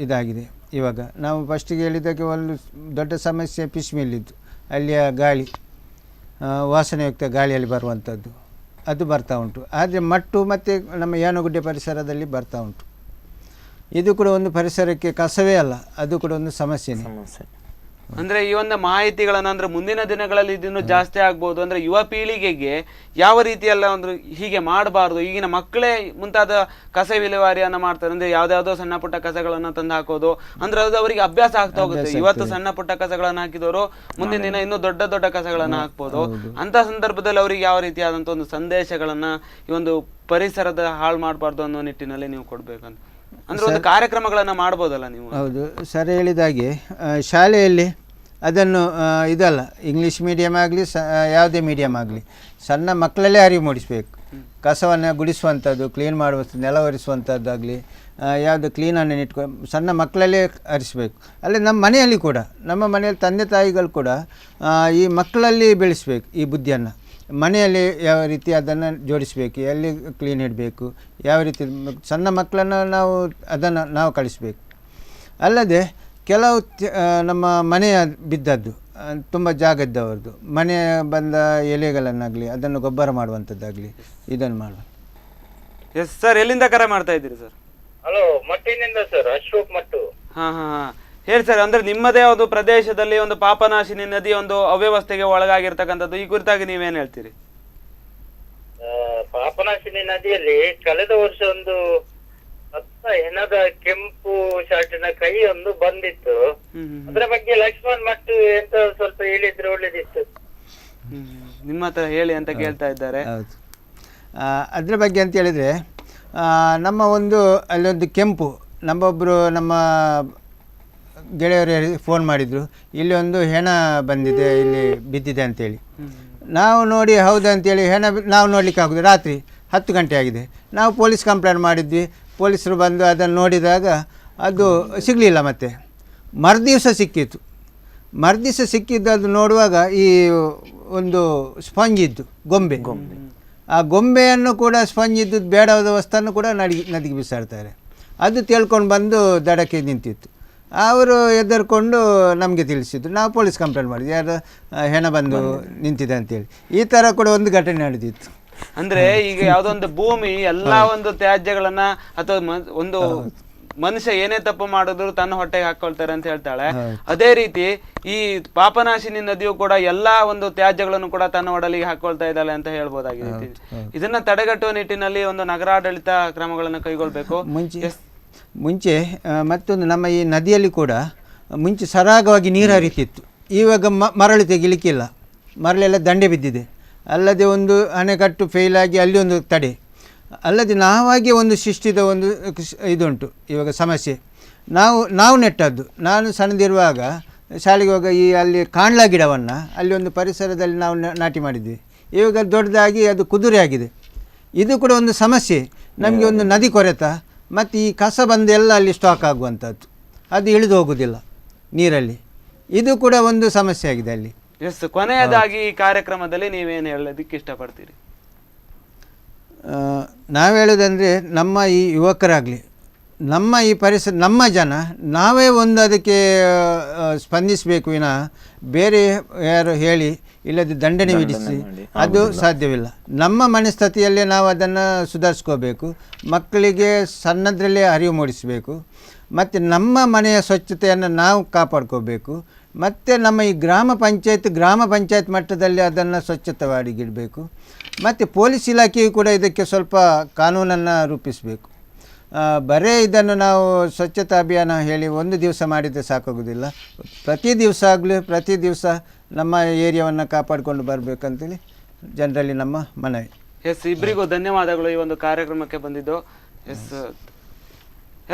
ಇದಾಗಿದೆ. ಇವಾಗ ನಾವು ಫಸ್ಟಿಗೆ ಹೇಳಿದ್ದಕ್ಕೆ ಒಂದು ದೊಡ್ಡ ಸಮಸ್ಯೆ ಫಿಶ್ ಮಿಲ್ಲಿದ್ದು, ಅಲ್ಲಿಯ ಗಾಳಿ ವಾಸನೆಯುಕ್ತ ಗಾಳಿಯಲ್ಲಿ ಬರುವಂಥದ್ದು ಅದು ಬರ್ತಾ ಉಂಟು. ಆದರೆ ಮಟ್ಟು ಮತ್ತು ನಮ್ಮ ಯಾನಗುಡ್ಡೆ ಪರಿಸರದಲ್ಲಿ ಬರ್ತಾ ಉಂಟು. ಇದು ಕೂಡ ಒಂದು ಪರಿಸರಕ್ಕೆ ಕಸವೇ ಅಲ್ಲ, ಅದು ಕೂಡ ಒಂದು ಸಮಸ್ಯೆನೇ. ಅಂದ್ರೆ ಈ ಒಂದು ಮಾಹಿತಿಗಳನ್ನ ಅಂದ್ರೆ ಮುಂದಿನ ದಿನಗಳಲ್ಲಿ ಇದನ್ನು ಜಾಸ್ತಿ ಆಗ್ಬೋದು. ಅಂದ್ರೆ ಯುವ ಪೀಳಿಗೆಗೆ ಯಾವ ರೀತಿಯಲ್ಲ ಅಂದ್ರೆ ಹೀಗೆ ಮಾಡಬಾರ್ದು, ಈಗಿನ ಮಕ್ಕಳೇ ಮುಂತಾದ ಕಸ ವಿಲೇವಾರಿಯನ್ನ ಮಾಡ್ತಾರೆ. ಅಂದ್ರೆ ಯಾವ್ದಾವ್ದೋ ಸಣ್ಣ ಪುಟ್ಟ ಕಸಗಳನ್ನ ತಂದು ಹಾಕೋದು, ಅಂದ್ರೆ ಅದು ಅವರಿಗೆ ಅಭ್ಯಾಸ ಆಗ್ತಾ ಹೋಗುತ್ತೆ. ಇವತ್ತು ಸಣ್ಣ ಪುಟ್ಟ ಕಸಗಳನ್ನ ಹಾಕಿದವರು ಮುಂದಿನ ದಿನ ಇನ್ನೂ ದೊಡ್ಡ ದೊಡ್ಡ ಕಸಗಳನ್ನ ಹಾಕ್ಬೋದು. ಅಂತ ಸಂದರ್ಭದಲ್ಲಿ ಅವರಿಗೆ ಯಾವ ರೀತಿಯಾದಂತ ಒಂದು ಸಂದೇಶಗಳನ್ನ ಈ ಒಂದು ಪರಿಸರದ ಹಾಳು ಮಾಡಬಾರ್ದು ಅನ್ನೋ ನಿಟ್ಟಿನಲ್ಲಿ ನೀವು ಕೊಡ್ಬೇಕಂತ ಅಂದ್ರೆ ಒಂದು ಕಾರ್ಯಕ್ರಮಗಳನ್ನ ಮಾಡ್ಬೋದಲ್ಲ ನೀವು? ಹೌದು, ಸರಿ ಹೇಳಿದಾಗೆ ಶಾಲೆಯಲ್ಲಿ ಅದನ್ನು ಇದಲ್ಲ, ಇಂಗ್ಲೀಷ್ ಮೀಡಿಯಮ್ ಆಗಲಿ ಯಾವುದೇ ಮೀಡಿಯಮ್ ಆಗಲಿ ಸಣ್ಣ ಮಕ್ಕಳಲ್ಲೇ ಅರಿವು ಮೂಡಿಸಬೇಕು. ಕಸವನ್ನು ಗುಡಿಸುವಂಥದ್ದು, ಕ್ಲೀನ್ ಮಾಡುವಂಥದ್ದು, ನೆಲ ಒರೆಸುವಂಥದ್ದಾಗಲಿ ಯಾವುದು ಕ್ಲೀನನ್ನು ಸಣ್ಣ ಮಕ್ಕಳಲ್ಲೇ ಅರಿಸಬೇಕು. ಅಲ್ಲೇ ನಮ್ಮ ಮನೆಯಲ್ಲಿ ಕೂಡ, ನಮ್ಮ ಮನೆಯಲ್ಲಿ ತಂದೆ ತಾಯಿಗಳು ಕೂಡ ಈ ಮಕ್ಕಳಲ್ಲಿ ಬೆಳೆಸಬೇಕು ಈ ಬುದ್ಧಿಯನ್ನು. ಮನೆಯಲ್ಲಿ ಯಾವ ರೀತಿ ಅದನ್ನು ಜೋಡಿಸಬೇಕು, ಎಲ್ಲಿ ಕ್ಲೀನ್ ಇಡಬೇಕು, ಯಾವ ರೀತಿ ಸಣ್ಣ ಮಕ್ಕಳನ್ನು ಅದನ್ನು ನಾವು ಕಳಿಸಬೇಕು. ಅಲ್ಲದೆ ಕೆಲವು ನಮ್ಮ ಮನೆಯ ಬಿದ್ದದ್ದು ತುಂಬ ಜಾಗ ಇದ್ದವರದ್ದು ಮನೆ ಬಂದ ಎಲೆಗಳನ್ನಾಗಲಿ ಅದನ್ನು ಗೊಬ್ಬರ ಮಾಡುವಂಥದ್ದಾಗಲಿ ಇದನ್ನು ಮಾಡುವ. ಎಸ್ ಸರ್, ಎಲ್ಲಿಂದ ಕರೆ ಮಾಡ್ತಾ ಇದ್ದೀರಿ ಸರ್? ಹಲೋ, ಮಟ್ಟಿನಿಂದ ಸರ್, ಅಶೋಕ್ ಮಟ್ಟು. ಹಾಂ ಹಾಂ ಹಾಂ, ಹೇಳಿ ಸರ್. ಅಂದ್ರೆ ನಿಮ್ಮದೇ ಒಂದು ಪ್ರದೇಶದಲ್ಲಿ ಒಂದು ಪಾಪನಾಶಿನಿ ನದಿ ಒಂದು ಅವ್ಯವಸ್ಥೆಗೆ ಒಳಗಾಗಿರ್ತಕ್ಕಂಥದ್ದು, ಈ ಕುರಿತಾಗಿ ನೀವೇನು ಹೇಳ್ತೀರಿ? ಪಾಪನಾಶಿನಿ ನದಿಯಲ್ಲಿ ಕಳೆದ ವರ್ಷ ಒಂದು ಹೆಣದ ಕೆಂಪು ಶಾರ್ಟಿನ ಕೈ ಒಂದು ಬಂದಿತ್ತು. ಅದರ ಬಗ್ಗೆ ಲಕ್ಷ್ಮಣ್ ಮಟ್ಟು ಎಂತ ಸ್ವಲ್ಪ ಹೇಳಿದ್ರೆ ಒಳ್ಳೇದಿತ್ತು. ನಿಮ್ಮ ಹತ್ರ ಹೇಳಿ ಅಂತ ಕೇಳ್ತಾ ಇದ್ದಾರೆ. ಹೌದು, ಅದ್ರ ಬಗ್ಗೆ ಅಂತ ಹೇಳಿದರೆ ನಮ್ಮ ಒಂದು ಅಲ್ಲೊಂದು ಕೆಂಪು ನಮ್ಮೊಬ್ಬರು ನಮ್ಮ ಗೆಳೆಯರು ಫೋನ್ ಮಾಡಿದರು, ಇಲ್ಲಿ ಒಂದು ಹೆಣ ಬಂದಿದೆ, ಇಲ್ಲಿ ಬಿದ್ದಿದೆ ಅಂತೇಳಿ. ನಾವು ನೋಡಿ ಹೌದಂತೇಳಿ ಹೆಣ ನಾವು ನೋಡಲಿಕ್ಕೆ ಆಗೋದು, ರಾತ್ರಿ 10 ಗಂಟೆ ಆಗಿದೆ. ನಾವು ಪೊಲೀಸ್ ಕಂಪ್ಲೇಂಟ್ ಮಾಡಿದ್ವಿ. ಪೊಲೀಸರು ಬಂದು ಅದನ್ನು ನೋಡಿದಾಗ ಅದು ಸಿಗಲಿಲ್ಲ. ಮತ್ತು ಮರುದಿವಸ ಸಿಕ್ಕಿತ್ತು. ಮರುದಿವಸ ಸಿಕ್ಕಿದ್ದು ಅದು ನೋಡುವಾಗ ಈ ಒಂದು ಸ್ಪಂಜ್ ಇದ್ದು ಗೊಂಬೆ, ಆ ಗೊಂಬೆಯನ್ನು ಕೂಡ ಸ್ಪಂಜ್ ಇದ್ದದ್ದು ಬೇಡವಾದ ವಸ್ತನ್ನು ಕೂಡ ನದಿಗೆ ಬಿಸಾಡ್ತಾರೆ. ಅದು ತೇಳ್ಕೊಂಡು ಬಂದು ದಡಕ್ಕೆ ನಿಂತಿತ್ತು. ಅವರು ಹೆದರ್ಕೊಂಡು ನಮಗೆ ತಿಳಿಸಿದ್ರು. ನಾವು ಪೊಲೀಸ್ ಕಂಪ್ಲೇಂಟ್ ಮಾಡಿದ್ವಿ, ಯಾರು ಹೆಣ ಬಂದು ನಿಂತಿದೆ ಅಂತೇಳಿ. ಈ ಥರ ಕೂಡ ಒಂದು ಘಟನೆ ನಡೆದಿತ್ತು. ಅಂದ್ರೆ ಈಗ ಯಾವುದೊಂದು ಭೂಮಿ ಎಲ್ಲ ಒಂದು ತ್ಯಾಜ್ಯಗಳನ್ನ ಅಥವಾ ಒಂದು ಮನುಷ್ಯ ಏನೇ ತಪ್ಪು ಮಾಡಿದ್ರು ತನ್ನ ಹೊಟ್ಟೆಗೆ ಹಾಕೊಳ್ತಾರೆ ಅಂತ ಹೇಳ್ತಾಳೆ. ಅದೇ ರೀತಿ ಈ ಪಾಪನಾಶಿನಿ ನದಿಯು ಕೂಡ ಎಲ್ಲಾ ಒಂದು ತ್ಯಾಜ್ಯಗಳನ್ನು ಕೂಡ ತನ್ನ ಒಡಲಿಗೆ ಹಾಕೊಳ್ತಾ ಇದ್ದಾಳೆ ಅಂತ ಹೇಳ್ಬೋದಾಗಿದೆ. ಇದನ್ನ ತಡೆಗಟ್ಟುವ ನಿಟ್ಟಿನಲ್ಲಿ ಒಂದು ನಗರಾಡಳಿತ ಕ್ರಮಗಳನ್ನು ಕೈಗೊಳ್ಬೇಕು. ಮುಂಚೆ ಮತ್ತೊಂದು ನಮ್ಮ ಈ ನದಿಯಲ್ಲಿ ಕೂಡ ಮುಂಚೆ ಸರಾಗವಾಗಿ ನೀರು ಹರಿತಿತ್ತು. ಇವಾಗ ಮರಳು ತೆಗಿಲಿಕ್ಕಿಲ್ಲ, ಮರಳೆಲ್ಲ ದಂಡೆ ಬಿದ್ದಿದೆ. ಅಲ್ಲದೆ ಒಂದು ಅಣೆಕಟ್ಟು ಫೇಲಾಗಿ ಅಲ್ಲಿ ಒಂದು ತಡೆ, ಅಲ್ಲದೆ ನಾವಾಗಿ ಒಂದು ಸೃಷ್ಟಿದ ಒಂದು ಇದುಂಟು ಇವಾಗ ಸಮಸ್ಯೆ. ನಾವು ನೆಟ್ಟದ್ದು, ನಾನು ಸಣ್ಣದಿರುವಾಗ ಶಾಲೆಗೆ ಹೋಗ ಈ ಅಲ್ಲಿ ಕಾಣ್ಲಾ ಗಿಡವನ್ನು ಅಲ್ಲಿ ಒಂದು ಪರಿಸರದಲ್ಲಿ ನಾವು ನಾಟಿ ಮಾಡಿದ್ವಿ. ಇವಾಗ ದೊಡ್ಡದಾಗಿ ಅದು ಕುದುರೆ ಆಗಿದೆ. ಇದು ಕೂಡ ಒಂದು ಸಮಸ್ಯೆ ನಮಗೆ, ಒಂದು ನದಿ ಕೊರೆತ ಮತ್ತು ಈ ಕಸ ಬಂದು ಎಲ್ಲ ಅಲ್ಲಿ ಸ್ಟಾಕ್ ಆಗುವಂಥದ್ದು, ಅದು ಇಳಿದು ಹೋಗುವುದಿಲ್ಲ ನೀರಲ್ಲಿ. ಇದು ಕೂಡ ಒಂದು ಸಮಸ್ಯೆ ಆಗಿದೆ ಅಲ್ಲಿ. ಎಸ್, ಕೊನೆಯದಾಗಿ ಈ ಕಾರ್ಯಕ್ರಮದಲ್ಲಿ ನೀವೇನು ಹೇಳೋದಕ್ಕೆ ಇಷ್ಟಪಡ್ತೀರಿ? ನಾವು ಹೇಳೋದಂದರೆ ನಮ್ಮ ಈ ಯುವಕರಾಗಲಿ ನಮ್ಮ ಈ ಪರಿಸರ ನಮ್ಮ ಜನ ನಾವೇ ಒಂದು ಅದಕ್ಕೆ ಸ್ಪಂದಿಸಬೇಕು ವಿನಃ ಬೇರೆ ಯಾರು ಹೇಳಿ ಇಲ್ಲದೆ ದಂಡನೆ ವಿಧಿಸಿ ಅದು ಸಾಧ್ಯವಿಲ್ಲ. ನಮ್ಮ ಮನಸ್ಥಿತಿಯಲ್ಲೇ ನಾವು ಅದನ್ನು ಸುಧಾರಿಸ್ಕೋಬೇಕು. ಮಕ್ಕಳಿಗೆ ಸಣ್ಣದರಲ್ಲೇ ಅರಿವು ಮೂಡಿಸಬೇಕು. ಮತ್ತು ನಮ್ಮ ಮನೆಯ ಸ್ವಚ್ಛತೆಯನ್ನು ನಾವು ಕಾಪಾಡ್ಕೋಬೇಕು. ಮತ್ತು ನಮ್ಮ ಈ ಗ್ರಾಮ ಪಂಚಾಯತ್ ಮಟ್ಟದಲ್ಲಿ ಅದನ್ನು ಸ್ವಚ್ಛತವಾಗಿಡಬೇಕು. ಮತ್ತು ಪೊಲೀಸ್ ಇಲಾಖೆಯು ಕೂಡ ಇದಕ್ಕೆ ಸ್ವಲ್ಪ ಕಾನೂನನ್ನು ರೂಪಿಸಬೇಕು. ಬರೀ ಇದನ್ನು ನಾವು ಸ್ವಚ್ಛತಾ ಅಭಿಯಾನ ಹೇಳಿ ಒಂದು ದಿವಸ ಮಾಡಿದರೆ ಸಾಕಾಗೋದಿಲ್ಲ. ಪ್ರತಿ ದಿವಸ ನಮ್ಮ ಏರಿಯಾವನ್ನು ಕಾಪಾಡಿಕೊಂಡು ಬರಬೇಕಂತೇಳಿ ಜನರಲ್ಲಿ ನಮ್ಮ ಮನವಿ. ಎಸ್, ಇಬ್ಬರಿಗೂ ಧನ್ಯವಾದಗಳು ಈ ಒಂದು ಕಾರ್ಯಕ್ರಮಕ್ಕೆ ಬಂದಿದ್ದು.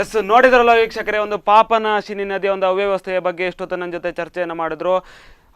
ಎಸ್ ನೋಡಿದ್ರಲ್ಲ ವೀಕ್ಷಕರೇ, ಒಂದು ಪಾಪನಾಶಿನಿ ನದಿಯ ಒಂದು ಅವ್ಯವಸ್ಥೆಯ ಬಗ್ಗೆ ಎಷ್ಟೊತ್ತು ನನ್ನ ಜೊತೆ ಚರ್ಚೆಯನ್ನು ಮಾಡಿದ್ರು.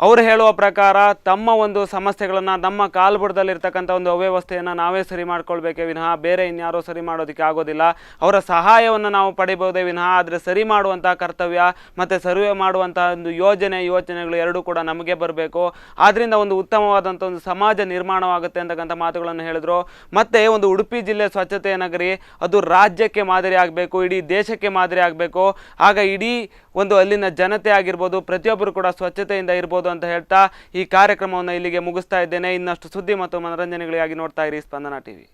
ಅವರು ಹೇಳುವ ಪ್ರಕಾರ ತಮ್ಮ ಒಂದು ಸಮಸ್ಯೆಗಳನ್ನು, ನಮ್ಮ ಕಾಲ್ಬುಡದಲ್ಲಿರ್ತಕ್ಕಂಥ ಒಂದು ಅವ್ಯವಸ್ಥೆಯನ್ನು ನಾವೇ ಸರಿ ಮಾಡ್ಕೊಳ್ಬೇಕೇ ವಿನಃ ಬೇರೆ ಇನ್ಯಾರೋ ಸರಿ ಮಾಡೋದಕ್ಕೆ ಆಗೋದಿಲ್ಲ. ಅವರ ಸಹಾಯವನ್ನು ನಾವು ಪಡಿಬೋದೇ ವಿನಃ ಆದರೆ ಸರಿ ಮಾಡುವಂಥ ಕರ್ತವ್ಯ ಮತ್ತು ಸರ್ವೆ ಮಾಡುವಂಥ ಒಂದು ಯೋಚನೆಗಳು ಎರಡೂ ಕೂಡ ನಮಗೆ ಬರಬೇಕು. ಆದ್ದರಿಂದ ಒಂದು ಉತ್ತಮವಾದಂಥ ಒಂದು ಸಮಾಜ ನಿರ್ಮಾಣವಾಗುತ್ತೆ ಅಂತಕ್ಕಂಥ ಮಾತುಗಳನ್ನು ಹೇಳಿದ್ರು. ಮತ್ತು ಒಂದು ಉಡುಪಿ ಜಿಲ್ಲೆ ಸ್ವಚ್ಛತೆಯ ನಗರಿ ಅದು ರಾಜ್ಯಕ್ಕೆ ಮಾದರಿ ಆಗಬೇಕು, ಇಡೀ ದೇಶಕ್ಕೆ ಮಾದರಿ ಆಗಬೇಕು. ಆಗ ಇಡೀ ಒಂದು ಅಲ್ಲಿನ ಜನತೆ ಆಗಿರ್ಬೋದು, ಪ್ರತಿಯೊಬ್ಬರು ಕೂಡ ಸ್ವಚ್ಛತೆಯಿಂದ ಇರ್ಬೋದು ಅಂತ ಹೇಳ್ತಾ ಈ ಕಾರ್ಯಕ್ರಮವನ್ನು ಇಲ್ಲಿಗೆ ಮುಗಿಸ್ತಾ ಇದ್ದೇನೆ. ಇನ್ನಷ್ಟು ಸುದ್ದಿ ಮತ್ತು ಮನರಂಜನೆಗಳಿಗಾಗಿ ನೋಡ್ತಾ ಇರಿ ಸ್ಪಂದನ ಟಿವಿ.